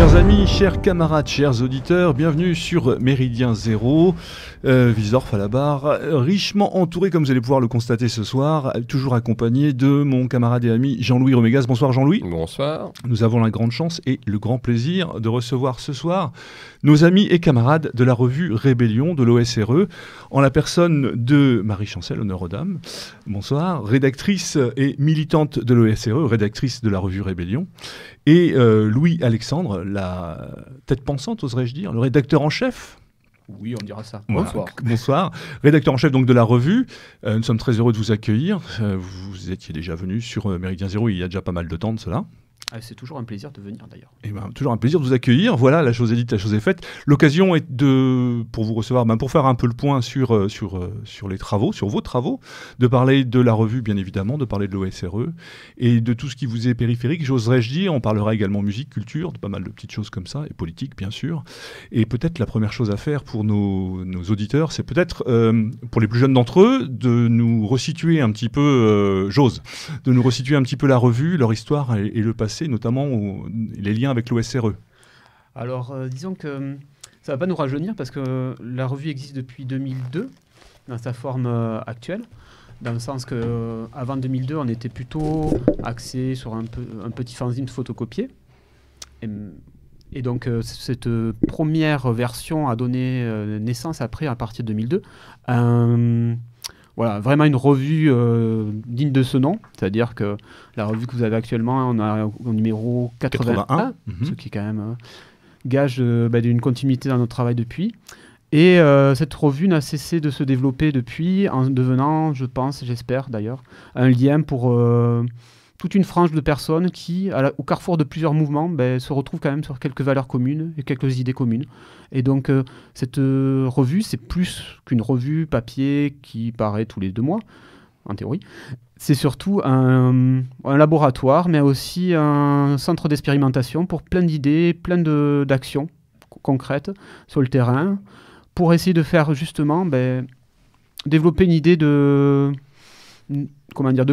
Chers amis, chers camarades, chers auditeurs, bienvenue sur Méridien Zéro, Wiesdorf à la barre, richement entouré, comme vous allez pouvoir le constater ce soir, toujours accompagné de mon camarade et ami Jean-Louis Romégas. Bonsoir Jean-Louis. Bonsoir. Nous avons la grande chance et le grand plaisir de recevoir ce soir nos amis et camarades de la revue Rébellion de l'OSRE, en la personne de Marie Chancel, honneur aux dames. Bonsoir, rédactrice et militante de l'OSRE, rédactrice de la revue Rébellion. Et Louis Alexandre, la tête pensante, oserais-je dire, le rédacteur en chef. Oui, on dira ça. Voilà. Bonsoir. Bonsoir. Rédacteur en chef donc de la revue. Nous sommes très heureux de vous accueillir. Vous étiez déjà venu sur Méridien Zéro il y a déjà pas mal de temps de cela. C'est toujours un plaisir de venir d'ailleurs. Et ben, toujours un plaisir de vous accueillir. Voilà, la chose est dite, la chose est faite. L'occasion est pour vous recevoir, pour faire un peu le point sur les travaux, sur vos travaux, de parler de la revue bien évidemment, de parler de l'OSRE et de tout ce qui vous est périphérique, j'oserais-je dire. On parlera également musique, culture, de pas mal de petites choses comme ça, et politique bien sûr. Et peut-être la première chose à faire pour nos auditeurs, c'est peut-être, pour les plus jeunes d'entre eux, de nous resituer un petit peu, de nous resituer un petit peu la revue, leur histoire et le passé, notamment les liens avec l'OSRE. Alors, disons que ça ne va pas nous rajeunir parce que la revue existe depuis 2002 dans sa forme actuelle, dans le sens qu'avant 2002, on était plutôt axé sur un petit fanzine photocopié. Et donc, cette première version a donné naissance après, à partir de 2002, voilà, vraiment une revue digne de ce nom, c'est-à-dire que la revue que vous avez actuellement, on a au numéro 81, ce qui est quand même gage d'une continuité dans notre travail depuis. Et cette revue n'a cessé de se développer depuis, en devenant, je pense, j'espère d'ailleurs, un lien pour toute une frange de personnes qui, au carrefour de plusieurs mouvements, se retrouvent quand même sur quelques valeurs communes et quelques idées communes. Et donc, cette revue, c'est plus qu'une revue papier qui paraît tous les 2 mois, en théorie. C'est surtout un laboratoire, mais aussi un centre d'expérimentation pour plein d'idées, plein d'actions concrètes sur le terrain, pour essayer de faire justement développer une idée de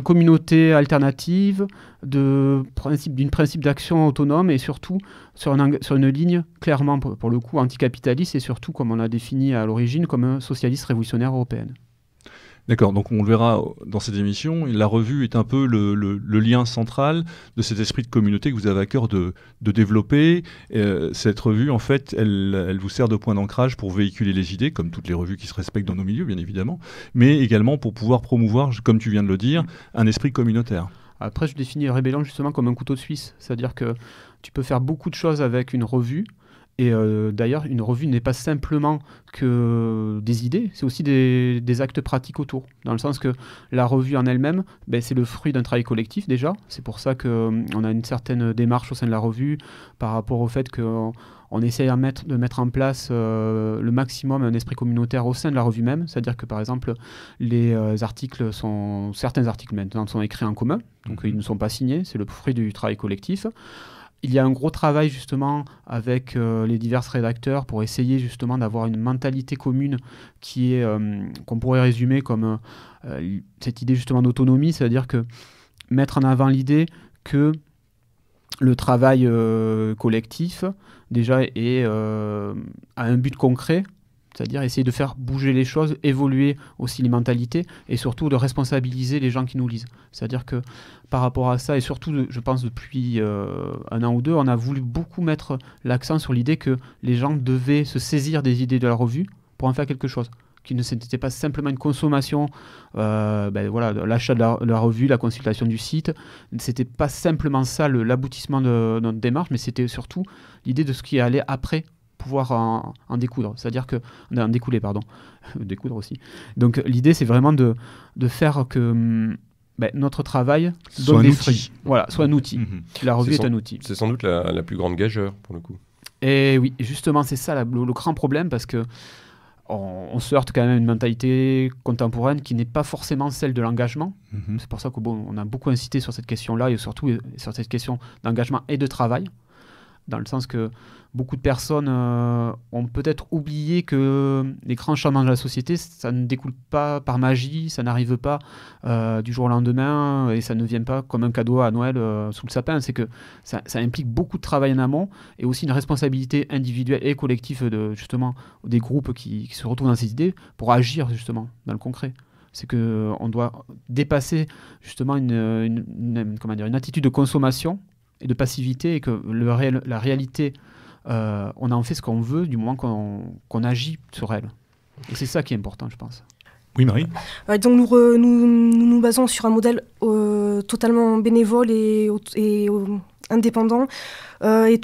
communauté alternative, d'une principe d'action autonome et surtout sur une ligne clairement, pour le coup, anticapitaliste et surtout, comme on l'a défini à l'origine, comme un socialiste révolutionnaire européenne. D'accord, donc on le verra dans cette émission. La revue est un peu le lien central de cet esprit de communauté que vous avez à cœur de développer. Cette revue, en fait, elle vous sert de point d'ancrage pour véhiculer les idées, comme toutes les revues qui se respectent dans nos milieux, bien évidemment, mais également pour pouvoir promouvoir, comme tu viens de le dire, un esprit communautaire. Après, je définis Rébellion justement comme un couteau suisse, c'est-à-dire que tu peux faire beaucoup de choses avec une revue. Et d'ailleurs, une revue n'est pas simplement que des idées, c'est aussi des actes pratiques autour. Dans le sens que la revue en elle-même, c'est le fruit d'un travail collectif déjà. C'est pour ça qu'on a une certaine démarche au sein de la revue par rapport au fait qu'on essaie de mettre en place le maximum un esprit communautaire au sein de la revue même. C'est-à-dire que par exemple, certains articles maintenant sont écrits en commun, donc ils ne sont pas signés, c'est le fruit du travail collectif. Il y a un gros travail justement avec les divers rédacteurs pour essayer justement d'avoir une mentalité commune qui est, qu'on pourrait résumer comme cette idée justement d'autonomie, c'est-à-dire que mettre en avant l'idée que le travail collectif déjà a un but concret, c'est-à-dire essayer de faire bouger les choses, évoluer aussi les mentalités et surtout de responsabiliser les gens qui nous lisent. C'est-à-dire que par rapport à ça, et surtout je pense depuis 1 an ou 2, on a voulu beaucoup mettre l'accent sur l'idée que les gens devaient se saisir des idées de la revue pour en faire quelque chose. Qui n'était pas simplement une consommation, l'achat de la revue, la consultation du site. C'était pas simplement ça l'aboutissement de notre démarche, mais c'était surtout l'idée de ce qui allait après pouvoir en découdre, c'est-à-dire que en découler, pardon, découdre aussi. Donc l'idée c'est vraiment de faire que notre travail donne des fruits. Voilà, soit un outil. La revue est un outil. C'est sans doute la plus grande gageure pour le coup. Et oui, justement c'est ça le grand problème parce que on se heurte quand même à une mentalité contemporaine qui n'est pas forcément celle de l'engagement. C'est pour ça qu'on a beaucoup insisté sur cette question-là et surtout sur cette question d'engagement et de travail. dans le sens que beaucoup de personnes ont peut-être oublié que les grands changements de la société, ça ne découle pas par magie, ça n'arrive pas du jour au lendemain et ça ne vient pas comme un cadeau à Noël sous le sapin. C'est que ça implique beaucoup de travail en amont et aussi une responsabilité individuelle et collective justement des groupes qui se retrouvent dans ces idées pour agir justement dans le concret. C'est qu'on doit dépasser justement comment dire, une attitude de consommation et de passivité et que la réalité, on en fait ce qu'on veut du moment qu'on agit sur elle. Et c'est ça qui est important, je pense. Oui, Marie. Donc nous basons sur un modèle totalement bénévole et indépendant. Et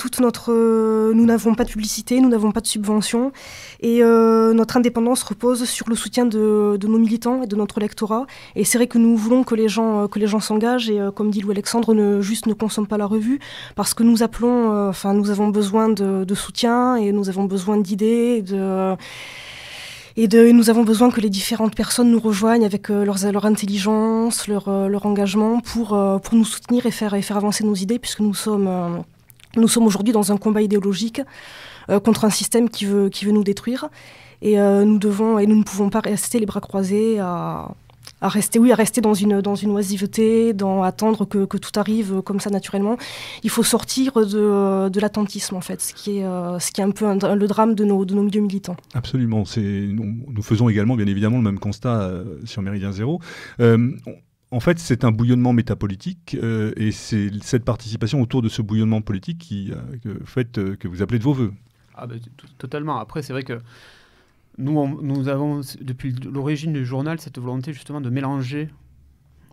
nous n'avons pas de publicité, nous n'avons pas de subvention. Et notre indépendance repose sur le soutien de nos militants et de notre lectorat. Et c'est vrai que nous voulons que les gens s'engagent et, comme dit Louis-Alexandre, ne consomment pas la revue. Parce que nous appelons, nous avons besoin de soutien et nous avons besoin d'idées, nous avons besoin que les différentes personnes nous rejoignent avec leur intelligence, leur engagement pour nous soutenir et faire avancer nos idées, puisque nous sommes aujourd'hui dans un combat idéologique contre un système qui veut nous détruire. Et nous ne pouvons pas rester les bras croisés à rester dans une oisiveté, à attendre que tout arrive comme ça naturellement. Il faut sortir de l'attentisme, en fait, ce qui est un peu le drame de nos milieux militants. Absolument. Nous faisons également, bien évidemment, le même constat sur Méridien Zéro. En fait, c'est un bouillonnement métapolitique et c'est cette participation autour de ce bouillonnement politique que vous appelez de vos voeux. Ah ben, totalement. Après, c'est vrai que nous avons, depuis l'origine du journal, cette volonté justement de mélanger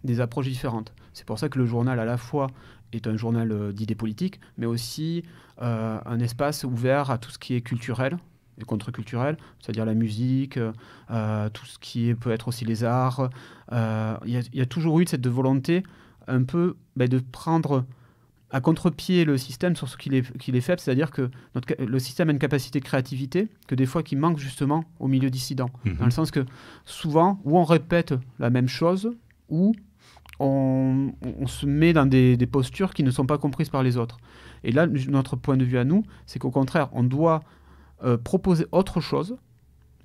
des approches différentes. C'est pour ça que le journal, à la fois, est un journal d'idées politiques, mais aussi un espace ouvert à tout ce qui est culturel et contre-culturel, c'est-à-dire la musique, tout ce qui peut être aussi les arts. Il y a toujours eu cette volonté un peu de prendre à contre-pied le système sur ce qu'il est faible, c'est-à-dire que le système a une capacité de créativité que des fois qui manque justement au milieu dissident. Dans le sens que souvent, où on répète la même chose, ou on se met dans des postures qui ne sont pas comprises par les autres. Et là, notre point de vue à nous, c'est qu'au contraire, on doit proposer autre chose.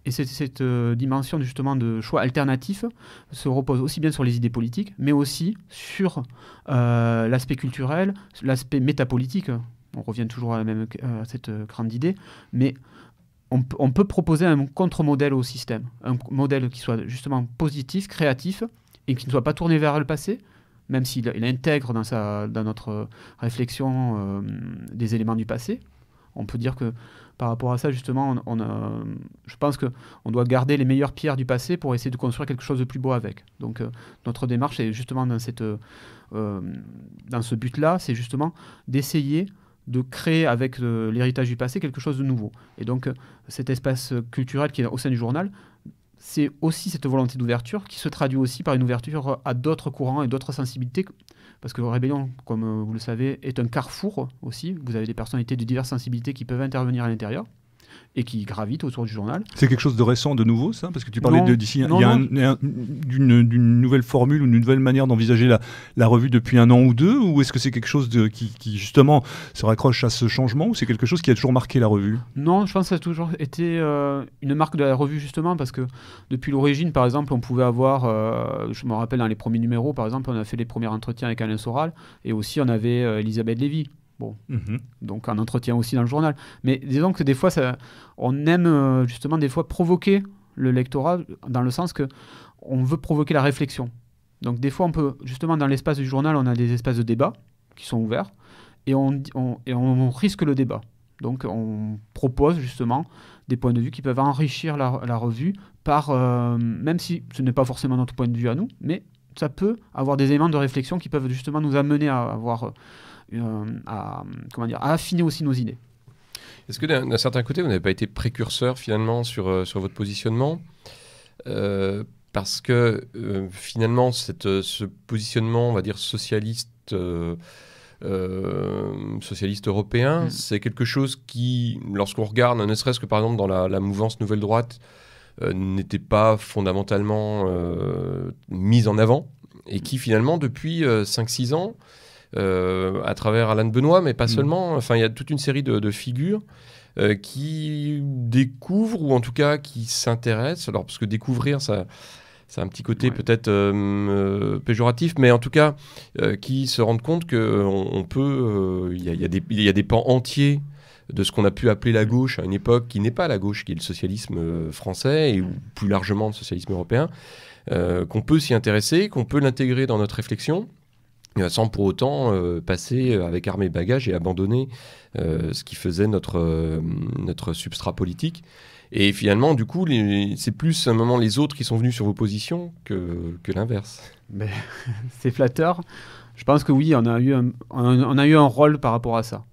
Et cette dimension justement de choix alternatif se repose aussi bien sur les idées politiques, mais aussi sur l'aspect culturel, l'aspect métapolitique. On revient toujours à cette grande idée, mais on peut proposer un contre-modèle au système, un modèle qui soit justement positif, créatif, et qui ne soit pas tourné vers le passé, même s'il intègre dans notre réflexion des éléments du passé. On peut dire que par rapport à ça, justement, je pense qu'on doit garder les meilleures pierres du passé pour essayer de construire quelque chose de plus beau avec. Donc notre démarche est justement dans ce but-là, c'est justement d'essayer de créer avec l'héritage du passé quelque chose de nouveau. Et donc cet espace culturel qui est au sein du journal, c'est aussi cette volonté d'ouverture qui se traduit aussi par une ouverture à d'autres courants et d'autres sensibilités. Parce que Rébellion, comme vous le savez, est un carrefour aussi. Vous avez des personnalités de diverses sensibilités qui peuvent intervenir à l'intérieur et qui gravitent autour du journal. C'est quelque chose de récent, de nouveau, ça? Parce que tu parlais d'ici, il y a d'une nouvelle formule ou une nouvelle manière d'envisager la revue depuis un an ou deux, ou est-ce que c'est quelque chose qui justement se raccroche à ce changement, ou c'est quelque chose qui a toujours marqué la revue? Non, je pense que ça a toujours été une marque de la revue, justement, parce que depuis l'origine, par exemple, on pouvait avoir, je me rappelle dans les premiers numéros, par exemple, on a fait les premiers entretiens avec Alain Soral, et aussi on avait Elisabeth Lévy. Bon. Donc un entretien aussi dans le journal. Mais disons que des fois, on aime justement des fois provoquer le lectorat dans le sens qu'on veut provoquer la réflexion. Donc des fois, on peut, justement dans l'espace du journal, on a des espaces de débat qui sont ouverts et on risque le débat. Donc on propose justement des points de vue qui peuvent enrichir la revue par, même si ce n'est pas forcément notre point de vue à nous, mais ça peut avoir des éléments de réflexion qui peuvent justement nous amener à avoir... à affiner aussi nos idées. Est-ce que d'un certain côté, vous n'avez pas été précurseur finalement sur votre positionnement parce que finalement, ce positionnement, on va dire socialiste européen, c'est quelque chose qui, lorsqu'on regarde, ne serait-ce que par exemple dans la mouvance Nouvelle Droite, n'était pas fondamentalement mise en avant et qui finalement, depuis 5-6 ans, à travers Alain de Benoît, mais pas seulement. Enfin, il y a toute une série de figures qui découvrent, ou en tout cas qui s'intéressent. Alors, parce que découvrir, ça a un petit côté peut-être péjoratif, mais en tout cas, qui se rendent compte qu'on peut... Il y a des pans entiers de ce qu'on a pu appeler la gauche à une époque qui n'est pas la gauche, qui est le socialisme français, ou plus largement le socialisme européen, qu'on peut s'y intéresser, qu'on peut l'intégrer dans notre réflexion, sans pour autant passer avec armes et bagages et abandonner ce qui faisait notre substrat politique. Et finalement, du coup, c'est plus un moment les autres qui sont venus sur vos positions que l'inverse. Mais c'est flatteur. Je pense que oui, on a eu un rôle par rapport à ça.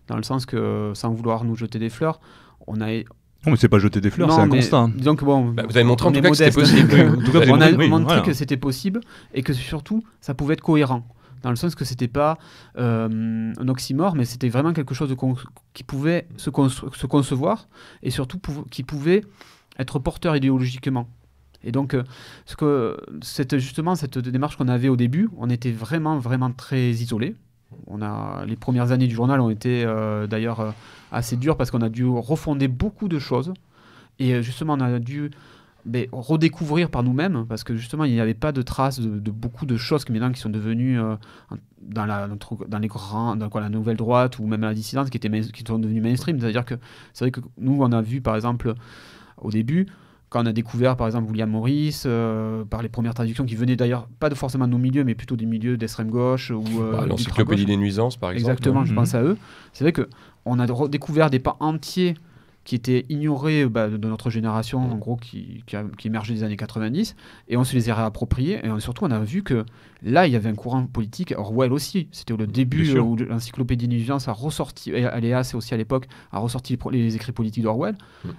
Dans le sens que, sans vouloir nous jeter des fleurs, on a... Non, mais c'est pas jeter des fleurs, c'est un constat. Disons que bon, vous avez montré en tout cas que c'était possible. On a montré que c'était possible et que surtout, ça pouvait être cohérent. Dans le sens que c'était pas un oxymore, mais c'était vraiment quelque chose qui pouvait se concevoir et surtout qui pouvait être porteur idéologiquement. Et donc, cette démarche qu'on avait au début, on était vraiment, vraiment très isolés. Les premières années du journal ont été d'ailleurs assez dures parce qu'on a dû refonder beaucoup de choses. Et justement, on a dû redécouvrir par nous-mêmes, parce que justement il n'y avait pas de traces de beaucoup de choses qui maintenant qui sont devenues dans la nouvelle droite ou même la dissidence qui sont devenues mainstream. C'est-à-dire que c'est vrai que nous on a vu par exemple au début, quand on a découvert par exemple William Morris par les premières traductions qui venaient d'ailleurs pas forcément de nos milieux mais plutôt des milieux d'extrême gauche ou l'encyclopédie des nuisances par exemple. Exactement, je pense à eux. C'est vrai que on a redécouvert des pans entiers qui étaient ignorés de notre génération, en gros, qui émergeait des années 90, et on se les a réappropriés, et surtout on a vu que là, il y avait un courant politique, Orwell aussi, c'était le début où l'encyclopédie des nuisances a ressorti, et Aléas aussi à l'époque, a ressorti les écrits politiques d'Orwell,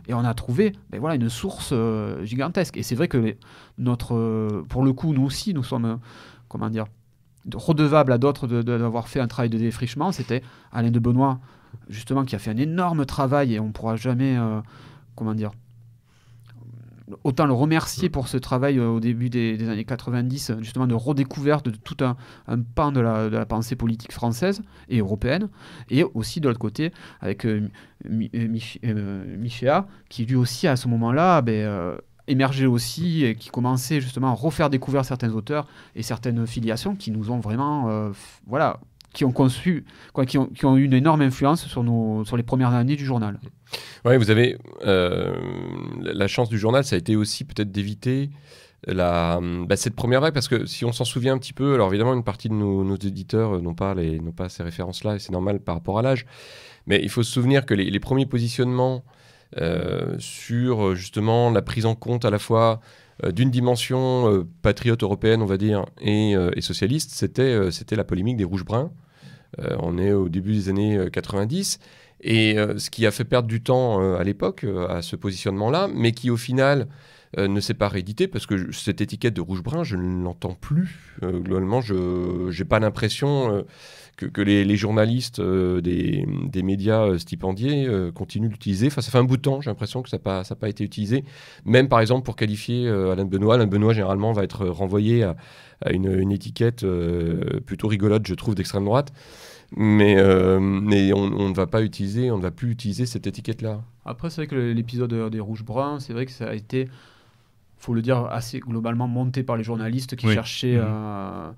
et on a trouvé une source gigantesque. Et c'est vrai que pour le coup, nous aussi, nous sommes, redevables à d'autres d'avoir fait un travail de défrichement. C'était Alain de Benoît, justement, qui a fait un énorme travail et on ne pourra jamais autant le remercier pour ce travail au début des années 90, justement de redécouverte de tout un pan de la pensée politique française et européenne, et aussi de l'autre côté avec Michéa, qui lui aussi à ce moment-là émergeait aussi et qui commençait justement à refaire découvrir certains auteurs et certaines filiations qui nous ont vraiment qui ont eu une énorme influence sur les premières années du journal. Oui, vous avez la chance du journal, ça a été aussi peut-être d'éviter cette première vague, parce que si on s'en souvient un petit peu, alors évidemment une partie de nos éditeurs n'ont pas ces références-là, et c'est normal par rapport à l'âge, mais il faut se souvenir que les premiers positionnements sur justement la prise en compte à la fois d'une dimension patriote européenne, on va dire, et socialiste, c'était la polémique des rouges-bruns. On est au début des années 90, et ce qui a fait perdre du temps à l'époque à ce positionnement-là, mais qui au final ne s'est pas réédité, parce que cette étiquette de rouge-brun, je ne l'entends plus. Globalement, je n'ai pas l'impression que les journalistes des médias stipendiés continuent d'utiliser. Enfin, ça fait un bout de temps, j'ai l'impression que ça n'a pas été utilisé. Même, par exemple, pour qualifier Alain de Benoît. Alain de Benoît, généralement, va être renvoyé à une étiquette plutôt rigolote, je trouve, d'extrême droite. Mais on ne va plus utiliser cette étiquette-là. Après, c'est vrai que l'épisode des Rouges-Bruns, c'est vrai que ça a été, faut le dire, assez globalement monté par les journalistes qui cherchaient un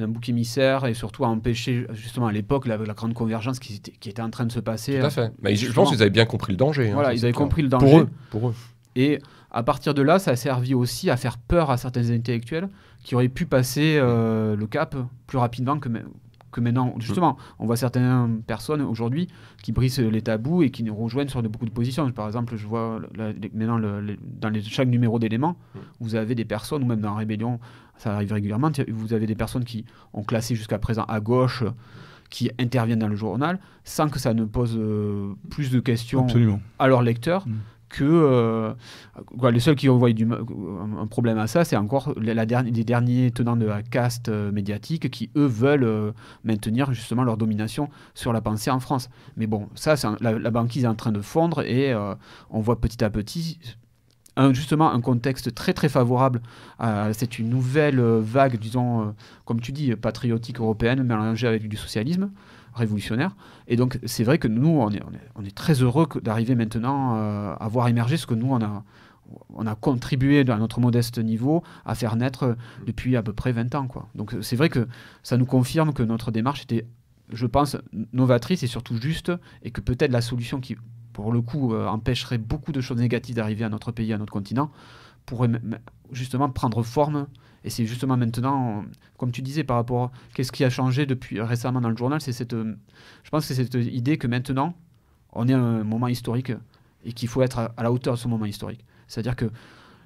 bouc émissaire, et surtout à empêcher justement à l'époque la grande convergence qui était en train de se passer. Tout à fait. Mais je pense qu'ils avaient bien compris le danger. Voilà, ils avaient compris le danger. Pour eux. Et à partir de là, ça a servi aussi à faire peur à certains intellectuels qui auraient pu passer le cap plus rapidement que maintenant. Justement, on voit certaines personnes aujourd'hui qui brisent les tabous et qui nous rejoignent sur beaucoup de positions. Par exemple, je vois maintenant dans chaque numéro d'Éléments, vous avez des personnes, ou même dans Rébellion, ça arrive régulièrement, vous avez des personnes qui ont classé jusqu'à présent à gauche, qui interviennent dans le journal, sans que ça ne pose plus de questions à leurs lecteurs. Que les seuls qui envoient un problème à ça, c'est encore les derniers tenants de la caste médiatique qui, eux, veulent maintenir justement leur domination sur la pensée en France. Mais bon, ça, la banquise est en train de fondre, et on voit petit à petit justement un contexte très très favorable. C'est une nouvelle vague, disons, comme tu dis, patriotique européenne, mélangée avec du socialisme révolutionnaire. Et donc c'est vrai que nous, on est très heureux d'arriver maintenant à voir émerger ce que nous, on a contribué à notre modeste niveau à faire naître depuis à peu près 20 ans, quoi. Donc c'est vrai que ça nous confirme que notre démarche était, je pense, novatrice et surtout juste, et que peut-être la solution qui, pour le coup, empêcherait beaucoup de choses négatives d'arriver à notre pays, à notre continent, pourrait justement prendre forme. Et c'est justement maintenant, comme tu disais, par rapport à qu'est-ce qui a changé depuis récemment dans le journal, je pense que c'est cette idée que maintenant, on est à un moment historique et qu'il faut être à la hauteur de ce moment historique. C'est-à-dire que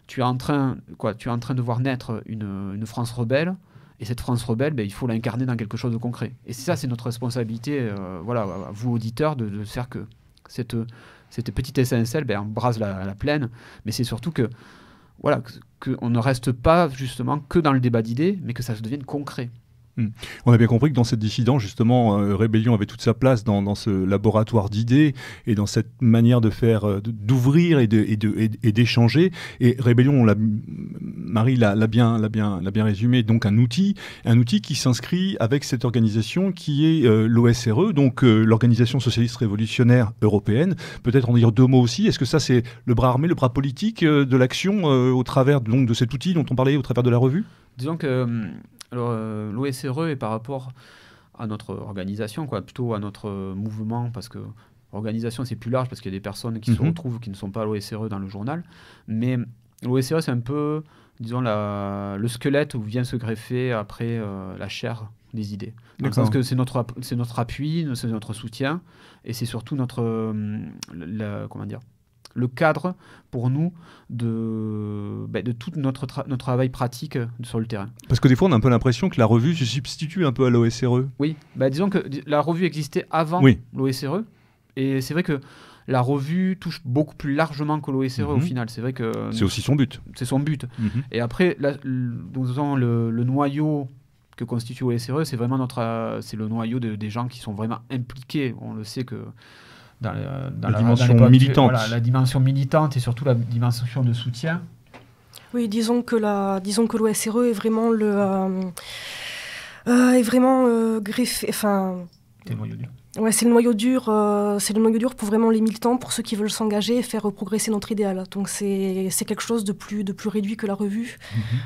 tu es en train de voir naître une France rebelle, et cette France rebelle, il faut l'incarner dans quelque chose de concret. Et ça, c'est notre responsabilité, à vous auditeurs, de faire que cette petite étincelle embrase la plaine, mais c'est surtout que qu'on ne reste pas justement que dans le débat d'idées, mais que ça se devienne concret. On a bien compris que dans cette dissidence, justement, Rébellion avait toute sa place dans ce laboratoire d'idées et dans cette manière de faire, d'ouvrir et d'échanger. Et Rébellion, Marie l'a bien résumé, donc un outil qui s'inscrit avec cette organisation qui est l'OSRE, donc l'Organisation socialiste révolutionnaire européenne. Peut-être en dire deux mots aussi. Est-ce que ça, c'est le bras armé, le bras politique de l'action au travers donc, de cet outil dont on parlait au travers de la revue ? Disons que l'OSRE est par rapport à notre organisation, plutôt à notre mouvement, parce que organisation c'est plus large, parce qu'il y a des personnes qui se retrouvent qui ne sont pas à l'OSRE dans le journal, mais l'OSRE c'est un peu, disons, le squelette où vient se greffer après la chair des idées. Dans le sens que c'est notre appui, c'est notre soutien, et c'est surtout notre le cadre pour nous de tout notre travail pratique sur le terrain. Parce que des fois, on a un peu l'impression que la revue se substitue un peu à l'OSRE. Oui, disons que la revue existait avant l'OSRE, et c'est vrai que la revue touche beaucoup plus largement que l'OSRE au final. C'est vrai que c'est aussi son but. C'est son but. Et après, le noyau que constitue l'OSRE, c'est vraiment c'est le noyau des gens qui sont vraiment impliqués. On le sait que dans la dimension militante. La dimension militante et surtout la dimension de soutien. Oui, disons que l'OSRE est vraiment greffé. Enfin, c'est le noyau dur. Ouais, c'est le noyau dur pour vraiment les militants, pour ceux qui veulent s'engager et faire progresser notre idéal. Donc c'est quelque chose de plus réduit que la revue,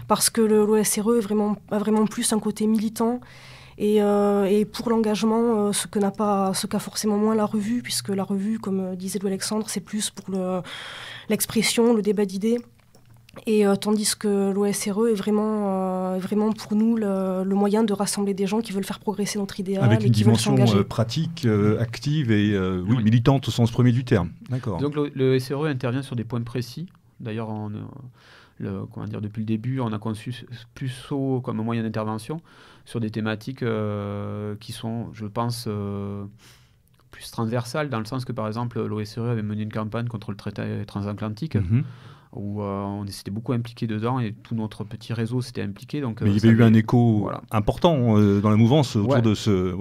parce que l'OSRE a vraiment plus un côté militant. Et pour l'engagement, ce qu'a forcément moins la revue, puisque la revue, comme disait Louis Alexandre, c'est plus pour l'expression, le débat d'idées. Et tandis que l'OSRE est vraiment pour nous le moyen de rassembler des gens qui veulent faire progresser notre idéal. Avec une qui dimension veulent s'engager. pratique, active et militante au sens premier du terme. D'accord. Donc le SRE intervient sur des points précis. D'ailleurs, depuis le début, on a conçu Plusso comme moyen d'intervention sur des thématiques qui sont, je pense, plus transversales, dans le sens que, par exemple, l'OSRE avait mené une campagne contre le traité transatlantique, où on s'était beaucoup impliqué dedans, et tout notre petit réseau s'était impliqué. Donc, mais il y avait eu un écho important dans la mouvance autour de ce...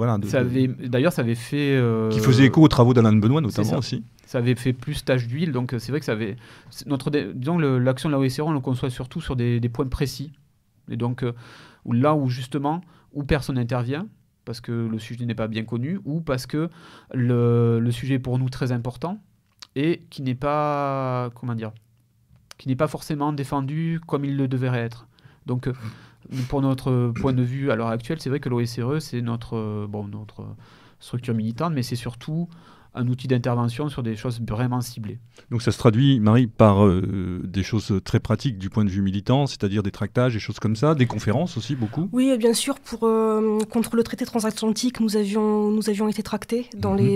D'ailleurs, ça avait fait... qui faisait écho aux travaux d'Alain Benoît, notamment, aussi. Ça avait fait plus tache d'huile, donc c'est vrai que ça avait... l'action de la OSRE, on le conçoit surtout sur des points précis. Et donc, où personne n'intervient, parce que le sujet n'est pas bien connu, ou parce que le sujet est pour nous très important, et qui n'est pas forcément défendu comme il le devrait être. Donc, pour notre point de vue à l'heure actuelle, c'est vrai que l'OSRE, c'est notre structure militante, mais c'est surtout un outil d'intervention sur des choses vraiment ciblées. Donc ça se traduit, Marie, par des choses très pratiques du point de vue militant, c'est-à-dire des tractages, des choses comme ça, des conférences aussi, beaucoup. Oui, bien sûr, contre le traité transatlantique, nous avions été tractés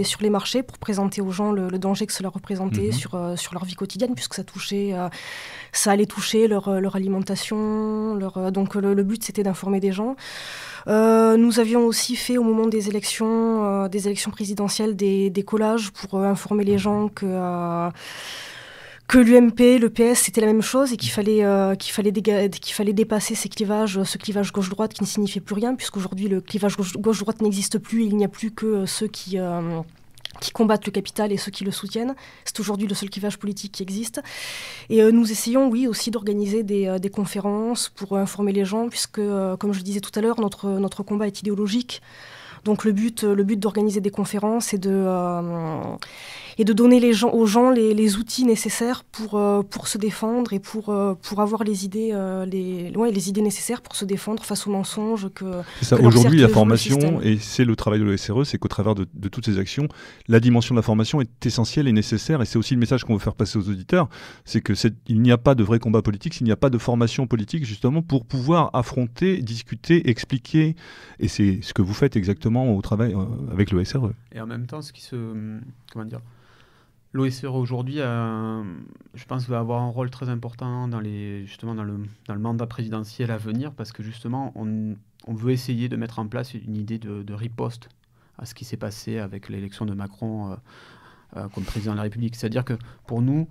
sur les marchés pour présenter aux gens le danger que cela représentait sur leur vie quotidienne, puisque ça allait toucher leur alimentation. Donc le but, c'était d'informer des gens. Nous avions aussi fait au moment des élections présidentielles des collages pour informer les gens que l'UMP, le PS, c'était la même chose et qu'il fallait dépasser ce clivage gauche-droite qui ne signifiait plus rien, puisqu'aujourd'hui le clivage gauche-droite n'existe plus, et il n'y a plus que ceux qui combattent le capital et ceux qui le soutiennent. C'est aujourd'hui le seul clivage politique qui existe. Et nous essayons, oui, aussi d'organiser des conférences pour informer les gens, puisque, comme je le disais tout à l'heure, notre combat est idéologique. Donc le but d'organiser des conférences est de donner aux gens les outils nécessaires pour se défendre et pour avoir les idées nécessaires pour se défendre face aux mensonges c'est ça. Aujourd'hui, la formation, et c'est le travail de l'OSRE, c'est qu'au travers de toutes ces actions, la dimension de la formation est essentielle et nécessaire, et c'est aussi le message qu'on veut faire passer aux auditeurs, c'est qu'il n'y a pas de vrai combat politique s'il n'y a pas de formation politique, justement, pour pouvoir affronter, discuter, expliquer, et c'est ce que vous faites exactement au travail avec l'OSRE. Et en même temps, l'OSRE aujourd'hui, je pense, va avoir un rôle très important dans le mandat présidentiel à venir, parce que justement, on veut essayer de mettre en place une idée de riposte à ce qui s'est passé avec l'élection de Macron comme président de la République. C'est-à-dire que pour nous,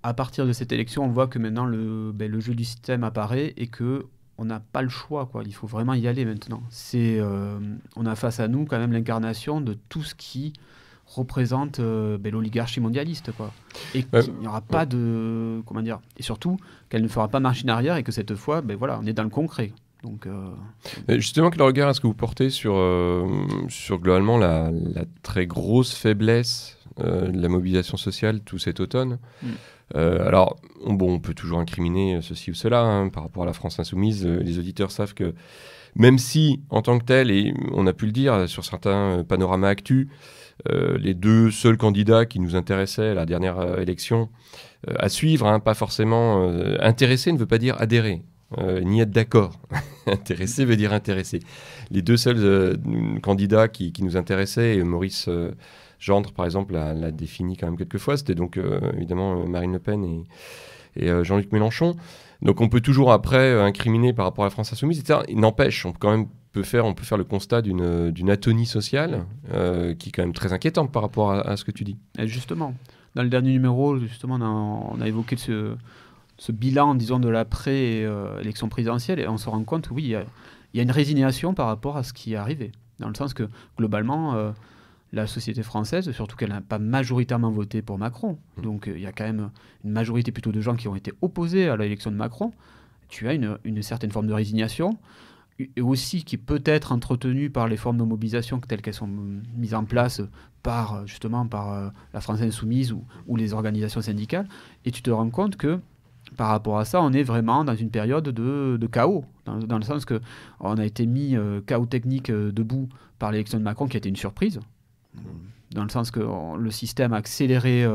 à partir de cette élection, on voit que maintenant le jeu du système apparaît et que on n'a pas le choix, quoi. Il faut vraiment y aller maintenant. On a face à nous quand même l'incarnation de tout ce qui représente l'oligarchie mondialiste, quoi. Et qu'il n'y aura pas de... Comment dire ? Et surtout, qu'elle ne fera pas marche en arrière et que cette fois, on est dans le concret. Donc, justement, quel regard est-ce que vous portez sur globalement la très grosse faiblesse de la mobilisation sociale tout cet automne ? Alors, on peut toujours incriminer ceci ou cela par rapport à la France insoumise. Les auditeurs savent que même si, en tant que tel, et on a pu le dire sur certains panoramas actus, les deux seuls candidats qui nous intéressaient à la dernière élection à suivre, pas forcément intéressé ne veut pas dire adhérer, ni être d'accord. Intéressé veut dire intéressé. Les deux seuls candidats qui nous intéressaient, et Maurice Gendre, par exemple, l'a défini quand même quelques fois. C'était donc évidemment Marine Le Pen et Jean-Luc Mélenchon. Donc on peut toujours après incriminer par rapport à la France insoumise, etc. Il n'empêche, on peut faire le constat d'une atonie sociale qui est quand même très inquiétante par rapport à ce que tu dis. Et justement, dans le dernier numéro, justement, on a évoqué ce bilan, disons, de l'après-élection présidentielle, et on se rend compte, oui, il y a une résignation par rapport à ce qui est arrivé. Dans le sens que, globalement, la société française, surtout qu'elle n'a pas majoritairement voté pour Macron. Donc il y a quand même une majorité plutôt de gens qui ont été opposés à l'élection de Macron. Tu as une certaine forme de résignation, et aussi qui peut être entretenue par les formes de mobilisation telles qu'elles sont mises en place par la France insoumise ou les organisations syndicales. Et tu te rends compte que par rapport à ça, on est vraiment dans une période de chaos, dans le sens qu'on a été mis chaos technique debout par l'élection de Macron, qui a été une surprise. Dans le sens que le système a accéléré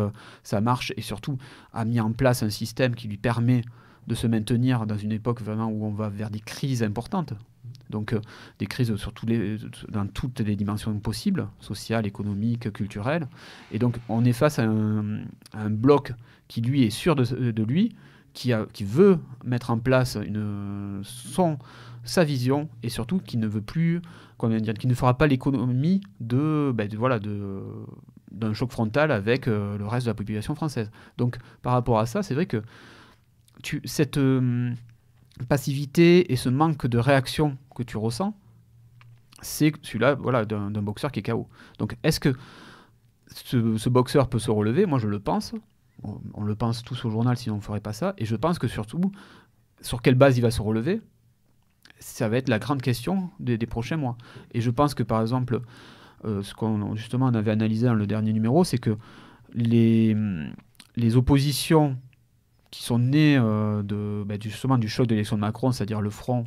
sa marche et surtout a mis en place un système qui lui permet de se maintenir dans une époque vraiment où on va vers des crises importantes. Donc des crises dans toutes les dimensions possibles, sociales, économiques, culturelles. Et donc on est face à un bloc qui lui est sûr de lui, qui veut mettre en place sa vision, et surtout qui ne veut plus, qui ne fera pas l'économie d'un choc frontal avec le reste de la population française. Donc par rapport à ça, c'est vrai que cette passivité et ce manque de réaction que tu ressens, c'est celui-là, d'un boxeur qui est KO. Donc est-ce que ce boxeur peut se relever ? Moi je le pense. On le pense tous au journal, sinon on ne ferait pas ça. Et je pense que surtout, sur quelle base il va se relever, ça va être la grande question des prochains mois. Et je pense que, par exemple, ce qu'on justement on avait analysé dans le dernier numéro, c'est que les oppositions qui sont nées justement du choc de l'élection de Macron, c'est-à-dire le Front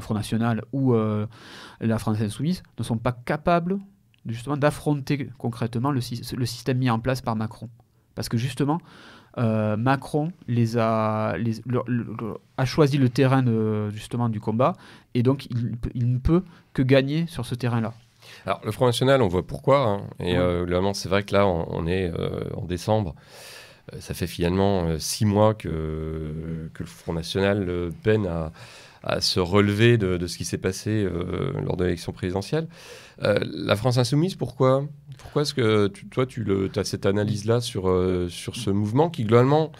National ou la France insoumise, ne sont pas capables justement d'affronter concrètement le système mis en place par Macron. Parce que justement, Macron a choisi le terrain du combat, et donc il ne peut que gagner sur ce terrain-là. Alors le Front National, on voit pourquoi, et globalement c'est vrai que là on est en décembre, ça fait finalement 6 mois que le Front National peine à se relever de ce qui s'est passé lors de l'élection présidentielle. La France insoumise, pourquoi est-ce que tu as cette analyse-là sur ce mouvement qui, globalement,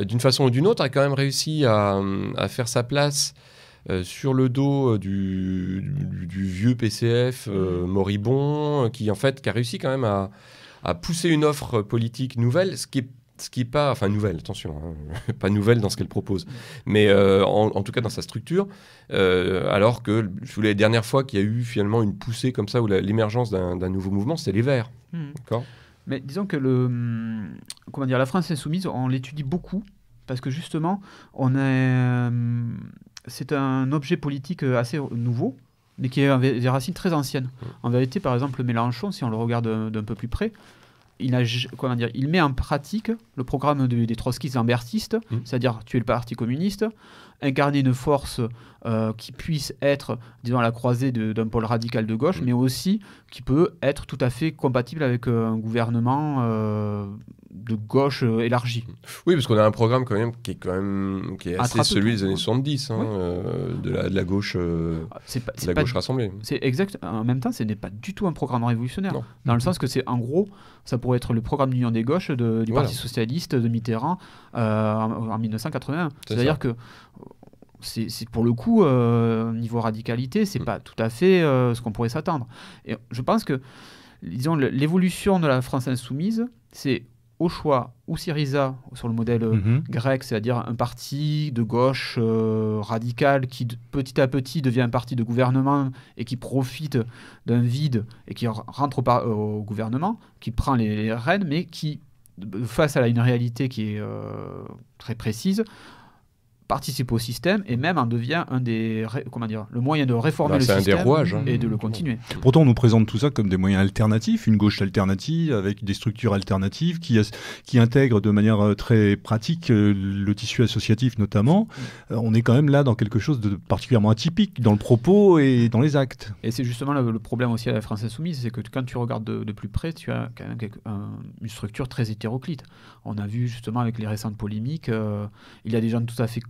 d'une façon ou d'une autre, a quand même réussi à faire sa place sur le dos du vieux PCF moribond, qui a réussi quand même à pousser une offre politique nouvelle, ce qui est pas, enfin nouvelle, attention, hein, pas nouvelle dans ce qu'elle propose, mais en tout cas dans sa structure, alors que la dernière fois qu'il y a eu finalement une poussée comme ça, ou l'émergence d'un nouveau mouvement, c'était les Verts. D'accord. Mais disons que la France insoumise, on l'étudie beaucoup, parce que justement, c'est un objet politique assez nouveau, mais qui a des racines très anciennes. En vérité, par exemple, Mélenchon, si on le regarde d'un peu plus près, il met en pratique le programme des trotskistes lambertistes, c'est-à-dire tuer le Parti communiste, incarner une force qui puisse être, disons, à la croisée d'un pôle radical de gauche, mais aussi qui peut être tout à fait compatible avec un gouvernement de gauche élargi. Oui, parce qu'on a un programme quand même qui est assez celui des années 70, hein, de la gauche, gauche rassemblée. C'est exact. En même temps, ce n'est pas du tout un programme révolutionnaire, dans le sens que c'est, en gros, ça pourrait être le programme d'union des gauches du Parti socialiste de Mitterrand en 1981. C'est-à-dire que c'est pour le coup, niveau radicalité, c'est pas tout à fait ce qu'on pourrait s'attendre. Et je pense que, disons, l'évolution de la France insoumise, c'est au choix ou Syriza sur le modèle grec, c'est-à-dire un parti de gauche radical qui petit à petit devient un parti de gouvernement et qui profite d'un vide et qui rentre au gouvernement, qui prend les rênes, mais qui, face à une réalité qui est très précise, participe au système et même en devient le moyen de réformer le système, un des rouages, et de le continuer. Pourtant, on nous présente tout ça comme des moyens alternatifs, une gauche alternative avec des structures alternatives qui intègrent de manière très pratique le tissu associatif notamment. On est quand même là dans quelque chose de particulièrement atypique dans le propos et dans les actes. Et c'est justement le problème aussi à la France insoumise, c'est que quand tu regardes de plus près, tu as quand même une structure très hétéroclite. On a vu justement avec les récentes polémiques, il y a des gens tout à fait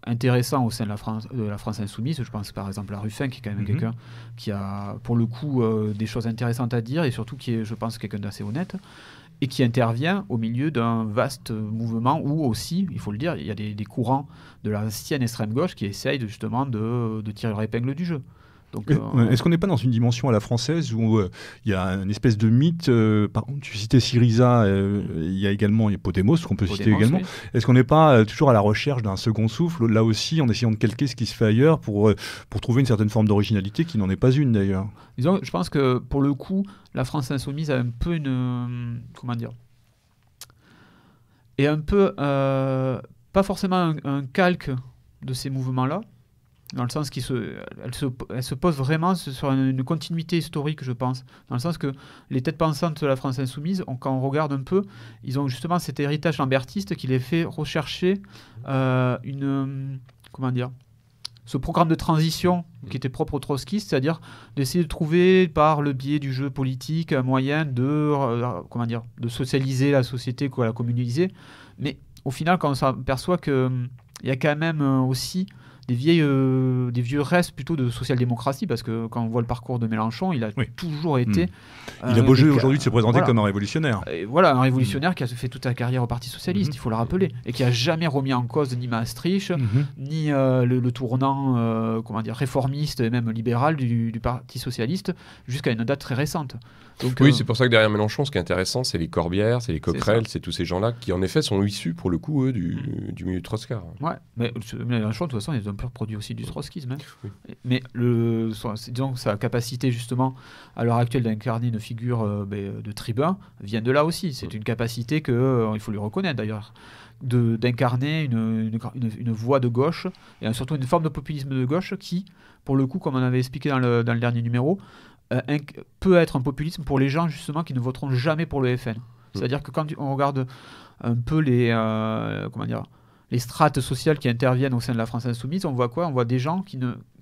intéressant au sein de la France insoumise. Je pense par exemple à Ruffin, qui est quand même quelqu'un qui a pour le coup des choses intéressantes à dire et surtout qui est, je pense, quelqu'un d'assez honnête et qui intervient au milieu d'un vaste mouvement où aussi, il faut le dire, il y a des courants de l'ancienne extrême gauche qui essayent justement de tirer leur épingle du jeu. Donc, est-ce qu'on n'est pas dans une dimension à la française où il y a une espèce de mythe tu citais Syriza, il y a également Podemos, qu'on peut citer également. Oui. Est-ce qu'on n'est pas toujours à la recherche d'un second souffle, là aussi, en essayant de calquer ce qui se fait ailleurs pour trouver une certaine forme d'originalité qui n'en est pas une d'ailleurs? Disons, je pense que pour le coup, la France insoumise a un peu est un peu pas forcément un calque de ces mouvements-là, dans le sens qu'elle se pose vraiment sur une continuité historique, je pense. Dans le sens que les têtes pensantes de la France insoumise, quand on regarde un peu, ils ont justement cet héritage lambertiste qui les fait rechercher ce programme de transition qui était propre aux trotskistes, c'est-à-dire d'essayer de trouver par le biais du jeu politique un moyen de socialiser la société, la communaliser. Mais au final, quand on s'aperçoit qu'il y a quand même aussi des vieux restes plutôt de social-démocratie, parce que quand on voit le parcours de Mélenchon, il a toujours été... il a beau jeu aujourd'hui de se présenter comme un révolutionnaire. Et voilà, un révolutionnaire qui a fait toute sa carrière au Parti Socialiste, il faut le rappeler, et qui n'a jamais remis en cause ni Maastricht, ni le tournant réformiste et même libéral du Parti Socialiste, jusqu'à une date très récente. Donc, oui, c'est pour ça que derrière Mélenchon, ce qui est intéressant, c'est les Corbière, c'est les Coquerel, c'est tous ces gens-là qui, en effet, sont issus, pour le coup, du milieu trotskard. Ouais, mais Mélenchon, de toute façon, il est un peu produit aussi du trotskisme. Hein. Oui. Mais disons que sa capacité, justement, à l'heure actuelle, d'incarner une figure de tribun vient de là aussi. C'est une capacité qu'il faut lui reconnaître, d'ailleurs, d'incarner une voix de gauche, et surtout une forme de populisme de gauche qui, pour le coup, comme on avait expliqué dans le dernier numéro, peut être un populisme pour les gens justement qui ne voteront jamais pour le FN. C'est-à-dire que quand on regarde un peu les strates sociales qui interviennent au sein de la France insoumise, on voit quoi? On voit des gens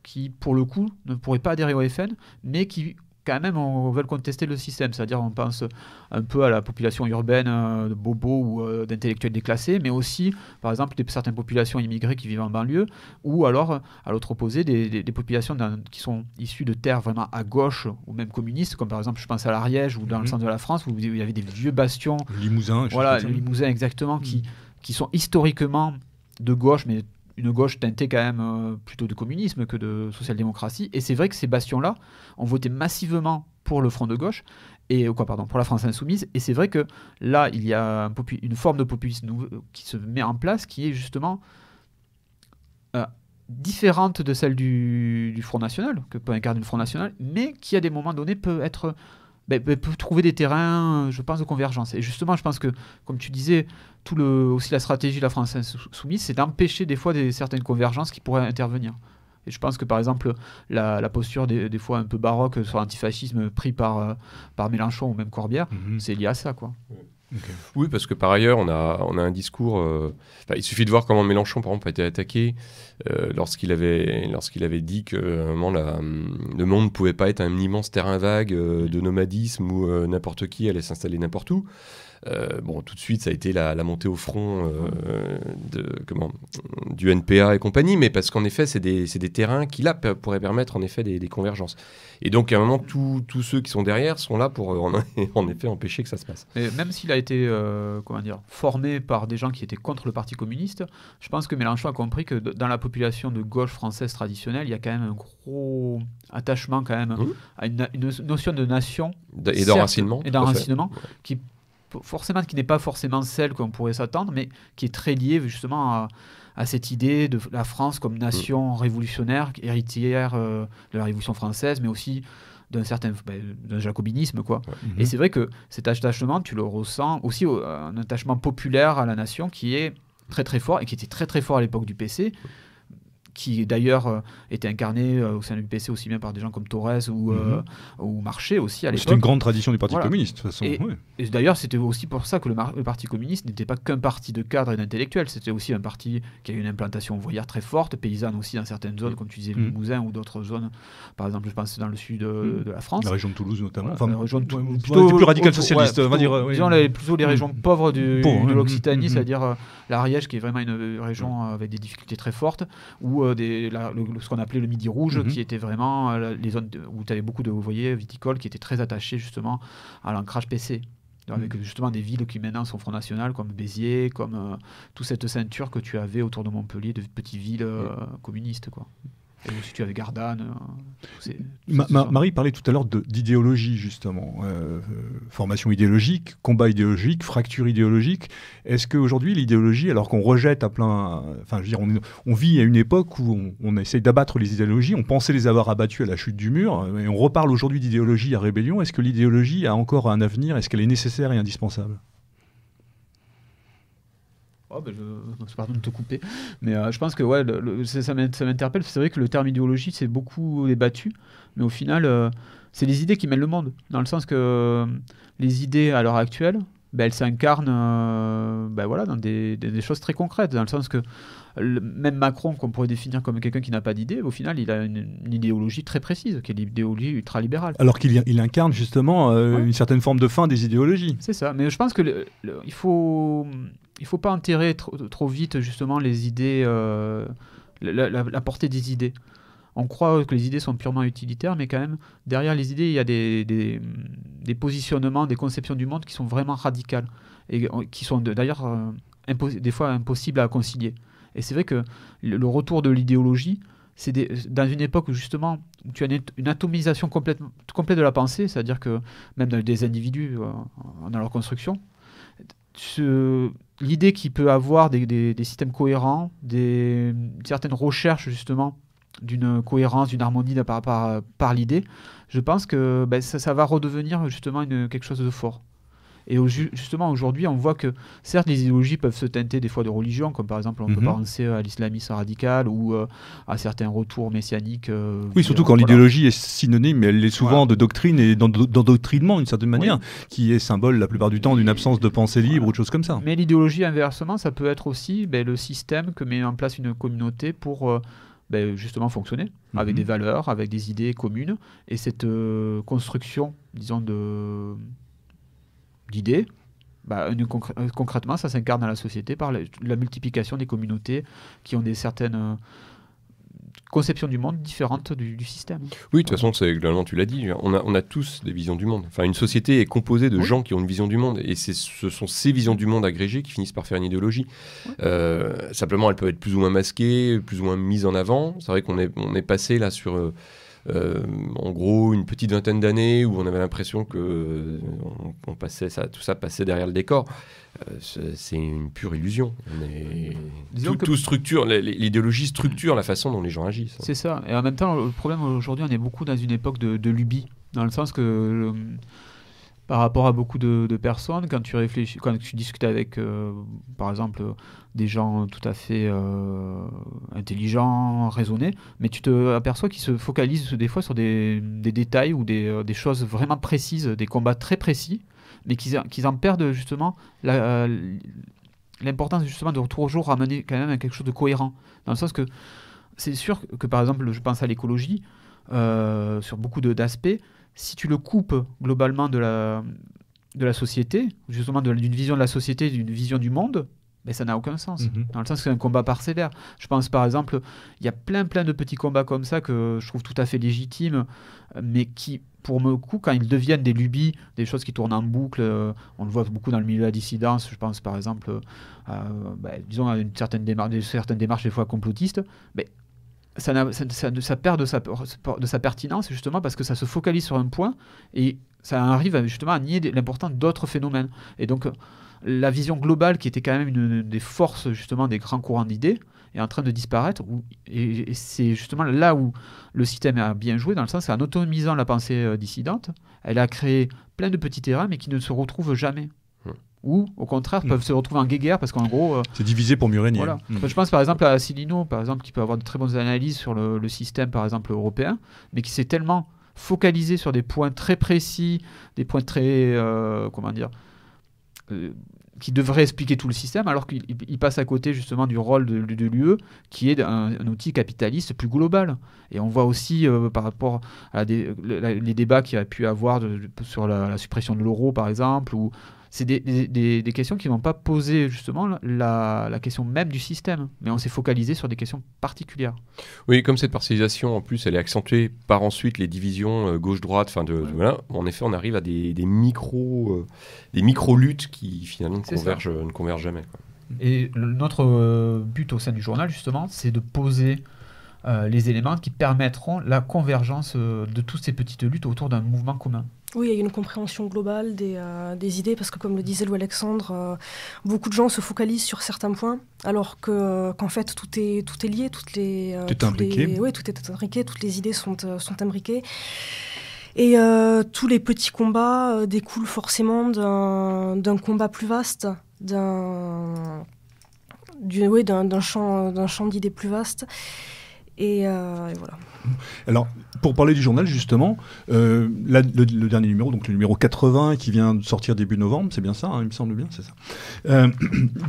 qui pour le coup ne pourraient pas adhérer au FN, mais qui quand même veulent contester le système. C'est-à-dire on pense un peu à la population urbaine de bobos ou d'intellectuels déclassés, mais aussi par exemple certaines populations immigrées qui vivent en banlieue, ou alors à l'autre opposé des populations qui sont issues de terres vraiment à gauche ou même communistes, comme par exemple je pense à l'Ariège ou dans le centre de la France où il y avait des vieux bastions, Limousin, le Limousin exactement, qui sont historiquement de gauche, mais une gauche teintée quand même plutôt de communisme que de social-démocratie. Et c'est vrai que ces bastions-là ont voté massivement pour le Front de gauche, pour la France insoumise. Et c'est vrai que là, il y a une forme de populisme qui se met en place, qui est justement différente de celle du Front National, que peut incarner le Front National, mais qui à des moments donnés peut trouver des terrains, je pense, de convergence. Et justement, je pense que, comme tu disais, aussi la stratégie de la France insoumise, c'est d'empêcher des fois certaines convergences qui pourraient intervenir. Et je pense que, par exemple, la posture des fois un peu baroque sur l'antifascisme pris par Mélenchon ou même Corbière, c'est lié à ça, quoi. Okay. Oui, parce que par ailleurs, on a un discours... il suffit de voir comment Mélenchon, par exemple, a été attaqué lorsqu'il avait dit que le monde ne pouvait pas être un immense terrain vague de nomadisme où n'importe qui allait s'installer n'importe où. Tout de suite, ça a été la montée au front du NPA et compagnie, mais parce qu'en effet, c'est des terrains qui, là, pourraient permettre en effet des convergences. Et donc, à un moment, tous ceux qui sont derrière sont là pour, en effet, empêcher que ça se passe. Mais même s'il a été formé par des gens qui étaient contre le Parti communiste, je pense que Mélenchon a compris que dans la population de gauche française traditionnelle, il y a quand même un gros attachement quand même à une notion de nation et d'enracinement, qui n'est pas forcément celle qu'on pourrait s'attendre, mais qui est très liée justement à cette idée de la France comme nation révolutionnaire, héritière de la Révolution française, mais aussi d'un jacobinisme, quoi. Ouais. Et c'est vrai que cet attachement, tu le ressens aussi, un attachement populaire à la nation qui est très très fort, et qui était très très fort à l'époque du PC, qui d'ailleurs était incarné au sein du PC aussi bien par des gens comme Thorez ou Marché aussi à l'époque. C'était une grande tradition du Parti communiste, de toute façon. Et d'ailleurs, c'était aussi pour ça que le Parti communiste n'était pas qu'un parti de cadres et d'intellectuels, c'était aussi un parti qui a eu une implantation ouvrière très forte, paysanne aussi dans certaines zones, comme tu disais, le Limousin ou d'autres zones, par exemple, je pense dans le sud de la France. La région de Toulouse notamment. La région de Toulouse. Plutôt plus radical socialiste, on va dire. Disons plutôt les régions pauvres de l'Occitanie, c'est-à-dire l'Ariège, qui est vraiment une région avec des difficultés très fortes, ou ce qu'on appelait le Midi Rouge, qui était vraiment les zones où tu avais beaucoup d'ouvriers viticoles qui étaient très attachés justement à l'ancrage PC. Avec justement des villes qui maintenant sont Front National, comme Béziers, comme toute cette ceinture que tu avais autour de Montpellier, de petites villes communistes, quoi. Et aussi tu avais Gardanne. Marie parlait tout à l'heure d'idéologie, justement. Formation idéologique, combat idéologique, fracture idéologique. Est-ce qu'aujourd'hui, l'idéologie, alors qu'on rejette à plein... Enfin, je veux dire, on vit à une époque où on essaye d'abattre les idéologies, on pensait les avoir abattues à la chute du mur, et on reparle aujourd'hui d'idéologie à rébellion. Est-ce que l'idéologie a encore un avenir? Est-ce qu'elle est nécessaire et indispensable? Pardon de te couper, mais je pense que ça m'interpelle. C'est vrai que le terme idéologie, c'est beaucoup débattu, mais au final, c'est les idées qui mènent le monde, dans le sens que les idées à l'heure actuelle, elles s'incarnent dans des choses très concrètes, dans le sens que même Macron, qu'on pourrait définir comme quelqu'un qui n'a pas d'idée, au final, il a une idéologie très précise, qui est l'idéologie ultralibérale. Alors qu'il incarne justement une certaine forme de fin des idéologies. C'est ça, mais je pense que il faut pas enterrer trop vite justement les idées, la portée des idées. On croit que les idées sont purement utilitaires, mais quand même, derrière les idées, il y a des positionnements, des conceptions du monde qui sont vraiment radicales, et qui sont d'ailleurs des fois impossibles à concilier. Et c'est vrai que le retour de l'idéologie, c'est dans une époque où justement où tu as une atomisation complète de la pensée, c'est-à-dire que même des individus dans leur construction, l'idée qu'il peut avoir des systèmes cohérents, certaines recherches justement d'une cohérence, d'une harmonie par l'idée, je pense que ça va redevenir justement quelque chose de fort. Et justement, aujourd'hui, on voit que, certes, les idéologies peuvent se teinter des fois de religion, comme par exemple, on peut penser à l'islamisme radical ou à certains retours messianiques. Oui, surtout quand l'idéologie est synonyme, mais elle est souvent de doctrine et d'endoctrinement, d'une certaine manière, qui est symbole, la plupart du temps, d'une absence de pensée libre ou de choses comme ça. Mais l'idéologie, inversement, ça peut être aussi le système que met en place une communauté pour... justement fonctionner, avec des valeurs, avec des idées communes, et cette construction, disons, d'idées, concrètement, ça s'incarne dans la société par la multiplication des communautés qui ont des certaines conception du monde différente du système. Oui, de toute façon, globalement, tu l'as dit, on a tous des visions du monde. Enfin, une société est composée de gens qui ont une vision du monde, et ce sont ces visions du monde agrégées qui finissent par faire une idéologie. Simplement, elle peut être plus ou moins masquée, plus ou moins mise en avant. C'est vrai qu'on est passé là sur... en gros, une petite vingtaine d'années où on avait l'impression que tout ça passait derrière le décor. C'est une pure illusion. Tout structure, l'idéologie structure la façon dont les gens agissent. C'est ça. Et en même temps, le problème aujourd'hui, on est beaucoup dans une époque de lubie, dans le sens que par rapport à beaucoup de personnes, quand tu discutes avec, par exemple, des gens tout à fait intelligents, raisonnés, mais tu te aperçois qu'ils se focalisent des fois sur des détails ou des choses vraiment précises, des combats très précis, mais qu'ils en perdent justement l'importance justement de toujours ramener quand même à quelque chose de cohérent. Dans le sens que c'est sûr que par exemple, je pense à l'écologie, sur beaucoup d'aspects, si tu le coupes globalement de la société, justement d'une vision de la société, d'une vision du monde, mais ça n'a aucun sens. Dans le sens que c'est un combat parcellaire. Je pense par exemple, il y a plein de petits combats comme ça que je trouve tout à fait légitimes, mais qui, pour le coup, quand ils deviennent des lubies, des choses qui tournent en boucle, on le voit beaucoup dans le milieu de la dissidence, je pense par exemple, disons à certaines démarches des fois complotistes, mais ça perd de sa pertinence justement parce que ça se focalise sur un point et ça arrive justement à nier l'importance d'autres phénomènes. Et donc la vision globale qui était quand même une des forces justement des grands courants d'idées est en train de disparaître et c'est justement là où le système a bien joué, dans le sens qu'en autonomisant la pensée dissidente, elle a créé plein de petits terrains mais qui ne se retrouvent jamais. Ou au contraire peuvent se retrouver en guéguerre parce qu'en gros c'est divisé pour mieux régner. Voilà. Je pense par exemple à Asselineau, par exemple, qui peut avoir de très bonnes analyses sur le système par exemple européen, mais qui s'est tellement focalisé sur des points très précis, des points très qui devraient expliquer tout le système, alors qu'il passe à côté justement du rôle de l'UE, qui est un outil capitaliste plus global. Et on voit aussi par rapport à les débats qu'il y a pu avoir sur la suppression de l'euro par exemple, ou c'est des questions qui ne vont pas poser justement la question même du système, mais on s'est focalisé sur des questions particulières. Oui, comme cette parcellisation, en plus, elle est accentuée par ensuite les divisions gauche-droite, voilà. En effet, on arrive à des micro-luttes qui finalement ne convergent jamais, quoi. Et notre but au sein du journal, justement, c'est de poser les éléments qui permettront la convergence de toutes ces petites luttes autour d'un mouvement commun. Oui, il y a une compréhension globale des idées, parce que comme le disait Louis-Alexandre, beaucoup de gens se focalisent sur certains points, alors qu'en fait tout est lié, tout est imbriqué, toutes les idées sont imbriquées. Et tous les petits combats découlent forcément d'un combat plus vaste, d'un champ d'idées plus vaste. Et voilà. Alors, pour parler du journal, justement, le dernier numéro, donc le numéro 80, qui vient de sortir début novembre, c'est bien ça, hein, il me semble bien, c'est ça.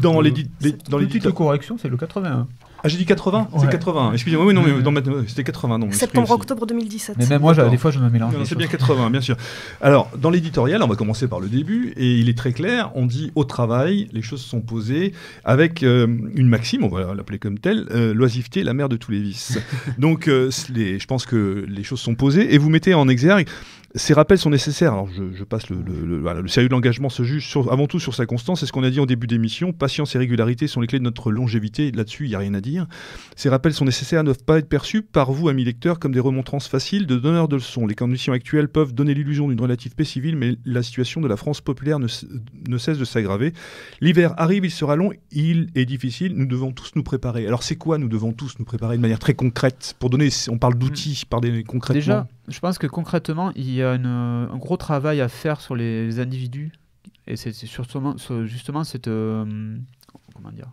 Dans les petites corrections, c'est le 81. Ah, j'ai dit 80 ouais. C'est 80. Excusez-moi, oui, non, mais c'était 80. Non, septembre-octobre 2017. Mais même moi, des fois, je me mélange. C'est bien 80, bien sûr. Alors, dans l'éditorial, on va commencer par le début, et il est très clair, on dit au travail, les choses sont posées avec une maxime, on va l'appeler comme telle, l'oisiveté est la mère de tous les vices. Donc, je pense que les choses sont posées, et vous mettez en exergue. Ces rappels sont nécessaires. Alors, je passe le sérieux de l'engagement se juge avant tout sur sa constance. C'est ce qu'on a dit en début d'émission. Patience et régularité sont les clés de notre longévité. Là-dessus, il n'y a rien à dire. Ces rappels sont nécessaires à ne pas être perçus par vous, amis lecteurs, comme des remontrances faciles de donneurs de leçons. Les conditions actuelles peuvent donner l'illusion d'une relative paix civile, mais la situation de la France populaire ne cesse de s'aggraver. L'hiver arrive, il sera long, il est difficile. Nous devons tous nous préparer. Alors, c'est quoi nous devons tous nous préparer de manière très concrète? Pour donner, on parle d'outils, concrètement. Déjà, je pense que concrètement, il y a un gros travail à faire sur les individus. Et c'est justement cette... comment dire ?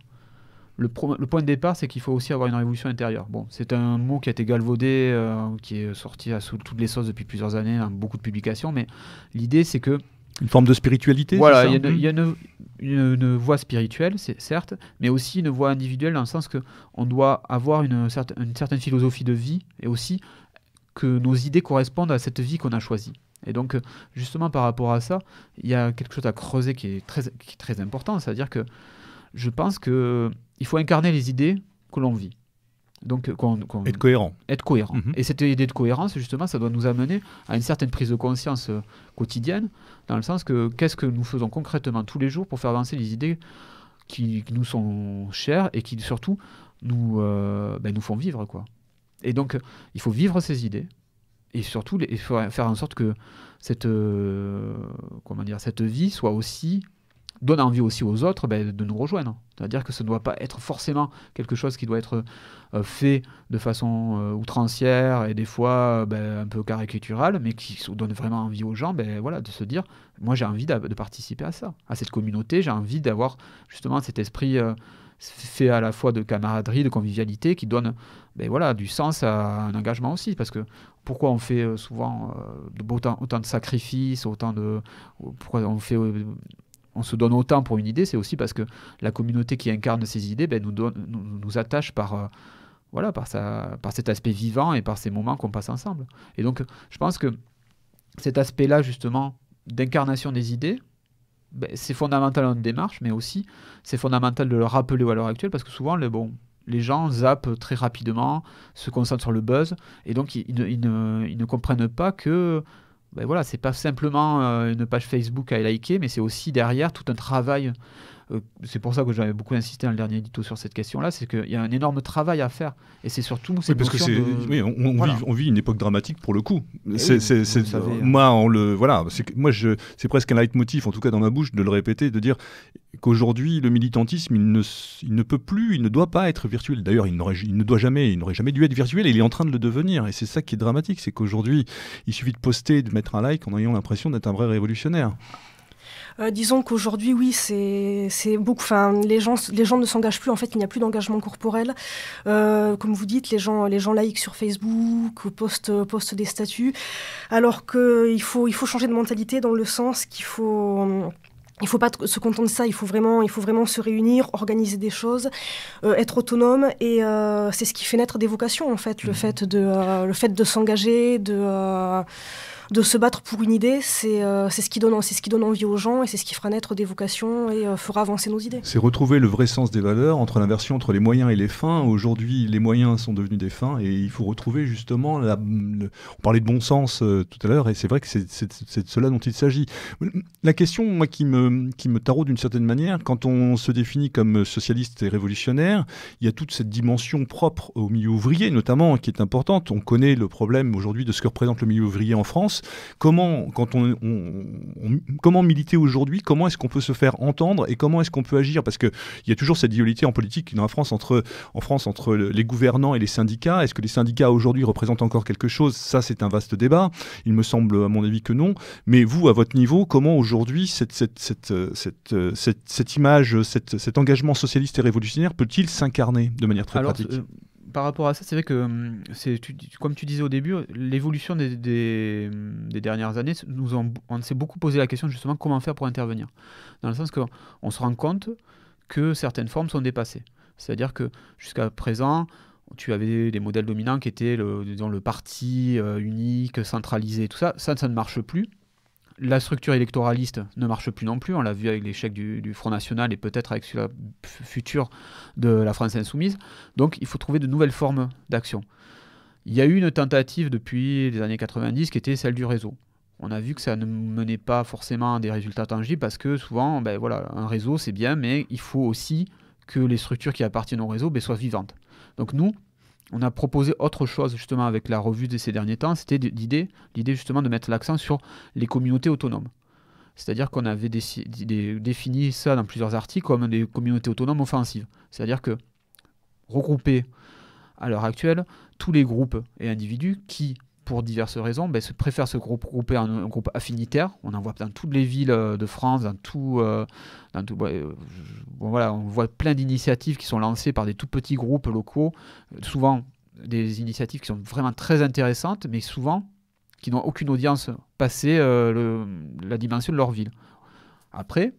Le point de départ, c'est qu'il faut aussi avoir une révolution intérieure. Bon, c'est un mot qui a été galvaudé, qui est sorti sous toutes les sauces depuis plusieurs années, dans beaucoup de publications, mais l'idée, c'est que... Une forme de spiritualité, voilà, il y a une voie spirituelle, certes, mais aussi une voie individuelle, dans le sens qu'on doit avoir une certaine philosophie de vie, et aussi que nos idées correspondent à cette vie qu'on a choisie. Et donc, justement, par rapport à ça, il y a quelque chose à creuser qui est très important, c'est-à-dire que je pense qu'il faut incarner les idées que l'on vit. Donc, Être cohérent. Être cohérent. Et cette idée de cohérence, justement, ça doit nous amener à une certaine prise de conscience quotidienne, dans le sens que qu'est-ce que nous faisons concrètement tous les jours pour faire avancer les idées qui nous sont chères et qui, surtout, nous font vivre, quoi. Et donc, il faut vivre ces idées. Et surtout, il faut faire en sorte que cette vie soit aussi... donne envie aussi aux autres de nous rejoindre. C'est-à-dire que ce ne doit pas être forcément quelque chose qui doit être fait de façon outrancière et des fois un peu caricaturale, mais qui donne vraiment envie aux gens de se dire, moi j'ai envie de participer à ça, à cette communauté, j'ai envie d'avoir justement cet esprit fait à la fois de camaraderie, de convivialité, qui donne du sens à un engagement aussi. Parce que pourquoi on fait souvent autant de sacrifices, pourquoi on se donne autant pour une idée, c'est aussi parce que la communauté qui incarne ces idées nous attache par cet aspect vivant et par ces moments qu'on passe ensemble. Et donc, je pense que cet aspect-là, justement, d'incarnation des idées, c'est fondamental dans une démarche, mais aussi c'est fondamental de le rappeler à l'heure actuelle, parce que souvent, les gens zappent très rapidement, se concentrent sur le buzz, et donc ils ne comprennent pas que c'est pas simplement une page Facebook à liker, mais c'est aussi derrière tout un travail. C'est pour ça que j'avais beaucoup insisté dans le dernier édito sur cette question-là, c'est qu'il y a un énorme travail à faire. Et c'est surtout cette notion on vit une époque dramatique pour le coup. C'est presque un leitmotiv, en tout cas dans ma bouche, de le répéter, de dire qu'aujourd'hui, le militantisme, il ne peut plus, il ne doit pas être virtuel. D'ailleurs, il n'aurait jamais dû être virtuel, et il est en train de le devenir. Et c'est ça qui est dramatique, c'est qu'aujourd'hui, il suffit de poster, de mettre un like en ayant l'impression d'être un vrai révolutionnaire. Disons qu'aujourd'hui, oui, c'est beaucoup. Enfin, les gens ne s'engagent plus. En fait, il n'y a plus d'engagement corporel. Comme vous dites, les gens likent sur Facebook, postent des statuts, alors qu'il faut changer de mentalité dans le sens qu'il faut. Il ne faut pas se contenter de ça, il faut vraiment se réunir, organiser des choses, être autonome, et c'est ce qui fait naître des vocations, en fait. Le fait de s'engager, de se battre pour une idée, c'est ce qui donne envie aux gens, et c'est ce qui fera naître des vocations et fera avancer nos idées. C'est retrouver le vrai sens des valeurs, entre l'inversion entre les moyens et les fins. Aujourd'hui, les moyens sont devenus des fins, et il faut retrouver justement on parlait de bon sens tout à l'heure, et c'est vrai que c'est de cela dont il s'agit. La question, moi, qui me taraude d'une certaine manière, quand on se définit comme socialiste et révolutionnaire, il y a toute cette dimension propre au milieu ouvrier, notamment, qui est importante. On connaît le problème aujourd'hui de ce que représente le milieu ouvrier en France. Comment militer aujourd'hui? Comment est-ce qu'on peut se faire entendre et comment est-ce qu'on peut agir? Parce qu'il y a toujours cette dualité en politique en France entre les gouvernants et les syndicats. Est-ce que les syndicats aujourd'hui représentent encore quelque chose? Ça, c'est un vaste débat. Il me semble, à mon avis, que non. Mais vous, à votre niveau, comment aujourd'hui cette image, cet engagement socialiste et révolutionnaire peut-il s'incarner de manière très pratique? Par rapport à ça, c'est vrai que, comme tu disais au début, l'évolution des dernières années, on s'est beaucoup posé la question justement comment faire pour intervenir. Dans le sens qu'on se rend compte que certaines formes sont dépassées. C'est-à-dire que jusqu'à présent, tu avais des modèles dominants qui étaient le parti unique, centralisé, tout ça. Ça ne marche plus. La structure électoraliste ne marche plus non plus. On l'a vu avec l'échec du Front National et peut-être avec la future de la France Insoumise. Donc, il faut trouver de nouvelles formes d'action. Il y a eu une tentative depuis les années 90 qui était celle du réseau. On a vu que ça ne menait pas forcément à des résultats tangibles parce que souvent, un réseau, c'est bien, mais il faut aussi que les structures qui appartiennent au réseau soient vivantes. Donc nous, on a proposé autre chose justement avec la revue de ces derniers temps, c'était l'idée justement de mettre l'accent sur les communautés autonomes. C'est-à-dire qu'on avait défini ça dans plusieurs articles comme des communautés autonomes offensives. C'est-à-dire que regrouper à l'heure actuelle tous les groupes et individus qui, pour diverses raisons, préfèrent se regrouper en un groupe affinitaire. On en voit dans toutes les villes de France, on voit plein d'initiatives qui sont lancées par des tout petits groupes locaux, souvent des initiatives qui sont vraiment très intéressantes, mais souvent qui n'ont aucune audience passée la dimension de leur ville. Après,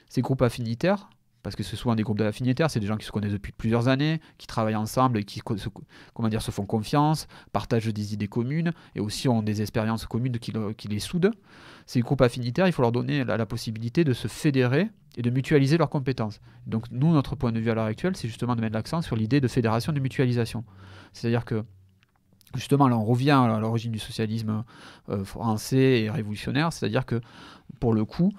ces groupes affinitaires parce que c'est souvent des groupes d'affinitaires, c'est des gens qui se connaissent depuis plusieurs années, qui travaillent ensemble et qui se font confiance, partagent des idées communes et aussi ont des expériences communes qui les soudent. Ces groupes affinitaires, il faut leur donner la possibilité de se fédérer et de mutualiser leurs compétences. Donc nous, notre point de vue à l'heure actuelle, c'est justement de mettre l'accent sur l'idée de fédération, de mutualisation. C'est-à-dire que justement, là, on revient à l'origine du socialisme français et révolutionnaire, c'est-à-dire que, pour le coup,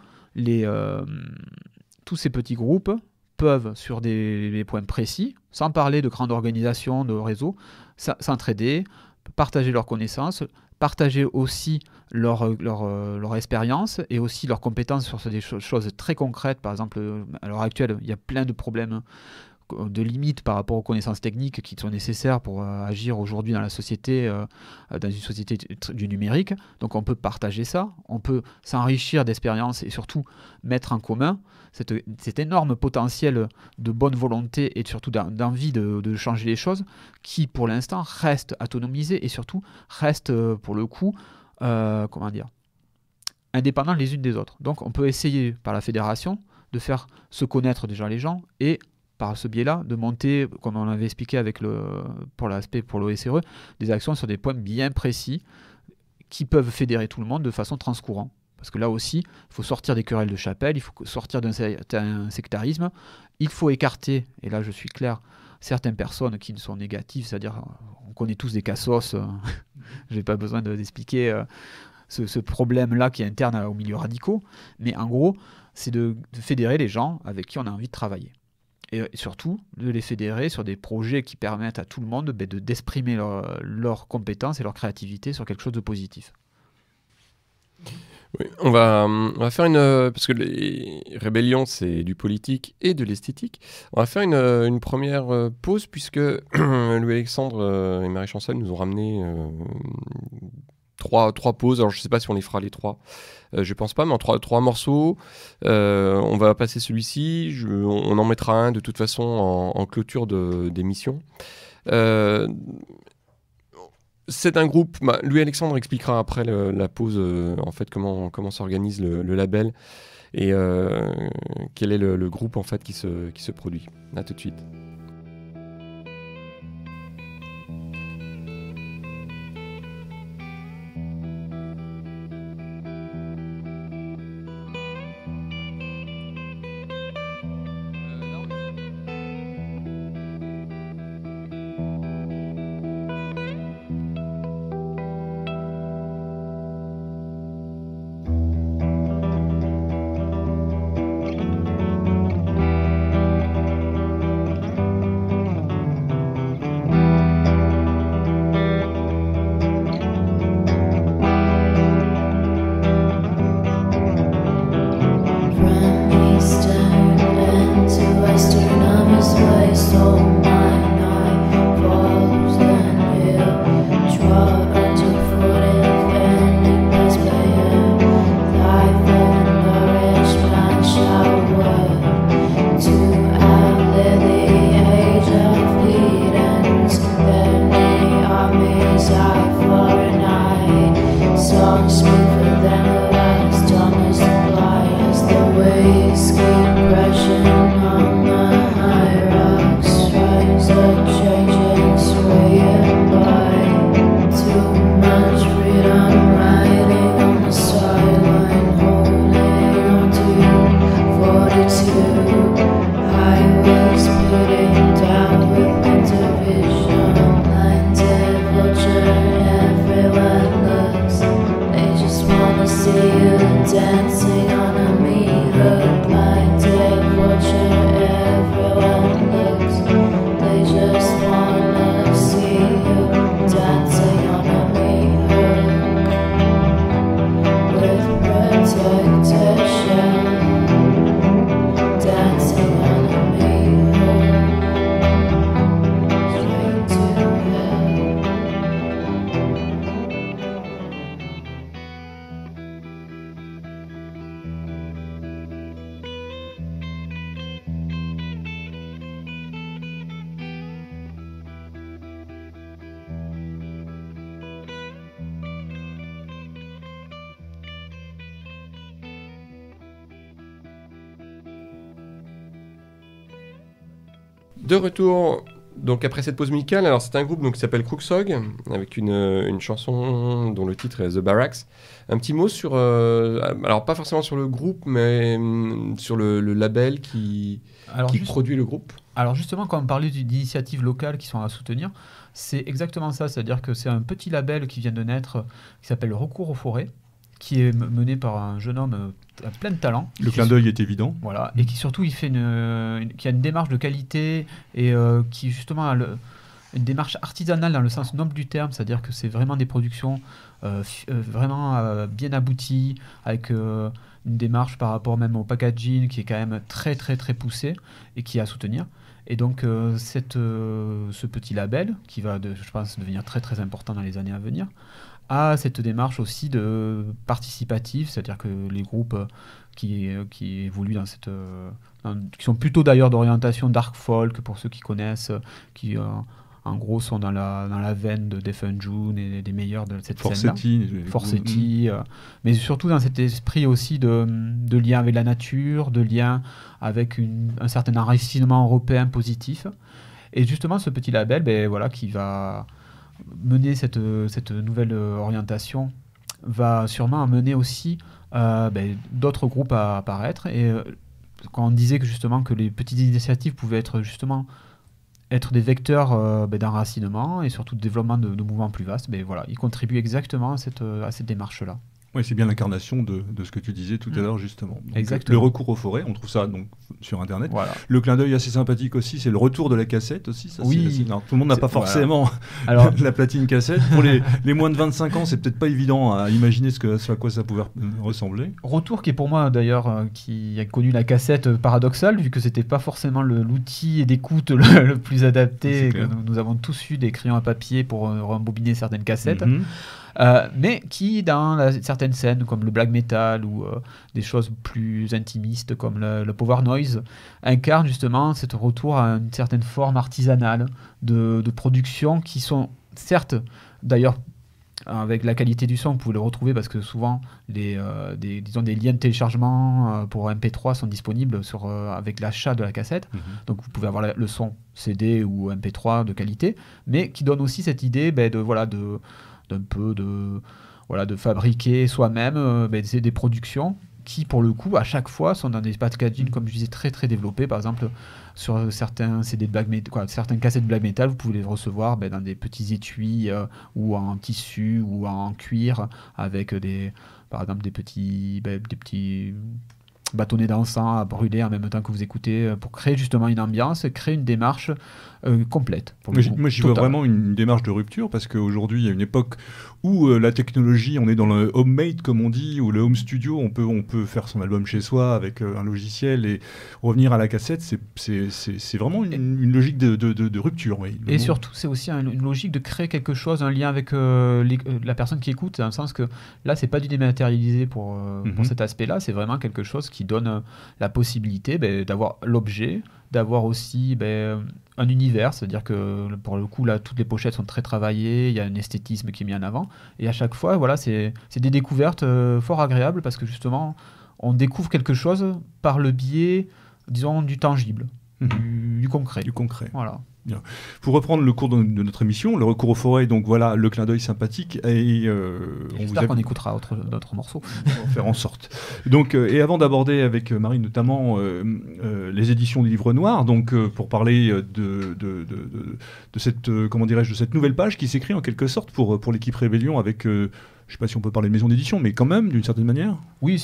tous ces petits groupes peuvent, sur des points précis, sans parler de grandes organisations, de réseaux, s'entraider, partager leurs connaissances, partager aussi leur expérience et aussi leurs compétences sur des choses très concrètes. Par exemple, à l'heure actuelle, il y a plein de problèmes de limites par rapport aux connaissances techniques qui sont nécessaires pour agir aujourd'hui dans la société, dans une société du numérique. Donc on peut partager ça, on peut s'enrichir d'expériences et surtout mettre en commun cet énorme potentiel de bonne volonté et surtout d'envie de changer les choses qui pour l'instant reste autonomisé et surtout reste pour le coup indépendants les unes des autres. Donc on peut essayer par la fédération de faire se connaître déjà les gens et par ce biais-là, de monter, comme on l'avait expliqué pour l'OSRE, des actions sur des points bien précis qui peuvent fédérer tout le monde de façon transcourante. Parce que là aussi, il faut sortir des querelles de chapelle, il faut sortir d'un sectarisme, il faut écarter, et là je suis clair, certaines personnes qui sont négatives, c'est-à-dire, on connaît tous des cassos, je n'ai pas besoin d'expliquer ce problème-là qui est interne aux milieux radicaux, mais en gros, c'est de fédérer les gens avec qui on a envie de travailler. Et surtout, de les fédérer sur des projets qui permettent à tout le monde d'exprimer leurs compétences et leur créativité sur quelque chose de positif. Oui, on va faire parce que les rébellions, c'est du politique et de l'esthétique. On va faire une première pause puisque Louis-Alexandre et Marie Chancel nous ont ramené trois pauses. Alors je ne sais pas si on les fera les trois. Je pense pas, mais en trois morceaux. On va passer celui-ci. On en mettra un de toute façon en clôture d'émission. C'est un groupe. Louis-Alexandre expliquera après la pause en fait comment s'organise le label et quel est le groupe en fait qui se produit. À tout de suite. De retour, donc après cette pause musicale, alors c'est un groupe donc, qui s'appelle Crooksog, avec une chanson dont le titre est The Barracks. Un petit mot sur, alors pas forcément sur le groupe, mais sur le label qui produit le groupe. Alors justement, quand on parlait d'initiatives locales qui sont à soutenir, c'est exactement ça, c'est-à-dire que c'est un petit label qui vient de naître, qui s'appelle Recours aux forêts, qui est mené par un jeune homme à plein de talent. Le clin d'œil est évident. Voilà, et qui surtout il fait qui a une démarche de qualité et qui justement a une démarche artisanale dans le sens noble du terme, c'est-à-dire que c'est vraiment des productions vraiment bien abouties, avec une démarche par rapport même au packaging qui est quand même très très très poussée et qui est à soutenir. Et donc ce petit label, qui va je pense devenir très très important dans les années à venir, a cette démarche aussi de participative, c'est-à-dire que les groupes qui évoluent dans cette... qui sont plutôt d'ailleurs d'orientation dark folk, pour ceux qui connaissent, qui en gros sont dans la veine de Deaf and June et des meilleurs de cette scène-là. Forsetti, mais surtout dans cet esprit aussi de lien avec la nature, de lien avec un certain enracinement européen positif. Et justement, ce petit label, qui va mener cette nouvelle orientation, va sûrement amener aussi d'autres groupes à apparaître. Et quand on disait que les petites initiatives pouvaient être des vecteurs d'enracinement et surtout de développement de mouvements plus vastes, ils contribuent exactement à cette démarche-là. Oui, c'est bien l'incarnation de ce que tu disais tout à l'heure, justement. Donc, exactement. Le recours aux forêts, on trouve ça donc, sur Internet. Voilà. Le clin d'œil assez sympathique aussi, c'est le retour de la cassette aussi. Ça, oui. Non, tout le monde n'a pas forcément la platine cassette. Pour les moins de 25 ans, c'est peut-être pas évident à imaginer ce à quoi ça pouvait ressembler. Retour qui est pour moi d'ailleurs, qui a connu la cassette paradoxale, vu que c'était pas forcément l'outil d'écoute le plus adapté. Que nous avons tous eu des crayons à papier pour rembobiner certaines cassettes. Mm-hmm. Mais qui, dans certaines scènes comme le black metal ou des choses plus intimistes comme le power noise, incarne justement ce retour à une certaine forme artisanale de production qui sont, certes, d'ailleurs, avec la qualité du son, vous pouvez le retrouver parce que souvent, des liens de téléchargement pour MP3 sont disponibles avec l'achat de la cassette. Mm-hmm. Donc, vous pouvez avoir le son CD ou MP3 de qualité, mais qui donne aussi cette idée de fabriquer soi-même des productions qui, pour le coup, à chaque fois, sont dans des packaging, comme je disais, très très développés. Par exemple, sur certains CD de black metal, certaines cassettes de black metal, vous pouvez les recevoir dans des petits étuis ou en tissu ou en cuir, avec par exemple des petits bâtonnets d'encens à brûler en même temps que vous écoutez, pour créer justement une ambiance, créer une démarche complète. Moi, j'y vois vraiment une démarche de rupture, parce qu'aujourd'hui, il y a une époque où la technologie, on est dans le homemade, comme on dit, ou le home studio, on peut faire son album chez soi avec un logiciel et revenir à la cassette. C'est vraiment une logique de rupture. Oui, et surtout, c'est aussi une logique de créer quelque chose, un lien avec la personne qui écoute, dans le sens que là, c'est pas du dématérialisé pour cet aspect-là, c'est vraiment quelque chose qui donne la possibilité d'avoir l'objet, d'avoir aussi un univers, c'est-à-dire que pour le coup là toutes les pochettes sont très travaillées, il y a un esthétisme qui est mis en avant, et à chaque fois c'est des découvertes fort agréables, parce que justement on découvre quelque chose par le biais, disons, du tangible, du concret. Voilà. Bien. Pour reprendre le cours de notre émission, le recours aux forêts, donc voilà, le clin d'œil sympathique. Et j'espère qu'on écoutera d'autres morceaux. On va faire en sorte. Donc, et avant d'aborder avec Marie notamment les éditions du Livre Noir, donc pour parler de cette, comment dirais-je, de cette nouvelle page qui s'écrit en quelque sorte pour l'équipe Rébellion avec... je ne sais pas si on peut parler de maison d'édition, mais quand même, d'une certaine manière. Oui,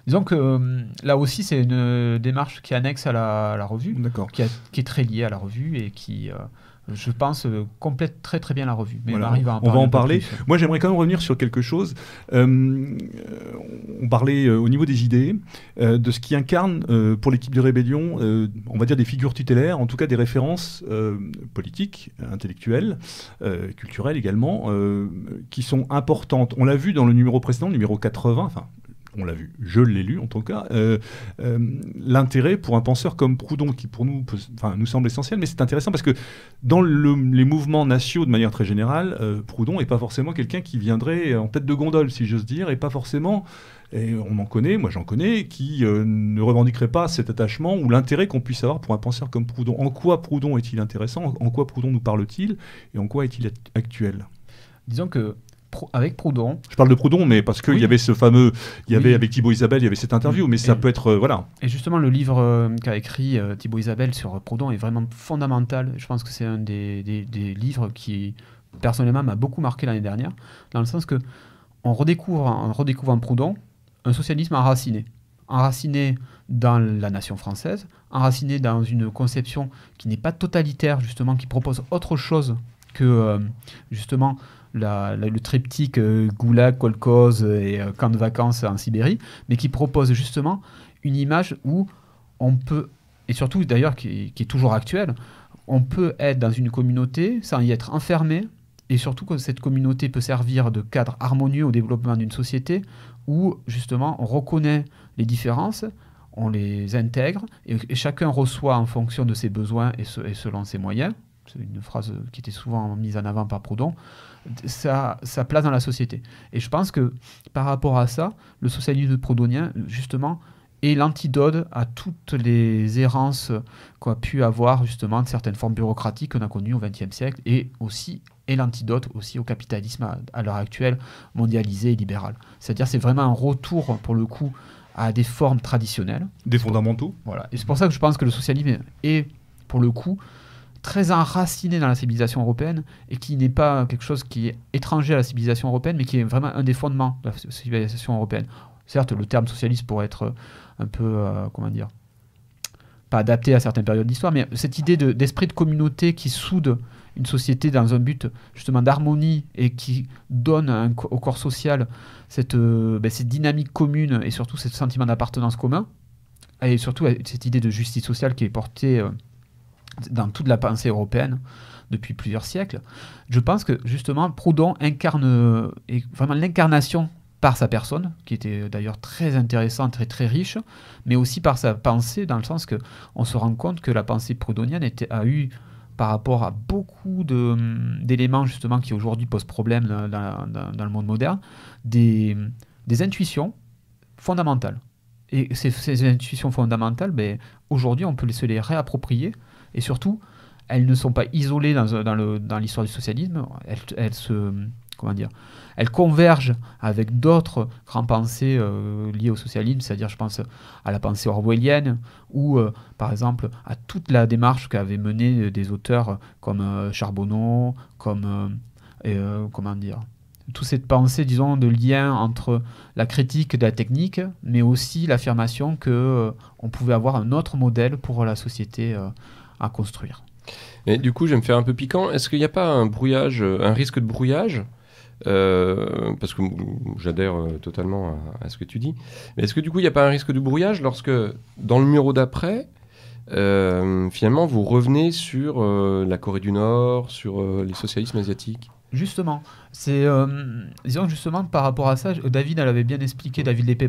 disons que là aussi, c'est une démarche qui est annexe à la revue, qui est très liée à la revue et qui, je pense, complète très très bien la revue. Mais voilà, on va en parler. Moi, j'aimerais quand même revenir sur quelque chose. On parlait au niveau des idées, de ce qui incarne pour l'équipe de Rébellion, on va dire des figures tutélaires, en tout cas des références politiques, intellectuelles, culturelles également, qui sont importantes. On l'a vu dans le numéro précédent, le numéro 80, enfin on l'a vu, je l'ai lu en tout cas, l'intérêt pour un penseur comme Proudhon, qui pour nous, nous semble essentiel, mais c'est intéressant parce que dans les mouvements nationaux de manière très générale, Proudhon n'est pas forcément quelqu'un qui viendrait en tête de gondole, si j'ose dire, et pas forcément, et on en connaît, moi j'en connais, qui ne revendiquerait pas cet attachement ou l'intérêt qu'on puisse avoir pour un penseur comme Proudhon. En quoi Proudhon est-il intéressant? En quoi Proudhon nous parle-t-il? Et en quoi est-il actuel? Disons que avec Proudhon... Je parle de Proudhon, mais parce qu'il y avait ce fameux... Il y avait avec Thibaut Isabelle, il y avait cette interview, mais ça peut être... voilà. Et justement, le livre qu'a écrit Thibaut Isabelle sur Proudhon est vraiment fondamental. Je pense que c'est un des livres qui, personnellement, m'a beaucoup marqué l'année dernière, dans le sens que en redécouvrant Proudhon, un socialisme enraciné. Enraciné dans la nation française, enraciné dans une conception qui n'est pas totalitaire, justement, qui propose autre chose que, justement... le triptyque Goulag, Kolkhoz et camp de vacances en Sibérie, mais qui propose justement une image où on peut, et surtout d'ailleurs qui est toujours actuelle, on peut être dans une communauté sans y être enfermé, et surtout que cette communauté peut servir de cadre harmonieux au développement d'une société où justement on reconnaît les différences, on les intègre, et chacun reçoit en fonction de ses besoins et selon ses moyens. C'est une phrase qui était souvent mise en avant par Proudhon, sa place dans la société. Et je pense que par rapport à ça, le socialisme proudhonien, justement, est l'antidote à toutes les errances qu'a pu avoir justement de certaines formes bureaucratiques qu'on a connues au XXe siècle, et l'antidote aussi au capitalisme à l'heure actuelle, mondialisé et libéral. C'est-à-dire c'est vraiment un retour, pour le coup, à des formes traditionnelles. Des fondamentaux. Voilà. Et c'est pour ça que je pense que le socialisme est, pour le coup, très enraciné dans la civilisation européenne et qui n'est pas quelque chose qui est étranger à la civilisation européenne, mais qui est vraiment un des fondements de la civilisation européenne. Certes, le terme socialiste pourrait être un peu, pas adapté à certaines périodes d'histoire, mais cette idée d'esprit de communauté qui soude une société dans un but justement d'harmonie et qui donne au corps social cette dynamique commune et surtout ce sentiment d'appartenance commun, et surtout cette idée de justice sociale qui est portée dans toute la pensée européenne depuis plusieurs siècles. Je pense que justement Proudhon est vraiment l'incarnation par sa personne, qui était d'ailleurs très intéressante et très riche, mais aussi par sa pensée, dans le sens qu'on se rend compte que la pensée proudhonienne a eu, par rapport à beaucoup d'éléments justement qui aujourd'hui posent problème dans le monde moderne, des intuitions fondamentales. Et ces intuitions fondamentales, aujourd'hui on peut se les réapproprier, et surtout, elles ne sont pas isolées dans l'histoire du socialisme, elles convergent avec d'autres grands pensées liées au socialisme, c'est-à-dire je pense à la pensée orwellienne ou par exemple à toute la démarche qu'avaient menée des auteurs comme Charbonneau, comme toute cette pensée, disons, de lien entre la critique de la technique, mais aussi l'affirmation qu'on pouvait avoir un autre modèle pour la société à construire. Et du coup, je vais me faire un peu piquant. Est-ce qu'il n'y a pas un risque de brouillage parce que j'adhère totalement à ce que tu dis. Mais est-ce que du coup, il n'y a pas un risque de brouillage lorsque, dans le numéro d'après, finalement, vous revenez sur la Corée du Nord, sur les socialismes asiatiques? Justement, disons justement par rapport à ça, David Lépée,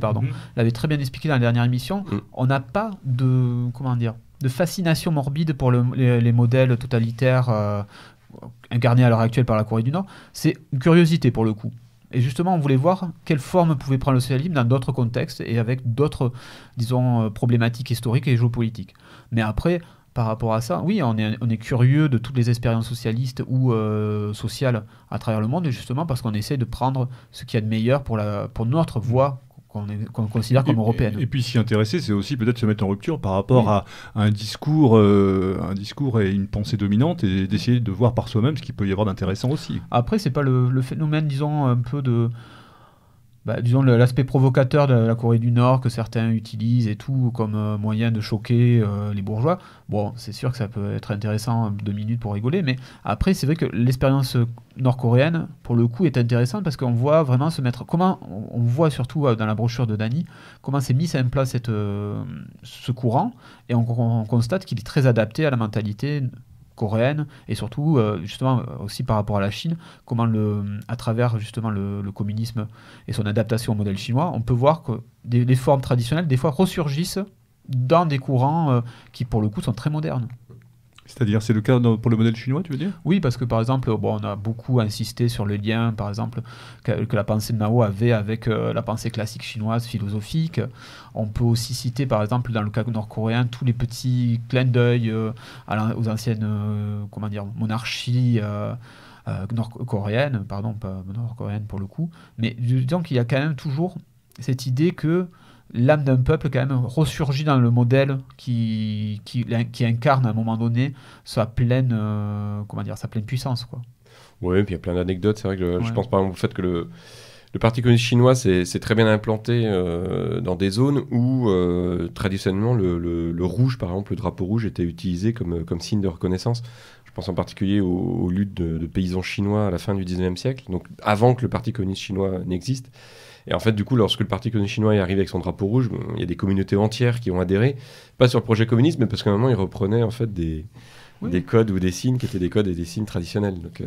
l'avait très bien expliqué dans la dernière émission. On n'a pas de fascination morbide pour les modèles totalitaires incarnés à l'heure actuelle par la Corée du Nord. C'est une curiosité pour le coup. Et justement, on voulait voir quelle forme pouvait prendre le socialisme dans d'autres contextes et avec d'autres, disons, problématiques historiques et géopolitiques. Mais après, par rapport à ça, oui, on est curieux de toutes les expériences socialistes ou sociales à travers le monde, et justement parce qu'on essaie de prendre ce qu'il y a de meilleur pour notre voie qu'on considère comme européenne. Et puis s'y intéresser, c'est aussi peut-être se mettre en rupture par rapport à un discours et une pensée dominante, et d'essayer de voir par soi-même ce qu'il peut y avoir d'intéressant aussi. Après, c'est pas le phénomène, disons, un peu de... disons l'aspect provocateur de la Corée du Nord que certains utilisent et tout comme moyen de choquer les bourgeois. Bon, c'est sûr que ça peut être intéressant 2 minutes pour rigoler, mais après c'est vrai que l'expérience nord-coréenne pour le coup est intéressante parce qu'on voit vraiment on voit surtout dans la brochure de Dany comment s'est mis en place ce courant, et on constate qu'il est très adapté à la mentalité coréenne, et surtout justement aussi par rapport à la Chine, comment à travers justement le communisme et son adaptation au modèle chinois, on peut voir que les formes traditionnelles des fois ressurgissent dans des courants qui pour le coup sont très modernes. C'est-à-dire, c'est le cas pour le modèle chinois, tu veux dire? Oui, parce que par exemple, on a beaucoup insisté sur le lien, par exemple, que la pensée de Mao avait avec la pensée classique chinoise philosophique. On peut aussi citer, par exemple, dans le cas nord-coréen, tous les petits clins d'œil aux anciennes monarchies nord-coréennes, pardon, pas nord-coréennes pour le coup, mais disons qu'il y a quand même toujours cette idée que l'âme d'un peuple quand même ressurgit dans le modèle qui incarne à un moment donné sa pleine puissance, quoi. Oui, puis il y a plein d'anecdotes. C'est vrai que je pense par exemple au fait que le Parti communiste chinois s'est très bien implanté dans des zones où traditionnellement le rouge, par exemple, le drapeau rouge était utilisé comme signe de reconnaissance. Je pense en particulier aux luttes de paysans chinois à la fin du 19e siècle, donc avant que le Parti communiste chinois n'existe. Et en fait, du coup, lorsque le Parti communiste chinois est arrivé avec son drapeau rouge, il y a des communautés entières qui ont adhéré, pas sur le projet communiste, mais parce qu'à un moment, ils reprenaient en fait des codes ou des signes qui étaient des codes et des signes traditionnels. Donc,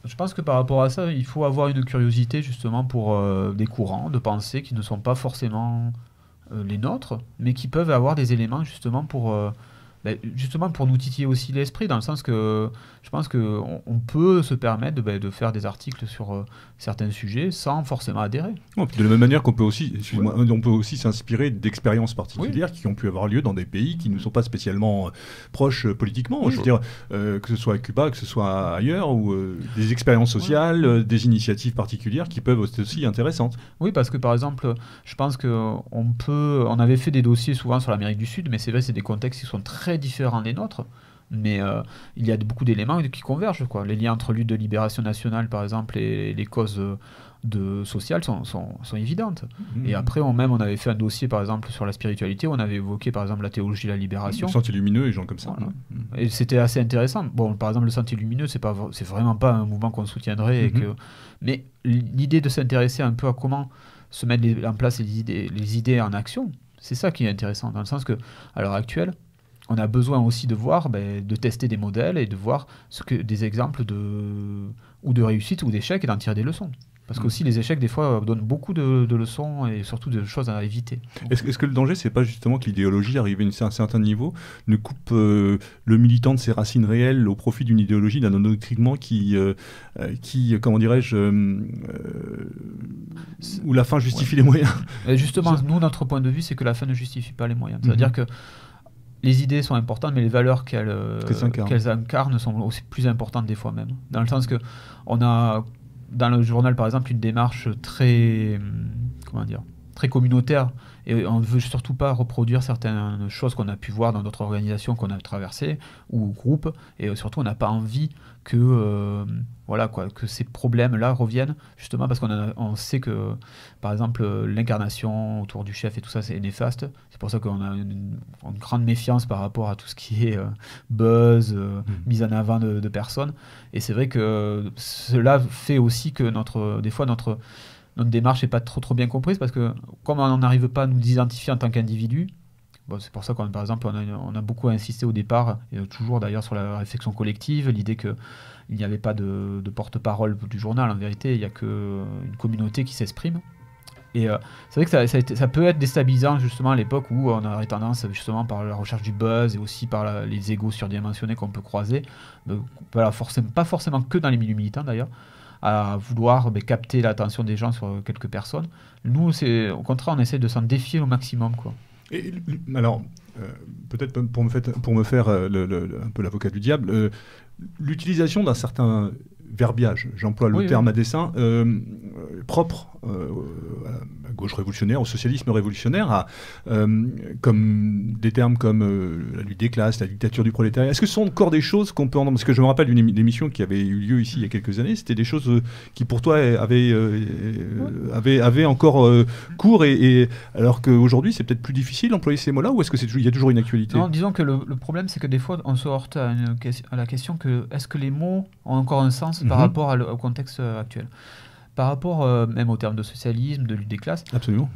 je pense que par rapport à ça, il faut avoir une curiosité justement pour des courants de pensée qui ne sont pas forcément les nôtres, mais qui peuvent avoir des éléments justement pour nous titiller aussi l'esprit, dans le sens que je pense qu'on peut se permettre de faire des articles sur certains sujets sans forcément adhérer. De la même manière qu'on peut aussi, on peut aussi s'inspirer d'expériences particulières qui ont pu avoir lieu dans des pays qui ne sont pas spécialement proches politiquement. Je veux dire, que ce soit à Cuba, que ce soit ailleurs, ou des expériences sociales, des initiatives particulières qui peuvent être aussi intéressantes. Oui, parce que par exemple, je pense on avait fait des dossiers souvent sur l'Amérique du Sud, mais c'est vrai, c'est des contextes qui sont très différents des nôtres. Mais il y a beaucoup d'éléments qui convergent, quoi. Les liens entre lutte de libération nationale, par exemple, et les causes sociales sont évidentes. Et après, on avait fait un dossier, par exemple, sur la spiritualité, où on avait évoqué, par exemple, la théologie de la libération. Le Sentier lumineux et gens comme ça. Voilà. Et c'était assez intéressant. Bon, par exemple, le Sentier lumineux, c'est vraiment pas un mouvement qu'on soutiendrait. Mais l'idée de s'intéresser un peu à comment se mettre en place les idées en action, c'est ça qui est intéressant, dans le sens que, à l'heure actuelle, on a besoin aussi de voir, de tester des modèles et de voir des exemples ou de réussite ou d'échecs et d'en tirer des leçons. Parce que aussi les échecs, des fois, donnent beaucoup de leçons et surtout de choses à éviter. Est-ce que le danger, c'est pas justement que l'idéologie, arrivée à un certain niveau, ne coupe le militant de ses racines réelles au profit d'une idéologie, d'un endoctrinement qui comment dirais-je, où la fin justifie les moyens? Et justement, nous, notre point de vue, c'est que la fin ne justifie pas les moyens. C'est-à-dire que les idées sont importantes, mais les valeurs qu'elles incarnent sont aussi plus importantes des fois même. Dans le sens que on a, dans le journal par exemple, une démarche très communautaire, et on ne veut surtout pas reproduire certaines choses qu'on a pu voir dans d'autres organisations qu'on a traversées ou groupes, et surtout on n'a pas envie que ces problèmes-là reviennent, justement parce qu'on sait que, par exemple, l'incarnation autour du chef et tout ça, c'est néfaste. C'est pour ça qu'on a une grande méfiance par rapport à tout ce qui est buzz, mise en avant de personnes. Et c'est vrai que cela fait aussi que des fois, notre démarche n'est pas trop bien comprise, parce que comme on n'arrive pas à nous identifier en tant qu'individu, c'est pour ça par exemple, on a beaucoup insisté au départ, et toujours d'ailleurs sur la réflexion collective, l'idée qu'il n'y avait pas de porte-parole du journal. En vérité, il n'y a qu'une communauté qui s'exprime. Et c'est vrai que ça peut être déstabilisant justement à l'époque où on aurait tendance, justement par la recherche du buzz et aussi par les égos surdimensionnés qu'on peut croiser, pas forcément que dans les milieux militants d'ailleurs, à vouloir capter l'attention des gens sur quelques personnes. Nous, au contraire, on essaie de s'en défier au maximum, quoi. Et, alors, peut-être pour me faire un peu l'avocat du diable, l'utilisation d'un certain verbiage, j'emploie le terme à dessein, propre à la gauche révolutionnaire, au socialisme révolutionnaire, comme des termes comme la lutte des classes, la dictature du prolétariat. Est-ce que ce sont encore des choses qu'on peut entendre? Parce que je me rappelle d'une émission qui avait eu lieu ici il y a quelques années, c'était des choses qui pour toi avaient encore cours, et alors qu'aujourd'hui c'est peut-être plus difficile d'employer ces mots-là, ou est-ce qu'il y a toujours une actualité? Non, disons que le problème, c'est que des fois on se heurte à la question que est-ce que les mots ont encore un sens par rapport au contexte actuel, par rapport même au terme de socialisme, de lutte des classes. Absolument.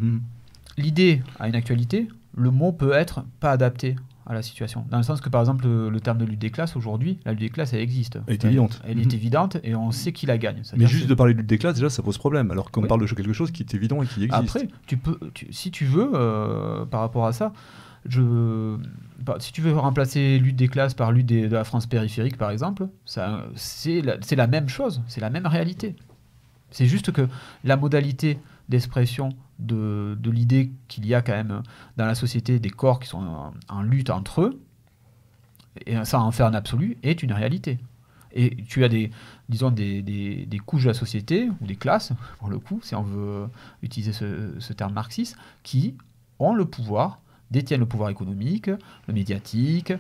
L'idée a une actualité, le mot peut être pas adapté à la situation. Dans le sens que, par exemple, le terme de lutte des classes, aujourd'hui, la lutte des classes, elle existe. Elle est évidente. Elle est évidente et on sait qui la gagne. Mais juste de parler de lutte des classes, déjà, ça pose problème, alors qu'on parle de quelque chose qui est évident et qui existe. Après, si tu veux, par rapport à ça, si tu veux remplacer lutte des classes par lutte de la France périphérique, par exemple, c'est la même chose, c'est la même réalité. C'est juste que la modalité d'expression de l'idée qu'il y a quand même dans la société des corps qui sont en lutte entre eux, et ça en faire un absolu, est une réalité. Et tu as des couches de la société, ou des classes, pour le coup, si on veut utiliser ce terme marxiste, qui ont le pouvoir, détiennent le pouvoir économique, le médiatique,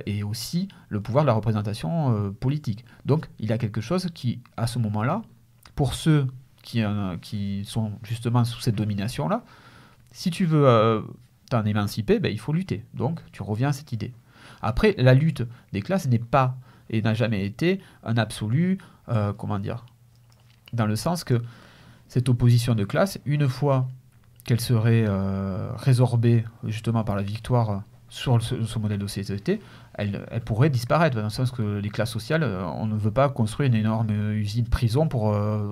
et aussi le pouvoir de la représentation politique. Donc il y a quelque chose qui, à ce moment-là, pour ceux qui sont justement sous cette domination-là, si tu veux t'en émanciper, il faut lutter. Donc tu reviens à cette idée. Après, la lutte des classes n'est pas et n'a jamais été un absolu, dans le sens que cette opposition de classe, une fois qu'elle serait résorbée justement par la victoire sur ce modèle de société, elle pourrait disparaître, dans le sens que les classes sociales, on ne veut pas construire une énorme usine prison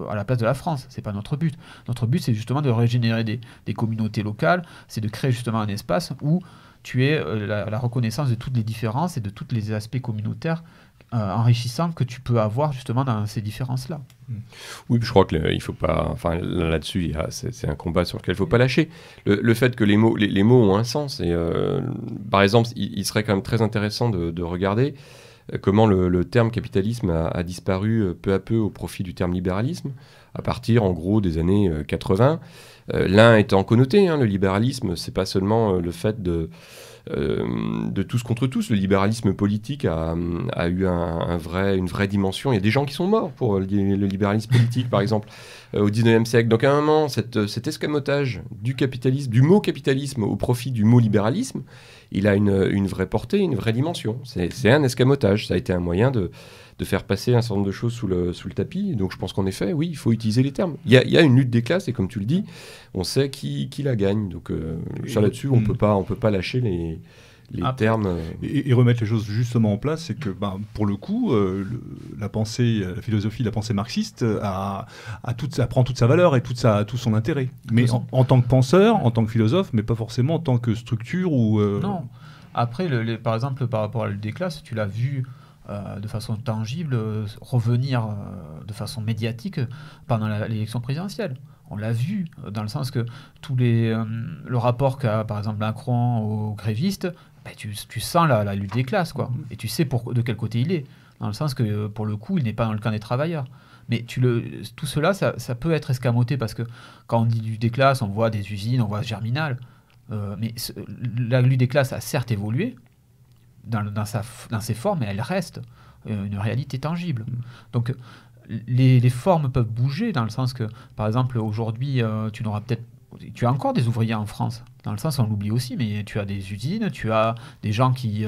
à la place de la France. C'est pas notre but. Notre but, c'est justement de régénérer des communautés locales, c'est de créer justement un espace où tu es la reconnaissance de toutes les différences et de tous les aspects communautaires enrichissants que tu peux avoir justement dans ces différences-là. Oui, je crois que il faut pas. Enfin, là-dessus, c'est un combat sur lequel il faut pas lâcher. Le fait que les mots ont un sens. Et par exemple, il serait quand même très intéressant de regarder comment le terme capitalisme a disparu peu à peu au profit du terme libéralisme, à partir en gros des années 80. L'un étant connoté, le libéralisme, c'est pas seulement le fait de tous contre tous. Le libéralisme politique a eu une vraie dimension. Il y a des gens qui sont morts pour le libéralisme politique, par exemple, au 19e siècle. Donc à un moment, cet escamotage du capitalisme, du mot capitalisme au profit du mot libéralisme, il a une vraie portée, une vraie dimension. C'est un escamotage. Ça a été un moyen de faire passer un certain nombre de choses sous le tapis. Donc je pense qu'en effet, oui, il faut utiliser les termes. Il y a une lutte des classes, et comme tu le dis, on sait qui la gagne. Donc ça là-dessus, on peut pas lâcher les termes. Et remettre les choses justement en place, c'est que pour le coup, la philosophie, la pensée marxiste prend toute sa valeur et tout son intérêt. Mais en tant que penseur, en tant que philosophe, mais pas forcément en tant que structure ou... Non. Après, par exemple, par rapport à la lutte des classes, tu l'as vu de façon tangible revenir de façon médiatique pendant l'élection présidentielle. On l'a vu, dans le sens que le rapport qu'a par exemple Macron aux grévistes, tu sens la lutte des classes, quoi. Et tu sais de quel côté il est, dans le sens que pour le coup il n'est pas dans le camp des travailleurs. Mais tout cela, ça peut être escamoté, parce que quand on dit lutte des classes, on voit des usines, on voit Germinal, mais la lutte des classes a certes évolué dans ses formes, mais elle reste une réalité tangible. Donc les formes peuvent bouger, dans le sens que, par exemple, aujourd'hui, tu as encore des ouvriers en France, dans le sens, on l'oublie aussi, mais tu as des usines, tu as des gens qui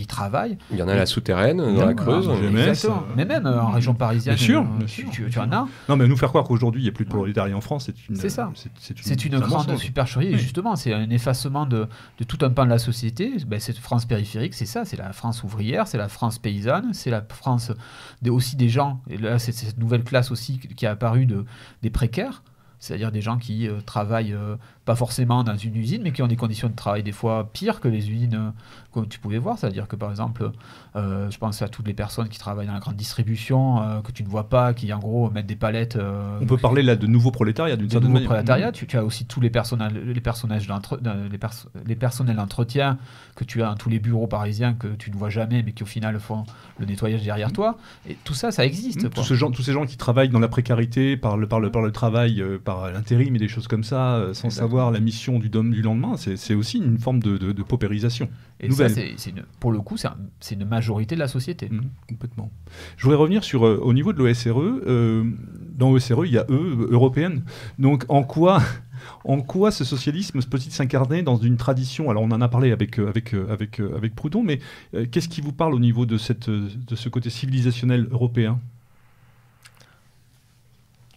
travaillent. Il y en a à la souterraine, dans la Creuse. Exactement. Mais même en région parisienne, bien sûr. Tu en as. Non, mais nous faire croire qu'aujourd'hui, il n'y a plus de prolétariat en France, c'est ça. C'est une grande supercherie. Et justement, c'est un effacement de tout un pan de la société. Cette France périphérique, c'est ça. C'est la France ouvrière, c'est la France paysanne, c'est la France aussi des gens. Et là, c'est cette nouvelle classe aussi qui a apparu des précaires. C'est-à-dire des gens qui travaillent pas forcément dans une usine, mais qui ont des conditions de travail des fois pires que les usines que tu pouvais voir. C'est-à-dire que, par exemple, je pense à toutes les personnes qui travaillent dans la grande distribution, que tu ne vois pas, qui en gros mettent des palettes... On peut parler là de nouveau prolétariat, d'une certaine manière. Prolétariat. Tu as aussi tous les personnels d'entretien que tu as dans tous les bureaux parisiens, que tu ne vois jamais, mais qui au final font le nettoyage derrière toi. Et tout ça, ça existe. Tous ces gens qui travaillent dans la précarité, par le travail, par l'intérim et des choses comme ça, sans savoir la mission du lendemain, c'est aussi une forme de paupérisation. Et nouvelle. Ça, pour le coup, c'est une majorité de la société. Complètement. Je voudrais revenir au niveau de l'OSRE. Dans l'OSRE, il y a européenne. Donc en quoi ce socialisme peut-il s'incarner dans une tradition? Alors on en a parlé avec Proudhon, mais qu'est-ce qui vous parle au niveau de ce côté civilisationnel européen?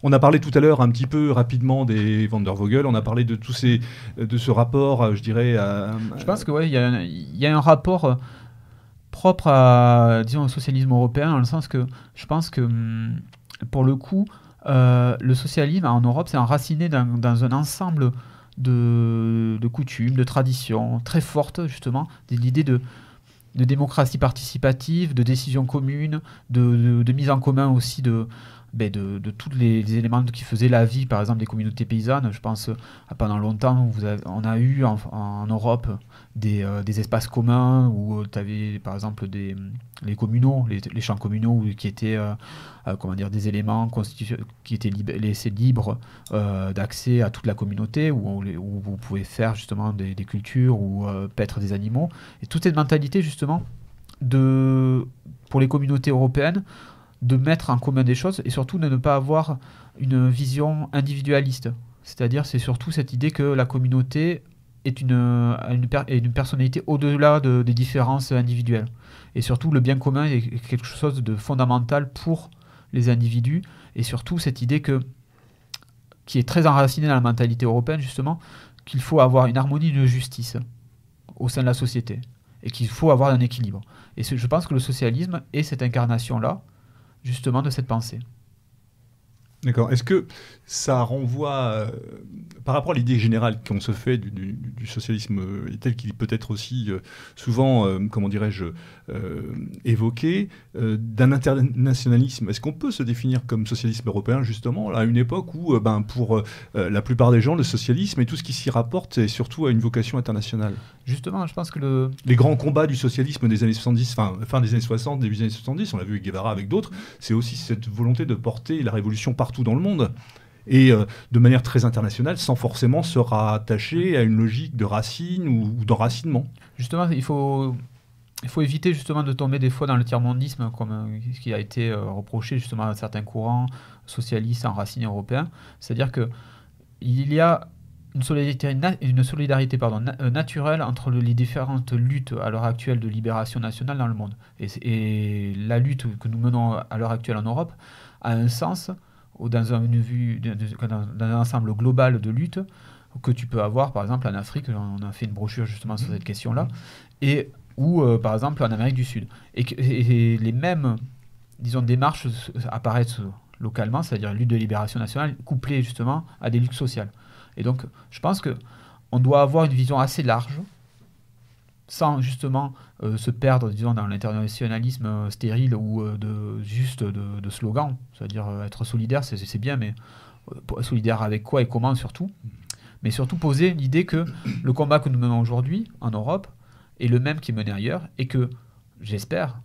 On a parlé tout à l'heure un petit peu rapidement des Van der Vogel, on a parlé de de ce rapport, je dirais. Je pense que il y a un rapport propre à, disons, au socialisme européen, dans le sens que je pense que pour le coup, le socialisme en Europe s'est enraciné dans un ensemble de coutumes, de traditions très fortes, justement, l'idée de démocratie participative, de décision commune, de mise en commun aussi de tous les éléments qui faisaient la vie, par exemple, des communautés paysannes. Je pense, pendant longtemps, on a eu en Europe des espaces communs où tu avais, par exemple, les communaux, les champs communaux qui étaient des éléments qui étaient laissés libres d'accès à toute la communauté, où vous pouvez faire justement des cultures ou paître des animaux. Et toute cette mentalité, justement, pour les communautés européennes, de mettre en commun des choses et surtout de ne pas avoir une vision individualiste. C'est-à-dire, c'est surtout cette idée que la communauté est une personnalité au-delà des différences individuelles. Et surtout, le bien commun est quelque chose de fondamental pour les individus. Et surtout, cette idée qui est très enracinée dans la mentalité européenne, justement, qu'il faut avoir une harmonie de justice au sein de la société. Et qu'il faut avoir un équilibre. Et je pense que le socialisme est cette incarnation-là, justement, de cette pensée. D'accord. Est-ce que ça renvoie, par rapport à l'idée générale qu'on se fait du socialisme tel qu'il peut être aussi souvent, comment dirais-je, évoqué, d'un internationalisme, est-ce qu'on peut se définir comme socialisme européen, justement, à une époque où, pour la plupart des gens, le socialisme et tout ce qui s'y rapporte est surtout à une vocation internationale? Justement, je pense que les grands combats du socialisme des années 70, fin des années 60, début des années 70, on l'a vu avec Guevara, avec d'autres, c'est aussi cette volonté de porter la révolution partout dans le monde, et de manière très internationale, sans forcément se rattacher à une logique de racine ou d'enracinement. Justement, il faut éviter justement de tomber des fois dans le tiers-mondisme, comme ce qui a été reproché justement à certains courants socialistes enracinés européens. C'est-à-dire qu'il y a une solidarité naturelle entre les différentes luttes à l'heure actuelle de libération nationale dans le monde. Et la lutte que nous menons à l'heure actuelle en Europe a un sens dans un ensemble global de luttes que tu peux avoir, par exemple, en Afrique. On a fait une brochure justement sur cette question-là, ou par exemple en Amérique du Sud. Et les mêmes, disons, démarches apparaissent localement, c'est-à-dire lutte de libération nationale, couplée justement à des luttes sociales. Et donc, je pense qu'on doit avoir une vision assez large, sans justement se perdre, disons, dans l'internationalisme stérile ou de slogans. C'est-à-dire être solidaire, c'est bien, mais solidaire avec quoi et comment surtout. Mais surtout poser l'idée que le combat que nous menons aujourd'hui en Europe est le même qui est mené ailleurs, et que, j'espère,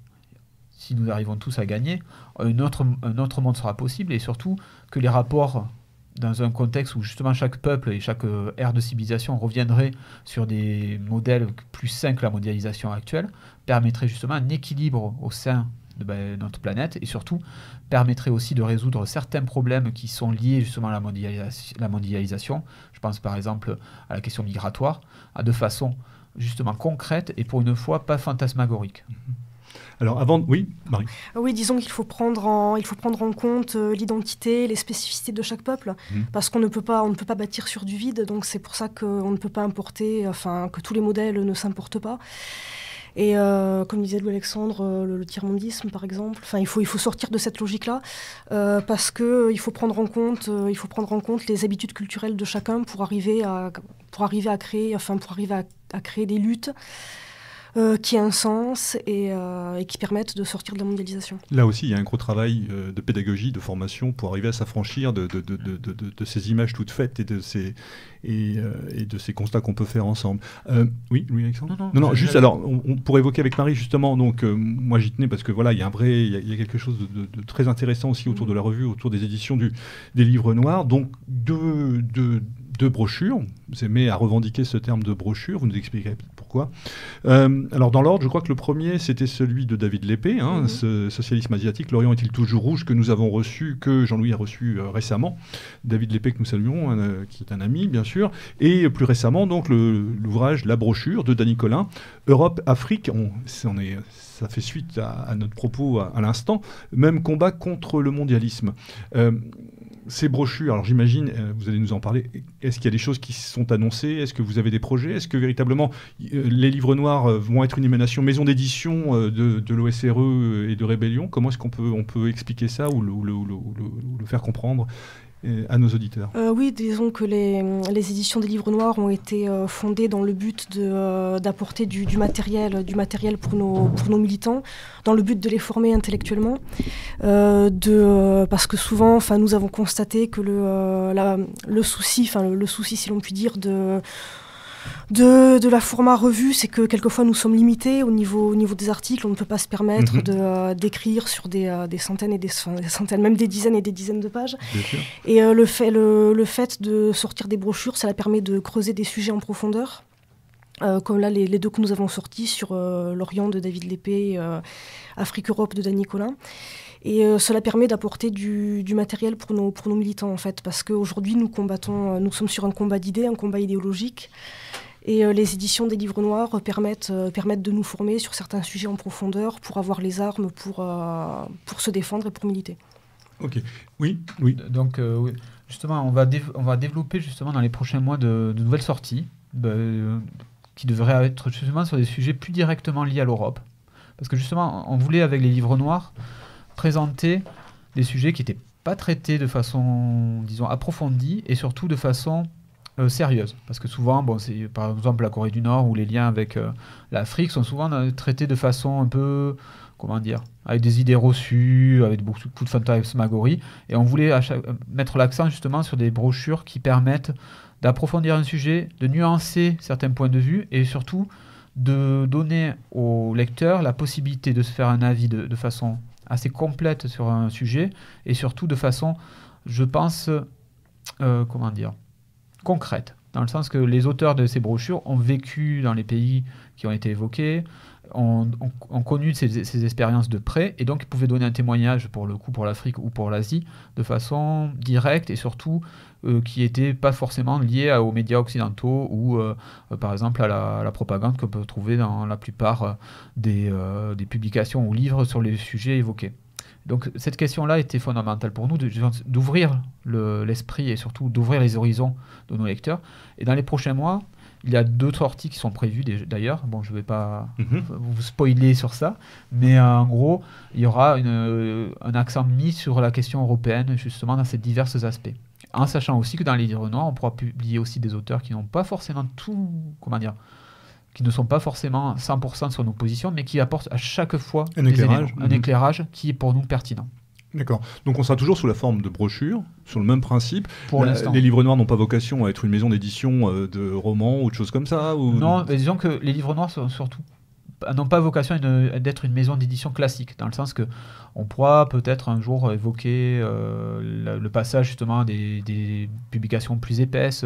si nous arrivons tous à gagner, un autre monde sera possible, et surtout que les rapports dans un contexte où justement chaque peuple et chaque ère de civilisation reviendrait sur des modèles plus sains que la mondialisation actuelle, permettrait justement un équilibre au sein de notre planète, et surtout permettrait aussi de résoudre certains problèmes qui sont liés justement à la mondialisation. Je pense par exemple à la question migratoire, de façon justement concrète et pour une fois pas fantasmagorique. Alors oui, Marie. Oui, disons qu'il faut prendre en compte l'identité, les spécificités de chaque peuple, parce qu'on ne peut pas bâtir sur du vide, donc c'est pour ça qu'on ne peut pas importer, que tous les modèles ne s'importent pas. Et comme disait Louis-Alexandre, le tiers-mondisme par exemple, il faut sortir de cette logique-là, parce qu'il faut prendre en compte les habitudes culturelles de chacun pour arriver à créer des luttes qui a un sens et qui permettent de sortir de la mondialisation. Là aussi, il y a un gros travail de pédagogie, de formation pour arriver à s'affranchir de ces images toutes faites et de ces constats qu'on peut faire ensemble. Oui, Louis-Alexandre ? Non, juste, alors, on pourrait évoquer avec Marie, justement, donc, moi j'y tenais parce que voilà, il y a quelque chose de très intéressant aussi autour de la revue, autour des éditions des livres noirs, donc deux brochures. Vous aimez à revendiquer ce terme de brochure, vous nous expliquerez pourquoi. Alors dans l'ordre, je crois que le premier c'était celui de David Lépée, ce Socialisme asiatique, l'Orient est-il toujours rouge, que nous avons reçu, que Jean-Louis a reçu récemment. David Lépée que nous saluons, qui est un ami bien sûr, et plus récemment donc l'ouvrage, la brochure de Dany Colin, Europe, Afrique, ça fait suite à notre propos à l'instant, même combat contre le mondialisme. ces brochures, alors j'imagine, vous allez nous en parler, est-ce qu'il y a des choses qui sont annoncées? Est-ce que vous avez des projets? Est-ce que véritablement les livres noirs vont être une émanation maison d'édition de l'OSRE et de Rébellion? Comment est-ce qu'on peut expliquer ça ou le faire comprendre à nos auditeurs? Oui, disons que les éditions des livres noirs ont été fondées dans le but d'apporter du matériel pour nos militants, dans le but de les former intellectuellement, parce que souvent, nous avons constaté que le souci, si l'on peut dire, de la format revue, c'est que quelquefois nous sommes limités au niveau des articles. On ne peut pas se permettre d'écrire sur des centaines et des centaines, même des dizaines et des dizaines de pages. Et le fait de sortir des brochures, ça permet de creuser des sujets en profondeur. Comme là, les deux que nous avons sortis sur l'Orient de David Lépée, Afrique-Europe de Dany Colin. Et cela permet d'apporter du matériel pour nos militants, en fait, parce qu'aujourd'hui, nous sommes sur un combat d'idées, un combat idéologique. Et les éditions des livres noirs permettent de nous former sur certains sujets en profondeur pour avoir les armes pour se défendre et pour militer. Ok, oui. Donc, justement, on va développer justement dans les prochains mois de nouvelles sorties qui devraient être justement sur des sujets plus directement liés à l'Europe. Parce que justement, on voulait, avec les livres noirs, présenter des sujets qui n'étaient pas traités de façon, disons, approfondie et surtout de façon sérieuse. Parce que souvent, c'est par exemple la Corée du Nord ou les liens avec l'Afrique sont souvent traités de façon un peu, comment dire, avec des idées reçues, avec beaucoup de fantasmagorie. Et on voulait mettre l'accent justement sur des brochures qui permettent d'approfondir un sujet, de nuancer certains points de vue et surtout de donner au lecteur la possibilité de se faire un avis de façon assez complète sur un sujet et surtout de façon, je pense, concrète, dans le sens que les auteurs de ces brochures ont vécu dans les pays qui ont été évoqués, ont connu ces expériences de près et donc ils pouvaient donner un témoignage pour le coup pour l'Afrique ou pour l'Asie de façon directe et surtout qui n'était pas forcément lié aux médias occidentaux ou par exemple à la propagande qu'on peut trouver dans la plupart des publications ou livres sur les sujets évoqués. Donc cette question-là était fondamentale pour nous, d'ouvrir l'esprit et surtout d'ouvrir les horizons de nos lecteurs. Et dans les prochains mois, il y a 2 sorties qui sont prévues d'ailleurs. Bon, je ne vais pas vous spoiler sur ça, mais en gros, il y aura un accent mis sur la question européenne, justement, dans ces divers aspects. En sachant aussi que dans les livres noirs, on pourra publier aussi des auteurs qui n'ont pas forcément qui ne sont pas forcément 100% sur nos positions, mais qui apportent à chaque fois un éclairage qui est pour nous pertinent. D'accord. Donc on sera toujours sous la forme de brochures, sur le même principe. Pour l'instant. Les livres noirs n'ont pas vocation à être une maison d'édition de romans ou de choses comme ça Non, mais disons que les livres noirs n'ont pas vocation d'être une maison d'édition classique, dans le sens que on pourra peut-être un jour évoquer le passage justement des publications plus épaisses,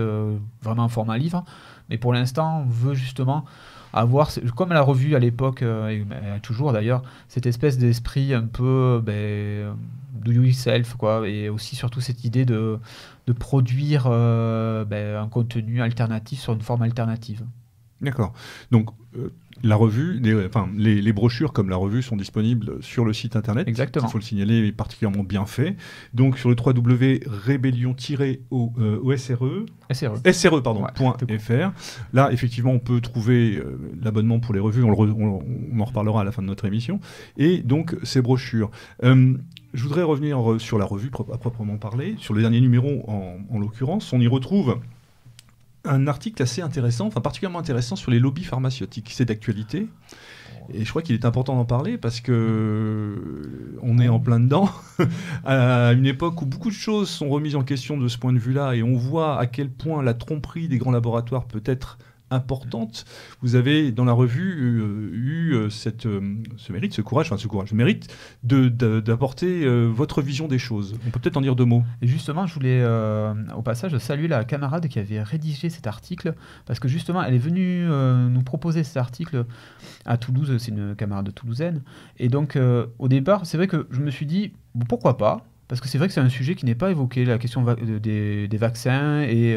vraiment en format livre. Mais pour l'instant, on veut justement avoir, comme la revue à l'époque, et toujours d'ailleurs, cette espèce d'esprit un peu do yourself, quoi, et aussi surtout cette idée de produire un contenu alternatif sur une forme alternative. D'accord. Donc, la revue, les brochures comme la revue sont disponibles sur le site internet. Exactement. Il faut le signaler, est particulièrement bien fait. Donc sur le www.rebellion-SRE.fr. Là, effectivement, on peut trouver l'abonnement pour les revues. On en reparlera à la fin de notre émission. Et donc, ces brochures. Je voudrais revenir sur la revue à proprement parler. Sur le dernier numéro, en l'occurrence, on y retrouve un article assez intéressant, particulièrement intéressant sur les lobbies pharmaceutiques. C'est d'actualité. Et je crois qu'il est important d'en parler parce que on est en plein dedans, à une époque où beaucoup de choses sont remises en question de ce point de vue-là, et on voit à quel point la tromperie des grands laboratoires peut être importante. Vous avez dans la revue eu ce mérite, le mérite d'apporter votre vision des choses. On peut peut-être en dire 2 mots. Et justement, je voulais au passage saluer la camarade qui avait rédigé cet article, parce que justement, elle est venue nous proposer cet article à Toulouse, c'est une camarade toulousaine. Et donc, au départ, c'est vrai que je me suis dit, pourquoi pas ? Parce que c'est vrai que c'est un sujet qui n'est pas évoqué, la question des vaccins et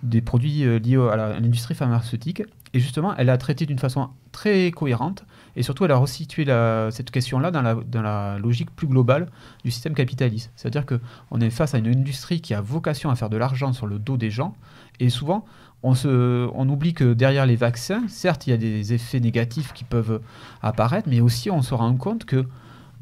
des produits liés à l'industrie pharmaceutique. Et justement, elle a traité d'une façon très cohérente. Et surtout, elle a resitué cette question-là dans la logique plus globale du système capitaliste. C'est-à-dire qu'on est face à une industrie qui a vocation à faire de l'argent sur le dos des gens. Et souvent, on oublie que derrière les vaccins, certes, il y a des effets négatifs qui peuvent apparaître, mais aussi on se rend compte qu'il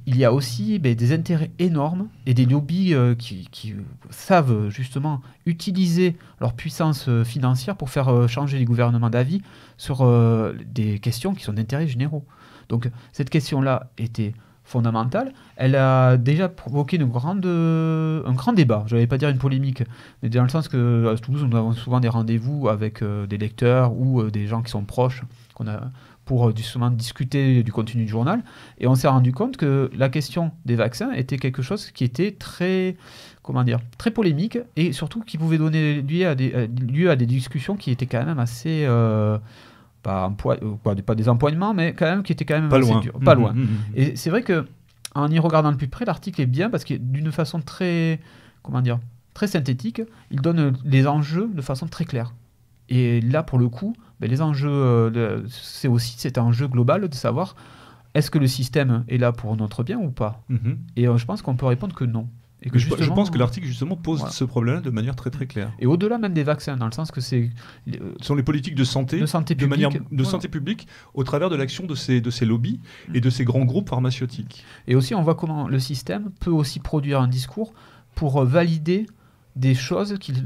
y a aussi des intérêts énormes et des lobbies qui savent justement utiliser leur puissance financière pour faire changer les gouvernements d'avis sur des questions qui sont d'intérêt généraux. Donc cette question-là était fondamentale. Elle a déjà provoqué un grand débat. Je ne vais pas dire une polémique, mais dans le sens que à Toulouse, nous avons souvent des rendez-vous avec des lecteurs ou des gens qui sont proches pour justement discuter du contenu du journal. Et on s'est rendu compte que la question des vaccins était quelque chose qui était très polémique et surtout qui pouvait donner lieu à des discussions qui étaient quand même assez... pas des empoignements, mais quand même qui étaient quand même pas assez loin. durs. Pas loin. Et c'est vrai qu'en y regardant de plus près, l'article est bien parce que d'une façon très synthétique, il donne les enjeux de façon très claire. Et là, pour le coup, les enjeux, c'est un enjeu global de savoir est-ce que le système est là pour notre bien ou pas. Et je pense qu'on peut répondre que non. Et que je pense que l'article justement pose ce problème de manière très très claire. Et au-delà même des vaccins, dans le sens que ce sont les politiques de santé publique au travers de l'action de ces lobbies et de ces grands groupes pharmaceutiques. Et aussi on voit comment le système peut aussi produire un discours pour valider des choses qui ne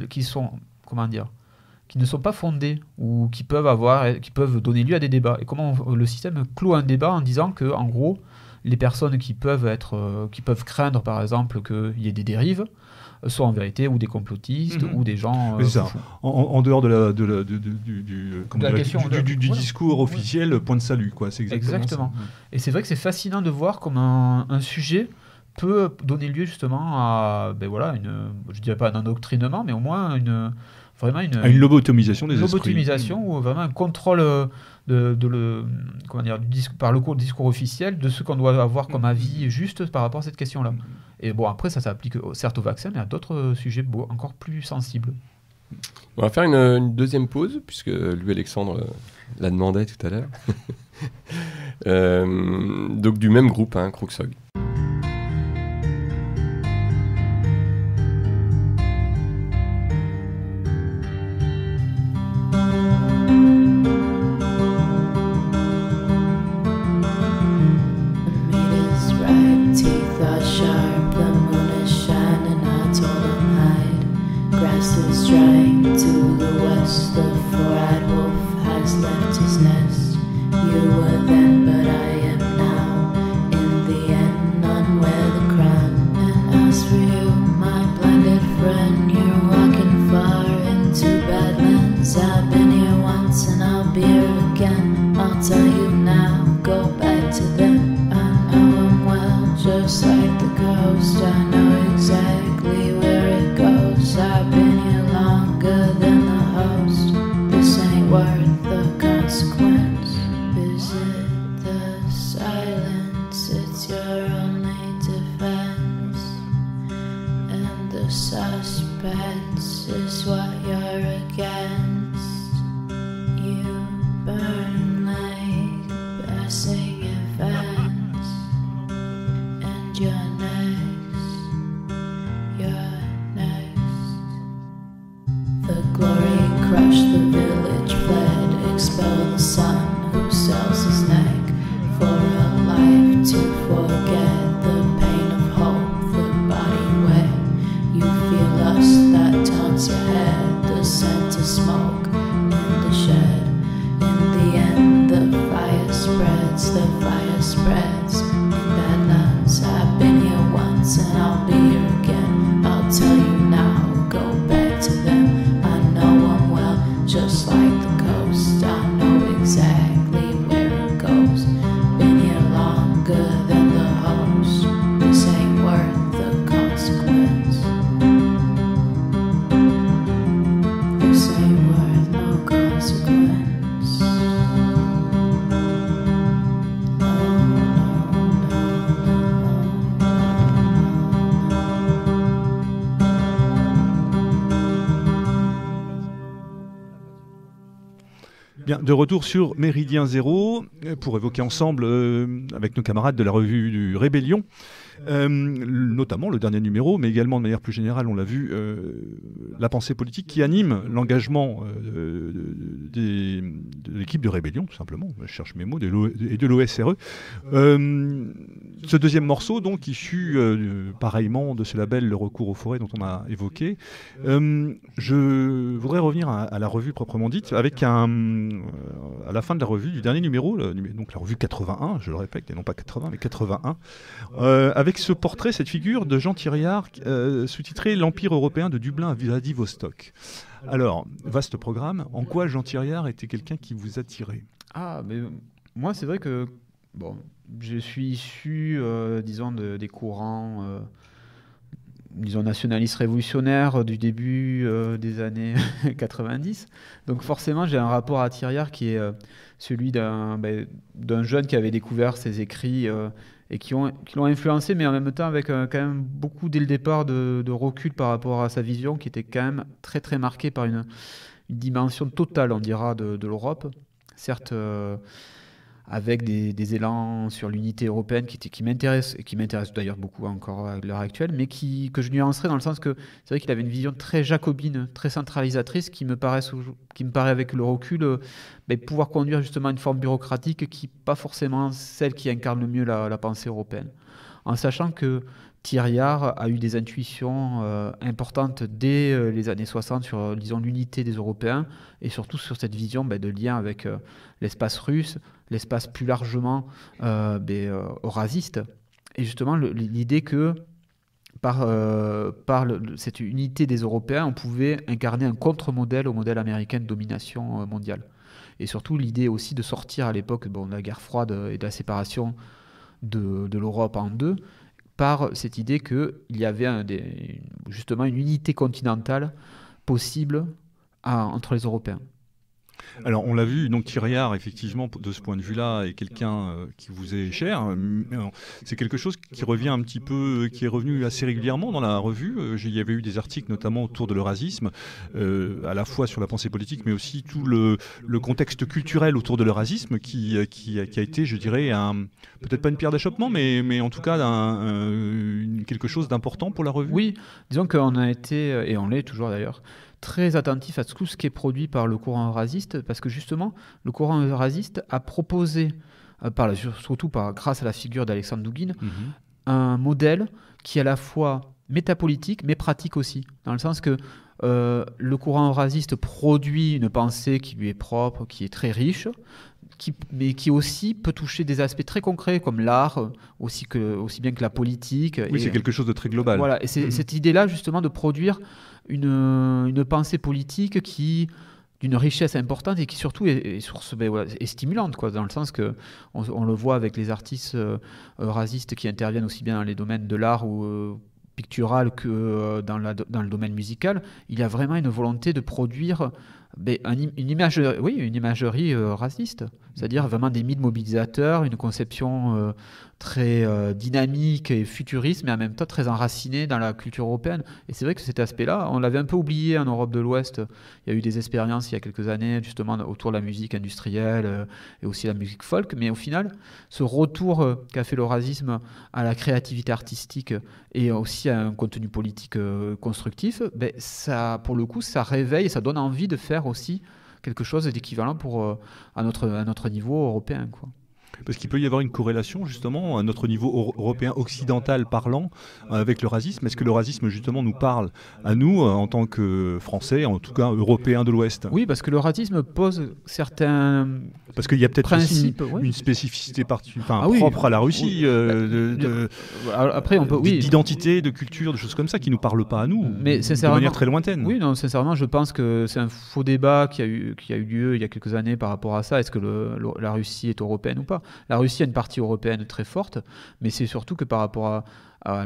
sont pas fondées ou qui peuvent donner lieu à des débats. Et comment le système clôt un débat en disant que en gros les personnes qui peuvent craindre, par exemple, qu'il y ait des dérives, sont en vérité ou des complotistes ou des gens... en dehors du discours officiel, point de salut, quoi. C'est exactement ça. Et c'est vrai que c'est fascinant de voir comment un sujet peut donner lieu justement à, je dirais pas un endoctrinement, mais au moins une lobotomisation des esprits. Lobotomisation ou vraiment un contrôle par le discours officiel de ce qu'on doit avoir comme avis juste par rapport à cette question-là. Et bon, après, ça s'applique certes au vaccin, mais à d'autres sujets encore plus sensibles. On va faire une deuxième pause, puisque lui, Alexandre, la demandait tout à l'heure. Donc du même groupe, Crocsog. You were then, but I am now. In the end, Bien, de retour sur Méridien Zéro, pour évoquer ensemble, avec nos camarades de la revue du Rébellion, notamment le dernier numéro, mais également de manière plus générale, on l'a vu, la pensée politique qui anime l'engagement de l'équipe de Rébellion, tout simplement, je cherche mes mots, et de l'OSRE. Ce deuxième morceau, donc, issu pareillement de ce label Le Recours aux forêts dont on a évoqué, je voudrais revenir à la revue proprement dite, avec à la fin de la revue, du dernier numéro, donc la revue 81, je le répète, et non pas 80, mais 81, avec ce portrait, cette figure de Jean Thiriard, sous-titré « L'Empire européen de Dublin à Vladivostok ». Alors, vaste programme, en quoi Jean Thiriard était quelqu'un qui vous attirait ? Ah, mais moi, c'est vrai que je suis issu, disons, des courants, disons, nationalistes révolutionnaires du début des années 90. Donc forcément, j'ai un rapport à Thiriard qui est celui d'un jeune qui avait découvert ses écrits et qui l'ont influencé, mais en même temps avec quand même beaucoup, dès le départ, de recul par rapport à sa vision, qui était quand même très, très marquée par une dimension totale, on dira, de l'Europe. Certes, avec des élans sur l'unité européenne qui m'intéressent, et qui m'intéressent d'ailleurs beaucoup encore à l'heure actuelle, mais que je nuancerais dans le sens que c'est vrai qu'il avait une vision très jacobine, très centralisatrice, qui me paraît avec le recul pouvoir conduire justement une forme bureaucratique qui n'est pas forcément celle qui incarne le mieux la pensée européenne. En sachant que Thiriard a eu des intuitions importantes dès les années 60 sur, disons, l'unité des Européens et surtout sur cette vision de lien avec l'espace russe, l'espace plus largement eurasiste. Et justement, l'idée que par cette unité des Européens, on pouvait incarner un contre-modèle au modèle américain de domination mondiale. Et surtout, l'idée aussi de sortir à l'époque de la guerre froide et de la séparation de l'Europe en deux, par cette idée qu'il y avait justement une unité continentale possible entre les Européens. Alors, on l'a vu, donc Thiriard, effectivement, de ce point de vue-là, est quelqu'un qui vous est cher. C'est quelque chose qui revient un petit peu, qui est revenu assez régulièrement dans la revue. Il y avait eu des articles, notamment autour de l'eurasisme, à la fois sur la pensée politique, mais aussi tout le contexte culturel autour de l'eurasisme qui a été, je dirais, peut-être pas une pierre d'achoppement, mais en tout cas quelque chose d'important pour la revue. Oui, disons qu'on a été, et on l'est toujours d'ailleurs, très attentif à tout ce qui est produit par le courant eurasiste, parce que justement, le courant eurasiste a proposé, surtout grâce à la figure d'Alexandre Douguine, un modèle qui est à la fois métapolitique, mais pratique aussi, dans le sens que le courant eurasiste produit une pensée qui lui est propre, qui est très riche, mais qui aussi peut toucher des aspects très concrets comme l'art, aussi bien que la politique. Oui, c'est quelque chose de très global. Voilà, et c'est cette idée-là justement de produire une pensée politique d'une richesse importante et qui surtout est stimulante, dans le sens que on le voit avec les artistes eurasistes qui interviennent aussi bien dans les domaines de l'art ou pictural que dans le domaine musical. Il y a vraiment une volonté de produire une imagerie raciste, c'est-à-dire vraiment des mythes mobilisateurs, une conception très dynamique et futuriste, mais en même temps très enracinée dans la culture européenne. Et c'est vrai que cet aspect-là, on l'avait un peu oublié en Europe de l'Ouest. Il y a eu des expériences il y a quelques années, justement, autour de la musique industrielle et aussi la musique folk, mais au final, ce retour qu'a fait l'eurasisme à la créativité artistique et aussi à un contenu politique constructif, ça, pour le coup, ça réveille et ça donne envie de faire aussi quelque chose d'équivalent à notre niveau européen, quoi. Parce qu'il peut y avoir une corrélation, justement, à notre niveau européen occidental parlant, avec le racisme. Est-ce que le racisme, justement, nous parle à nous, en tant que Français, en tout cas Européens de l'Ouest ? Oui, parce que le racisme pose certains Parce qu'il y a peut-être principes, aussi une spécificité propre à la Russie, d'identité, de culture, de choses comme ça, qui ne nous parlent pas à nous, de manière très lointaine. Oui, non, sincèrement, je pense que c'est un faux débat qui a eu lieu il y a quelques années par rapport à ça. Est-ce que la Russie est européenne ou pas ? La Russie a une partie européenne très forte, mais c'est surtout que par rapport à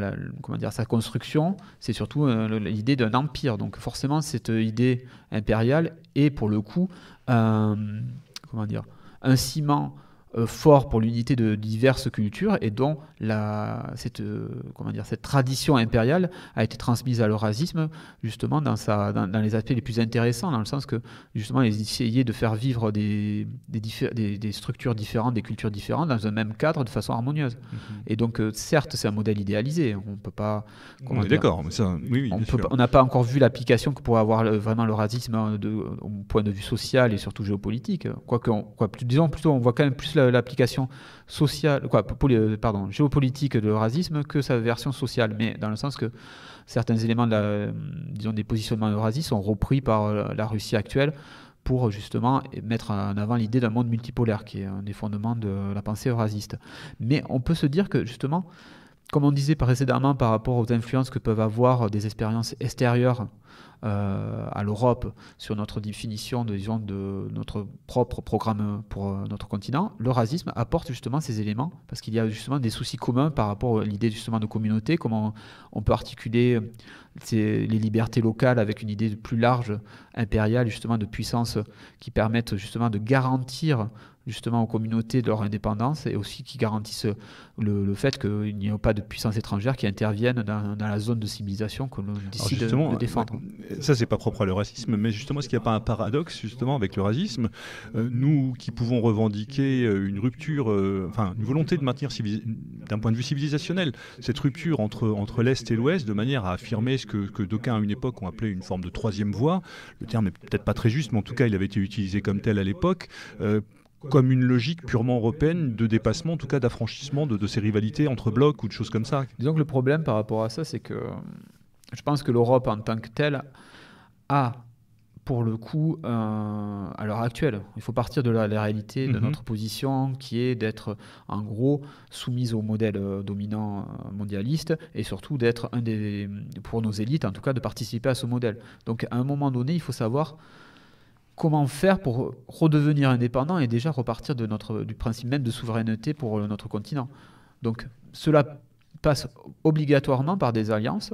sa construction, c'est surtout l'idée d'un empire. Donc forcément, cette idée impériale est pour le coup un ciment fort pour l'unité de diverses cultures et dont cette tradition impériale a été transmise à l'eurasisme justement dans les aspects les plus intéressants, dans le sens que justement ils essayaient de faire vivre des structures différentes, des cultures différentes dans un même cadre de façon harmonieuse. Et donc certes c'est un modèle idéalisé, on peut pas... On est d'accord, mais ça, oui, on n'a pas encore vu l'application que pourrait avoir vraiment l'eurasisme au point de vue social et surtout géopolitique. Disons plutôt, on voit quand même plus l'application sociale, géopolitique de l'eurasisme que sa version sociale, mais dans le sens que certains éléments des positionnements eurasistes sont repris par la Russie actuelle pour justement mettre en avant l'idée d'un monde multipolaire, qui est un des fondements de la pensée eurasiste. Mais on peut se dire que justement, comme on disait précédemment par rapport aux influences que peuvent avoir des expériences extérieures à l'Europe sur notre définition de notre propre programme pour notre continent, l'eurasisme apporte justement ces éléments parce qu'il y a justement des soucis communs par rapport à l'idée justement de communauté, comment on peut articuler les libertés locales avec une idée plus large, impériale, justement de puissance qui permettent justement de garantir justement aux communautés de leur indépendance et aussi qui garantissent le fait qu'il n'y ait pas de puissance étrangère qui interviennent dans la zone de civilisation que l'on décide de défendre. Ça, c'est pas propre à l'eurasisme, mais justement, est-ce qu'il n'y a pas un paradoxe justement avec l'eurasisme, nous qui pouvons revendiquer une rupture, une volonté de maintenir d'un point de vue civilisationnel, cette rupture entre l'Est et l'Ouest, de manière à affirmer ce que d'aucuns à une époque ont appelé une forme de troisième voie. Le terme n'est peut-être pas très juste, mais en tout cas, il avait été utilisé comme tel à l'époque. Comme une logique purement européenne de dépassement, en tout cas d'affranchissement de ces rivalités entre blocs ou de choses comme ça. Disons que le problème par rapport à ça, c'est que je pense que l'Europe en tant que telle a, pour le coup, à l'heure actuelle, il faut partir de la réalité de notre position qui est d'être en gros soumise au modèle dominant mondialiste et surtout d'être pour nos élites en tout cas, de participer à ce modèle. Donc à un moment donné, il faut savoir comment faire pour redevenir indépendant et déjà repartir du principe même de souveraineté pour notre continent. Donc cela passe obligatoirement par des alliances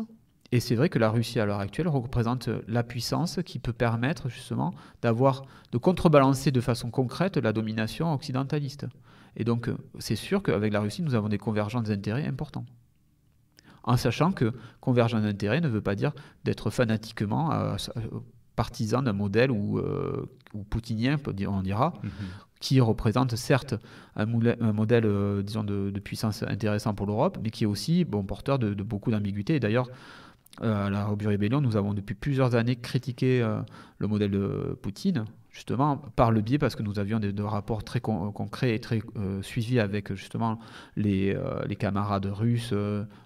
et c'est vrai que la Russie à l'heure actuelle représente la puissance qui peut permettre justement de contrebalancer de façon concrète la domination occidentaliste. Et donc c'est sûr qu'avec la Russie nous avons des convergences d'intérêts importants. En sachant que convergence d'intérêts ne veut pas dire d'être fanatiquement partisan d'un modèle ou poutinien, on dira, qui représente certes un modèle disons de puissance intéressant pour l'Europe, mais qui est aussi porteur de beaucoup d'ambiguïté. Et d'ailleurs, à la Obu Rébellion, nous avons depuis plusieurs années critiqué le modèle de Poutine, justement par le biais, parce que nous avions des rapports très concrets et très suivis avec justement les camarades russes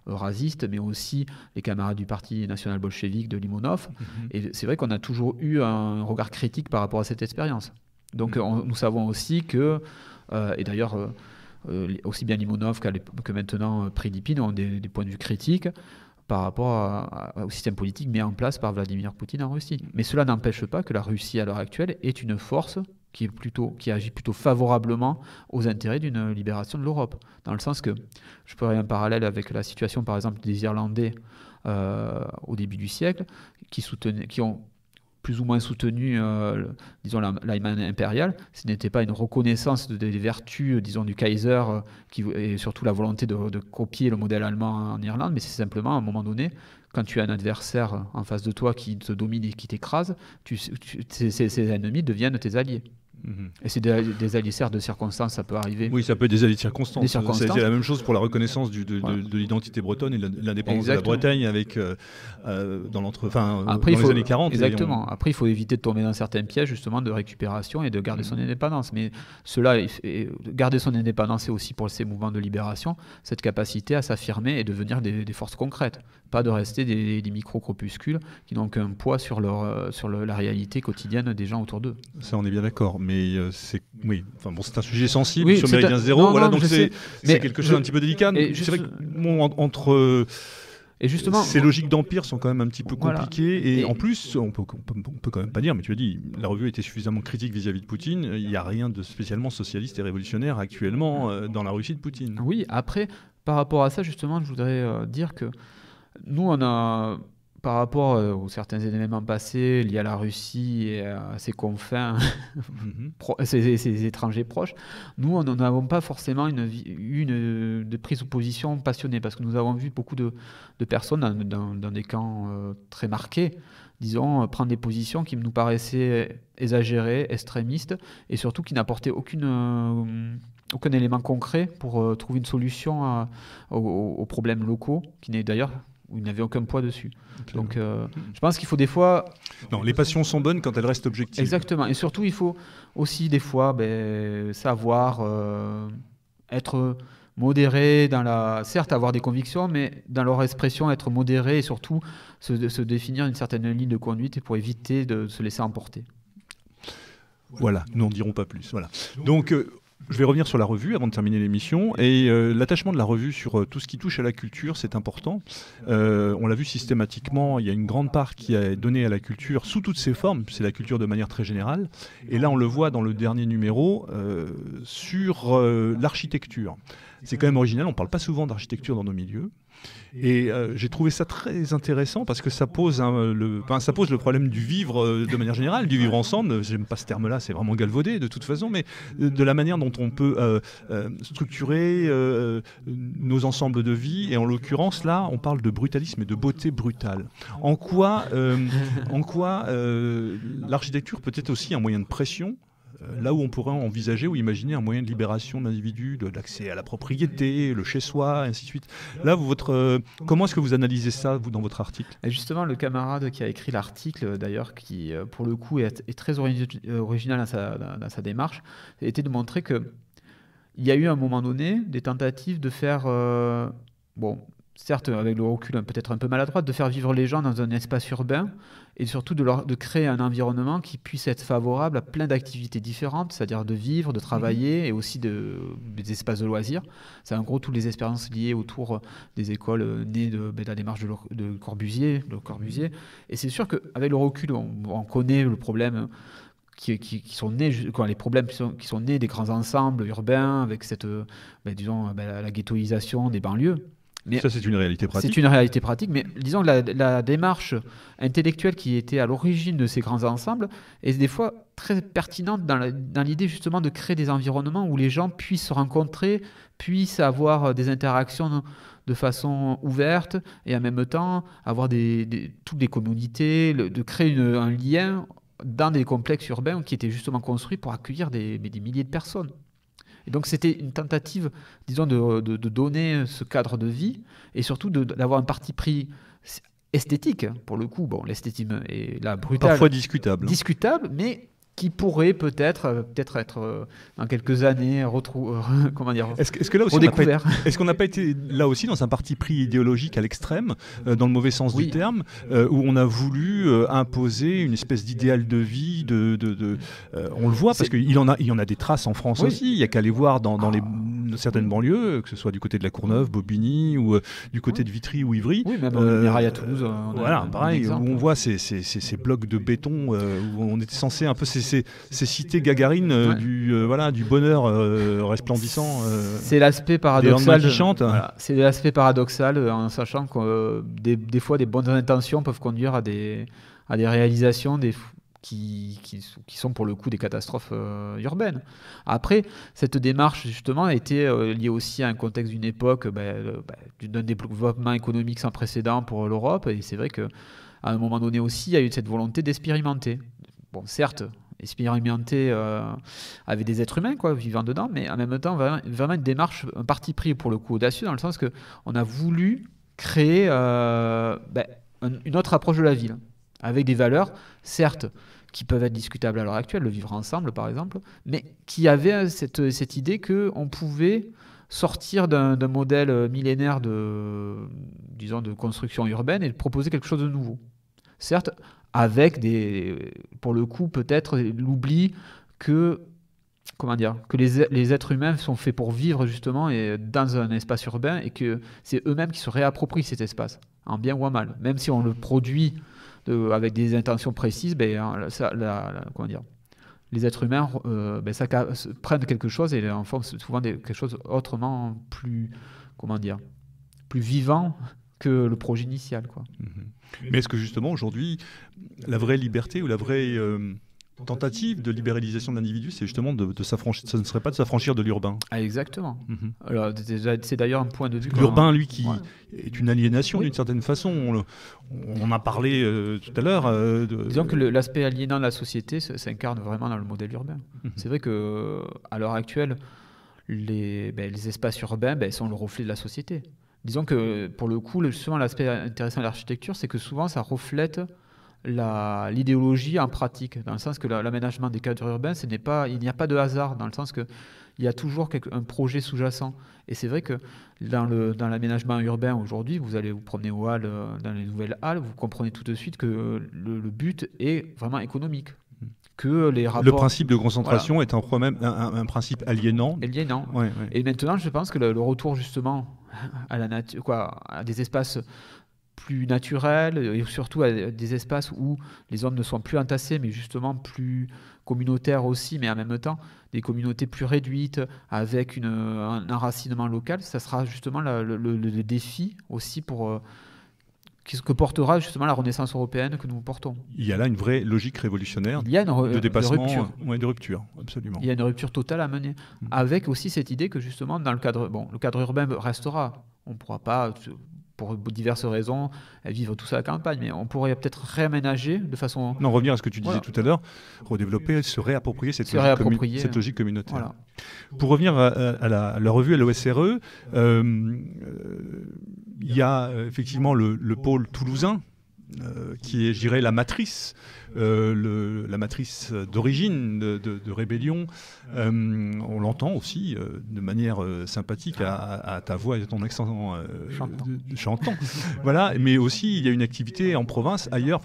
eurasistes, mais aussi les camarades du Parti national bolchevique de Limonov. Et c'est vrai qu'on a toujours eu un regard critique par rapport à cette expérience. Donc nous savons aussi que, et d'ailleurs aussi bien Limonov que maintenant Prigipine ont des points de vue critiques par rapport au système politique mis en place par Vladimir Poutine en Russie. Mais cela n'empêche pas que la Russie, à l'heure actuelle, est une force qui agit plutôt favorablement aux intérêts d'une libération de l'Europe. Dans le sens que, je ferai un parallèle avec la situation, par exemple, des Irlandais au début du siècle, qui ont plus ou moins soutenu, disons, l'Allemagne impériale. Ce n'était pas une reconnaissance des vertus, disons, du Kaiser, et surtout la volonté de copier le modèle allemand en Irlande, mais c'est simplement, à un moment donné, quand tu as un adversaire en face de toi qui te domine et qui t'écrase, ces ennemis deviennent tes alliés. Et c'est des alliés de circonstances, ça peut arriver. Oui, ça peut être des alliés de circonstances. C'est la même chose pour la reconnaissance de l'identité bretonne et l'indépendance de la Bretagne avec, dans les années 40. Exactement. Après, il faut éviter de tomber dans certains pièges justement de récupération et de garder son indépendance. Mais garder son indépendance, c'est aussi pour ces mouvements de libération, cette capacité à s'affirmer et devenir des forces concrètes. Pas de rester des micro-corpuscules qui n'ont qu'un poids sur la réalité quotidienne des gens autour d'eux. Ça, on est bien d'accord. Mais c'est un sujet sensible sur Méridien Zéro. Donc c'est quelque chose d'un petit peu délicat. C'est vrai que entre et justement, ces logiques d'empire sont quand même un petit peu compliquées. Et en plus, on peut quand même pas dire, mais tu as dit, la revue était suffisamment critique vis-à-vis de Poutine. Il n'y a rien de spécialement socialiste et révolutionnaire actuellement dans la Russie de Poutine. Oui, après, par rapport à ça, justement, je voudrais dire que nous, on a par rapport aux certains événements passés liés à la Russie et à ses confins, ses étrangers proches, nous, nous n'avons pas forcément eu de prise de position passionnée, parce que nous avons vu beaucoup de personnes dans des camps très marqués, disons, prendre des positions qui nous paraissaient exagérées, extrémistes, et surtout qui n'apportaient aucun élément concret pour trouver une solution aux problèmes locaux, qui n'est d'ailleurs où il n'avait aucun poids dessus. Donc je pense qu'il faut des fois... Non, les passions sont bonnes quand elles restent objectives. Exactement, et surtout il faut aussi des fois savoir être modéré certes avoir des convictions, mais dans leur expression être modéré et surtout se définir une certaine ligne de conduite pour éviter de se laisser emporter. Voilà, nous n'en dirons pas plus. Voilà. Donc... je vais revenir sur la revue avant de terminer l'émission. Et l'attachement de la revue sur tout ce qui touche à la culture, c'est important. On l'a vu systématiquement, il y a une grande part qui est donnée à la culture sous toutes ses formes. C'est la culture de manière très générale. Et là, on le voit dans le dernier numéro sur l'architecture. C'est quand même original, on ne parle pas souvent d'architecture dans nos milieux. Et j'ai trouvé ça très intéressant parce que ça pose le problème du vivre de manière générale, du vivre ensemble. J'aime pas ce terme-là, c'est vraiment galvaudé de toute façon, mais de la manière dont on peut structurer nos ensembles de vie. Et en l'occurrence, là, on parle de brutalisme et de beauté brutale. En quoi l'architecture peut être aussi un moyen de pression, là où on pourrait envisager ou imaginer un moyen de libération de l'individu, de l'accès à la propriété, le chez-soi, et ainsi de suite. Là, comment est-ce que vous analysez ça, vous, dans votre article ? Et justement, le camarade qui a écrit l'article, d'ailleurs, qui, pour le coup, est très original dans sa démarche, était de montrer qu'il y a eu, à un moment donné, des tentatives de faire... certes, avec le recul peut-être un peu maladroite, de faire vivre les gens dans un espace urbain et surtout de créer un environnement qui puisse être favorable à plein d'activités différentes, c'est-à-dire de vivre, de travailler et aussi des espaces de loisirs. C'est en gros toutes les expériences liées autour des écoles nées de la démarche de Corbusier. Et c'est sûr qu'avec le recul, on connaît le problème qui sont nés, les problèmes qui sont nés des grands ensembles urbains avec cette, la ghettoisation des banlieues. Mais ça, c'est une réalité pratique. C'est une réalité pratique, mais disons que la démarche intellectuelle qui était à l'origine de ces grands ensembles est des fois très pertinente dans l'idée justement de créer des environnements où les gens puissent se rencontrer, puissent avoir des interactions de façon ouverte et en même temps avoir toutes les communautés, de créer un lien dans des complexes urbains qui étaient justement construits pour accueillir des milliers de personnes. Et donc c'était une tentative, disons, de donner ce cadre de vie et surtout d'avoir un parti pris esthétique. Pour le coup, l'esthétisme est là brutal. Parfois discutable. Discutable, mais qui pourrait peut-être être dans quelques années Est-ce que là aussi est-ce qu'on n'a pas été là aussi dans un parti pris idéologique à l'extrême, dans le mauvais sens du terme, où on a voulu imposer une espèce d'idéal de vie, on le voit parce qu'il y en a des traces en France aussi. Il n'y a qu'à aller voir dans certaines banlieues, que ce soit du côté de la Courneuve, Bobigny ou du côté de Vitry ou Ivry. Oui, même Mirail à Toulouse. Voilà, pareil, où on voit ces blocs de béton où on était censé un peu ces cités gagarines du bonheur resplendissant. C'est l'aspect paradoxal. Qui chantent. Voilà, c'est l'aspect paradoxal en sachant que des fois des bonnes intentions peuvent conduire à des réalisations qui sont pour le coup des catastrophes urbaines. Après, cette démarche justement a été liée aussi à un contexte d'une époque d'un développement économique sans précédent pour l'Europe, et c'est vrai qu'à un moment donné aussi, il y a eu cette volonté d'expérimenter. Bon, certes, expérimenter avec des êtres humains vivant dedans, mais en même temps vraiment une démarche, un parti pris pour le coup audacieux, dans le sens qu'on a voulu créer une autre approche de la ville, avec des valeurs, certes, qui peuvent être discutables à l'heure actuelle, le vivre ensemble par exemple, mais qui avait cette idée qu'on pouvait sortir d'un modèle millénaire de construction urbaine et de proposer quelque chose de nouveau. Certes, avec pour le coup, peut-être l'oubli que les êtres humains sont faits pour vivre justement dans un espace urbain et que c'est eux-mêmes qui se réapproprient cet espace, en bien ou en mal. Même si on le produit avec des intentions précises, les êtres humains prennent quelque chose et en forment souvent quelque chose autrement plus vivant que le projet initial, quoi. Mais est-ce que justement aujourd'hui, la vraie liberté ou la vraie tentative de libéralisation de l'individu, c'est justement de s'affranchir, ça ne serait pas de s'affranchir de l'urbain? Ah, exactement. Alors, c'est d'ailleurs un point de vue... L'urbain, lui, qui est une aliénation d'une certaine façon. On en a parlé tout à l'heure. Disons que l'aspect aliénant de la société s'incarne vraiment dans le modèle urbain. C'est vrai qu'à l'heure actuelle, les espaces urbains sont le reflet de la société. Disons que pour le coup, justement, l'aspect intéressant de l'architecture, c'est que souvent ça reflète l'idéologie en pratique, dans le sens que l'aménagement des cadres urbains, il n'y a pas de hasard, dans le sens qu'il y a toujours un projet sous-jacent. Et c'est vrai que dans l'aménagement urbain aujourd'hui, vous allez vous promener aux halles, dans les nouvelles halles, vous comprenez tout de suite que le but est vraiment économique. Que les rapports... Le principe de concentration est un principe aliénant. Ouais. Et maintenant, je pense que le retour justement à la nature, à des espaces plus naturels et surtout à des espaces où les zones ne sont plus entassées, mais justement plus communautaires aussi, mais en même temps des communautés plus réduites avec un enracinement local, ça sera justement le défi aussi que portera justement la renaissance européenne que nous portons. Il y a là une vraie logique révolutionnaire de dépassement, de rupture, absolument. Il y a une rupture totale à mener, avec aussi cette idée que justement dans le cadre urbain restera. On ne pourra pas, pour diverses raisons, vivre tout ça à la campagne, mais on pourrait peut-être réaménager de façon... Non, revenir à ce que tu disais tout à l'heure, redévelopper, se réapproprier cette logique communautaire. Voilà. Pour revenir à la revue à l'OSRE, il y a effectivement le pôle toulousain, qui est, je dirais, la matrice d'origine de Rébellion. On l'entend aussi de manière sympathique à ta voix et à ton accent chantant. Voilà, mais aussi il y a une activité en province, ailleurs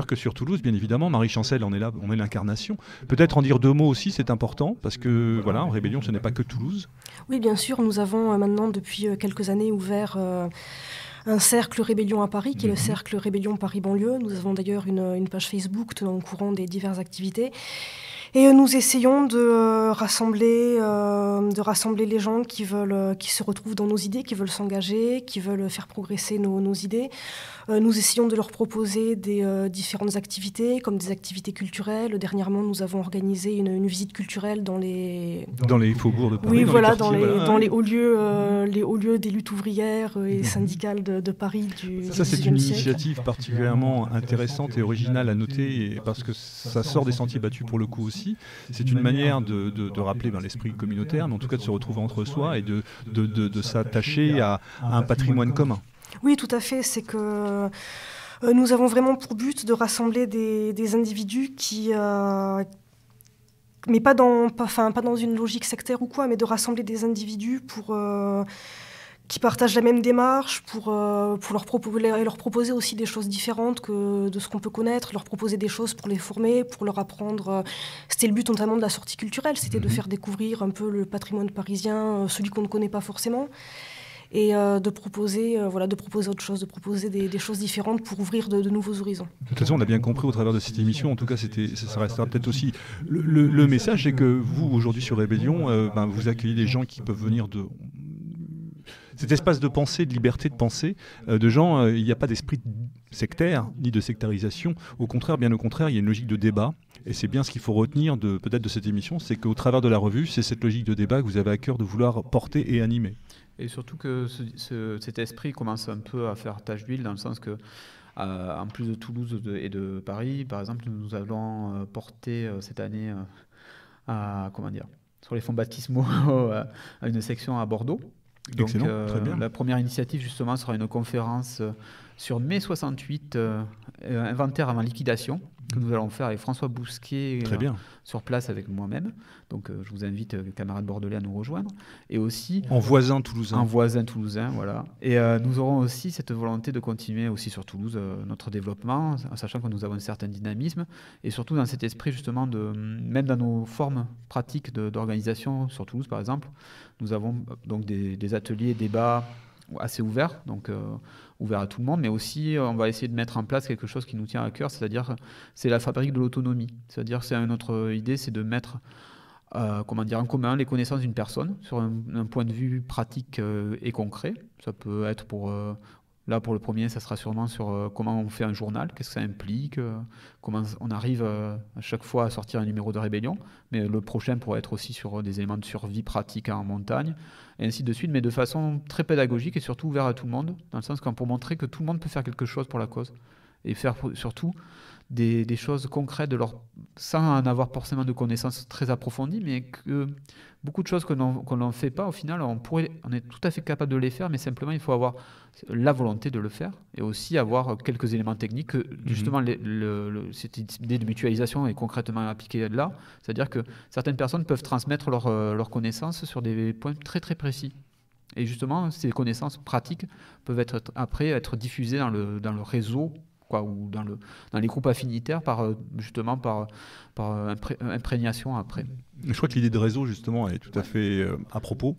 que sur Toulouse, bien évidemment. Marie Chancel, on est l'incarnation. Peut-être en dire deux mots aussi, c'est important, parce que voilà, Rébellion, ce n'est pas que Toulouse. Oui, bien sûr, nous avons maintenant depuis quelques années ouvert un cercle Rébellion à Paris, qui est le cercle Rébellion Paris-Banlieue. Nous avons d'ailleurs une page Facebook tenant au courant des diverses activités. Et nous essayons de rassembler les gens qui se retrouvent dans nos idées, qui veulent s'engager, qui veulent faire progresser nos idées. Nous essayons de leur proposer des différentes activités, comme des activités culturelles. Dernièrement, nous avons organisé une visite culturelle dans les faubourgs de Paris. Oui, voilà, dans les hauts lieux des luttes ouvrières et syndicales de Paris du Ça, c'est XVIIe une siècle. initiative particulièrement intéressante et originale à noter, parce que ça sort des sentiers battus pour le coup aussi. C'est une manière de rappeler l'esprit communautaire, mais en tout cas de se retrouver entre soi et de s'attacher à un patrimoine commun. Oui, tout à fait. C'est que nous avons vraiment pour but de rassembler des individus mais pas dans une logique sectaire ou quoi, mais de rassembler des individus qui partagent la même démarche, pour leur proposer aussi des choses différentes de ce qu'on peut connaître, leur proposer des choses pour les former, pour leur apprendre. C'était le but notamment de la sortie culturelle, c'était de faire découvrir un peu le patrimoine parisien, celui qu'on ne connaît pas forcément. Et de proposer autre chose, de proposer des choses différentes pour ouvrir de nouveaux horizons. De toute façon, on a bien compris au travers de cette émission, en tout cas, ça restera peut-être aussi... Le message, c'est que vous, aujourd'hui sur Rébellion, vous accueillez des gens qui peuvent venir de... Cet espace de pensée, de liberté de pensée, de gens, il n'y a pas d'esprit sectaire, ni de sectarisation. Au contraire, bien au contraire, il y a une logique de débat. Et c'est bien ce qu'il faut retenir peut-être de cette émission, c'est qu'au travers de la revue, c'est cette logique de débat que vous avez à cœur de vouloir porter et animer. Et surtout que cet esprit commence un peu à faire tache d'huile, dans le sens que, en plus de Toulouse et de Paris, par exemple, nous allons porter cette année sur les fonds baptismaux à une section à Bordeaux. Donc, très bien. La première initiative, justement, sera une conférence sur mai 68, inventaire avant liquidation, que nous allons faire avec François Bousquet sur place avec moi-même. Donc, je vous invite, camarades bordelais, à nous rejoindre. Et aussi... En voisin toulousain, voilà. Et nous aurons aussi cette volonté de continuer aussi sur Toulouse notre développement, en sachant que nous avons un certain dynamisme, et surtout dans cet esprit, justement, même dans nos formes pratiques d'organisation sur Toulouse, par exemple, nous avons donc des ateliers, débats assez ouverts, donc ouverts à tout le monde, mais aussi on va essayer de mettre en place quelque chose qui nous tient à cœur, c'est-à-dire c'est la fabrique de l'autonomie. C'est-à-dire notre idée, c'est de mettre en commun les connaissances d'une personne sur un point de vue pratique et concret. Ça peut être là, pour le premier, ça sera sûrement sur comment on fait un journal, qu'est-ce que ça implique, comment on arrive à chaque fois à sortir un numéro de rébellion. Mais le prochain pourrait être aussi sur des éléments de survie pratique en montagne, et ainsi de suite, mais de façon très pédagogique et surtout ouverte à tout le monde, dans le sens pour montrer que tout le monde peut faire quelque chose pour la cause, et faire surtout des choses concrètes sans en avoir forcément de connaissances très approfondies, mais que beaucoup de choses qu'on n'en fait pas, au final, on est tout à fait capable de les faire, mais simplement il faut avoir la volonté de le faire et aussi avoir quelques éléments techniques. Justement, cette idée de mutualisation est concrètement appliquée là, c'est-à-dire que certaines personnes peuvent transmettre leurs connaissances sur des points très très précis. Et justement, ces connaissances pratiques peuvent après être diffusées dans le réseau, ou dans les groupes affinitaires par imprégnation après. Je crois que l'idée de réseau, justement, est tout à fait à propos,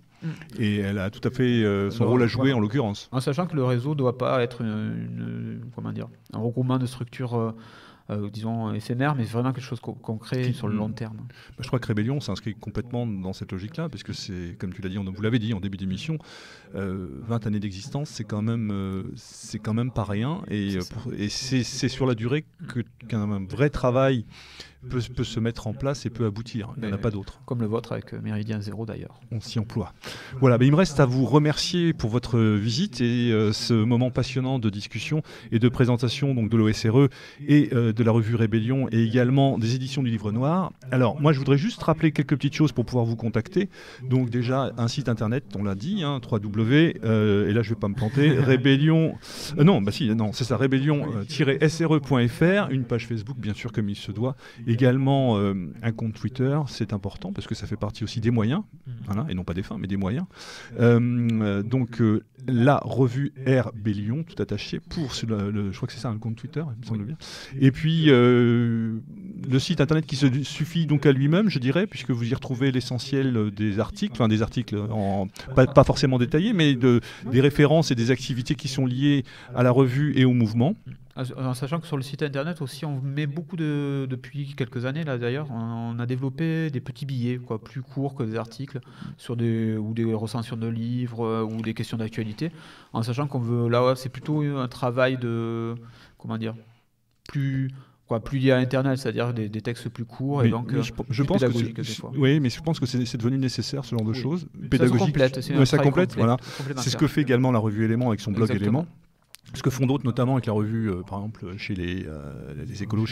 et elle a tout à fait son rôle à jouer en l'occurrence. En sachant que le réseau ne doit pas être un regroupement de structures disons éphémère, mais vraiment quelque chose de concret sur le long terme. Je crois que Rébellion s'inscrit complètement dans cette logique-là, parce que c'est, comme tu l'as dit, vous l'avez dit en début d'émission, 20 années d'existence, c'est quand même pas rien, et c'est sur la durée qu'un vrai travail peut se mettre en place et peut aboutir. Il n'y en a pas d'autre. Comme le vôtre avec Méridien Zéro d'ailleurs. On s'y emploie. Voilà, il me reste à vous remercier pour votre visite et ce moment passionnant de discussion et de présentation donc, de l'OSRE et de la revue Rébellion et également des éditions du Livre Noir. Alors, moi, je voudrais juste rappeler quelques petites choses pour pouvoir vous contacter. Donc déjà, un site internet, on l'a dit, www, et là, je ne vais pas me planter, Rébellion... c'est ça, rébellion-sre.fr, une page Facebook, bien sûr, comme il se doit. Également un compte Twitter, c'est important parce que ça fait partie aussi des moyens, voilà, et non pas des fins, mais des moyens. Donc la revue Rébellion, tout attaché, je crois que c'est ça, un compte Twitter, il me semble bien. Et puis le site internet qui se suffit donc à lui-même, je dirais, puisque vous y retrouvez l'essentiel des articles, pas forcément détaillés, mais des références et des activités qui sont liées à la revue et au mouvement. En sachant que sur le site internet aussi, on met beaucoup depuis quelques années là d'ailleurs, on a développé des petits billets plus courts que des articles ou des recensions de livres ou des questions d'actualité. En sachant qu'on veut c'est plutôt un travail plus lié à Internet, c'est-à-dire des textes plus courts et donc je pense pédagogiques des fois. Oui, mais je pense que c'est devenu nécessaire ce genre de choses. Pédagogique. Ça complète, voilà. C'est ce que fait également la revue Éléments avec son blog Éléments. Ce que font d'autres, notamment avec la revue, par exemple, chez les écolos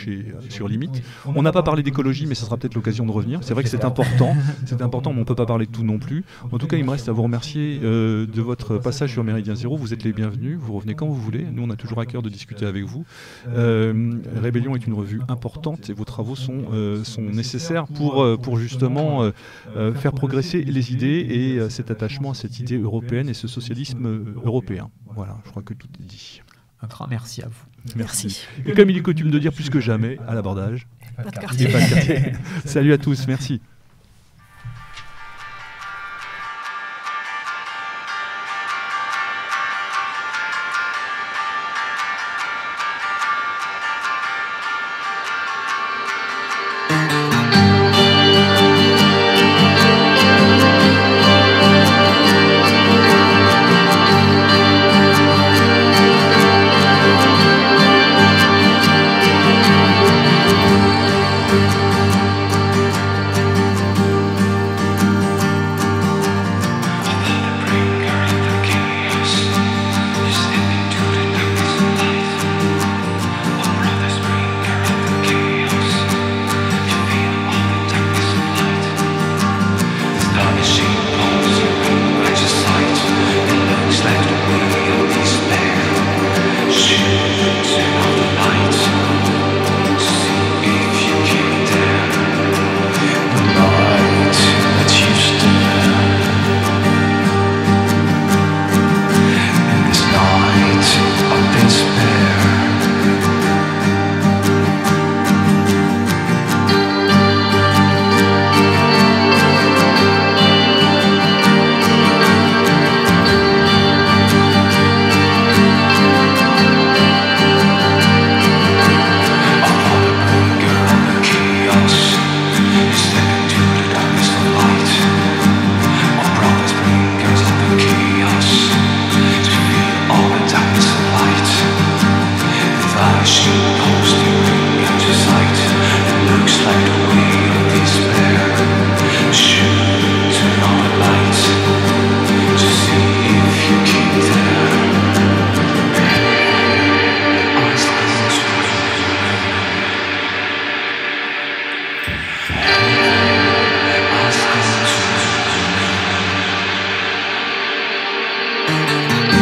sur Limite. On n'a pas parlé d'écologie, mais ça sera peut-être l'occasion de revenir. C'est vrai que c'est important, mais on ne peut pas parler de tout non plus. En tout cas, il me reste à vous remercier de votre passage sur Méridien Zéro. Vous êtes les bienvenus, vous revenez quand vous voulez. Nous, on a toujours à cœur de discuter avec vous. Rébellion est une revue importante et vos travaux sont nécessaires pour justement faire progresser les idées et cet attachement à cette idée européenne et ce socialisme européen. Voilà, je crois que tout est dit. Un grand merci à vous. Merci. Et comme il est coutume de dire plus que jamais, à l'abordage, pas de quartier. Salut à tous, merci. Thank you.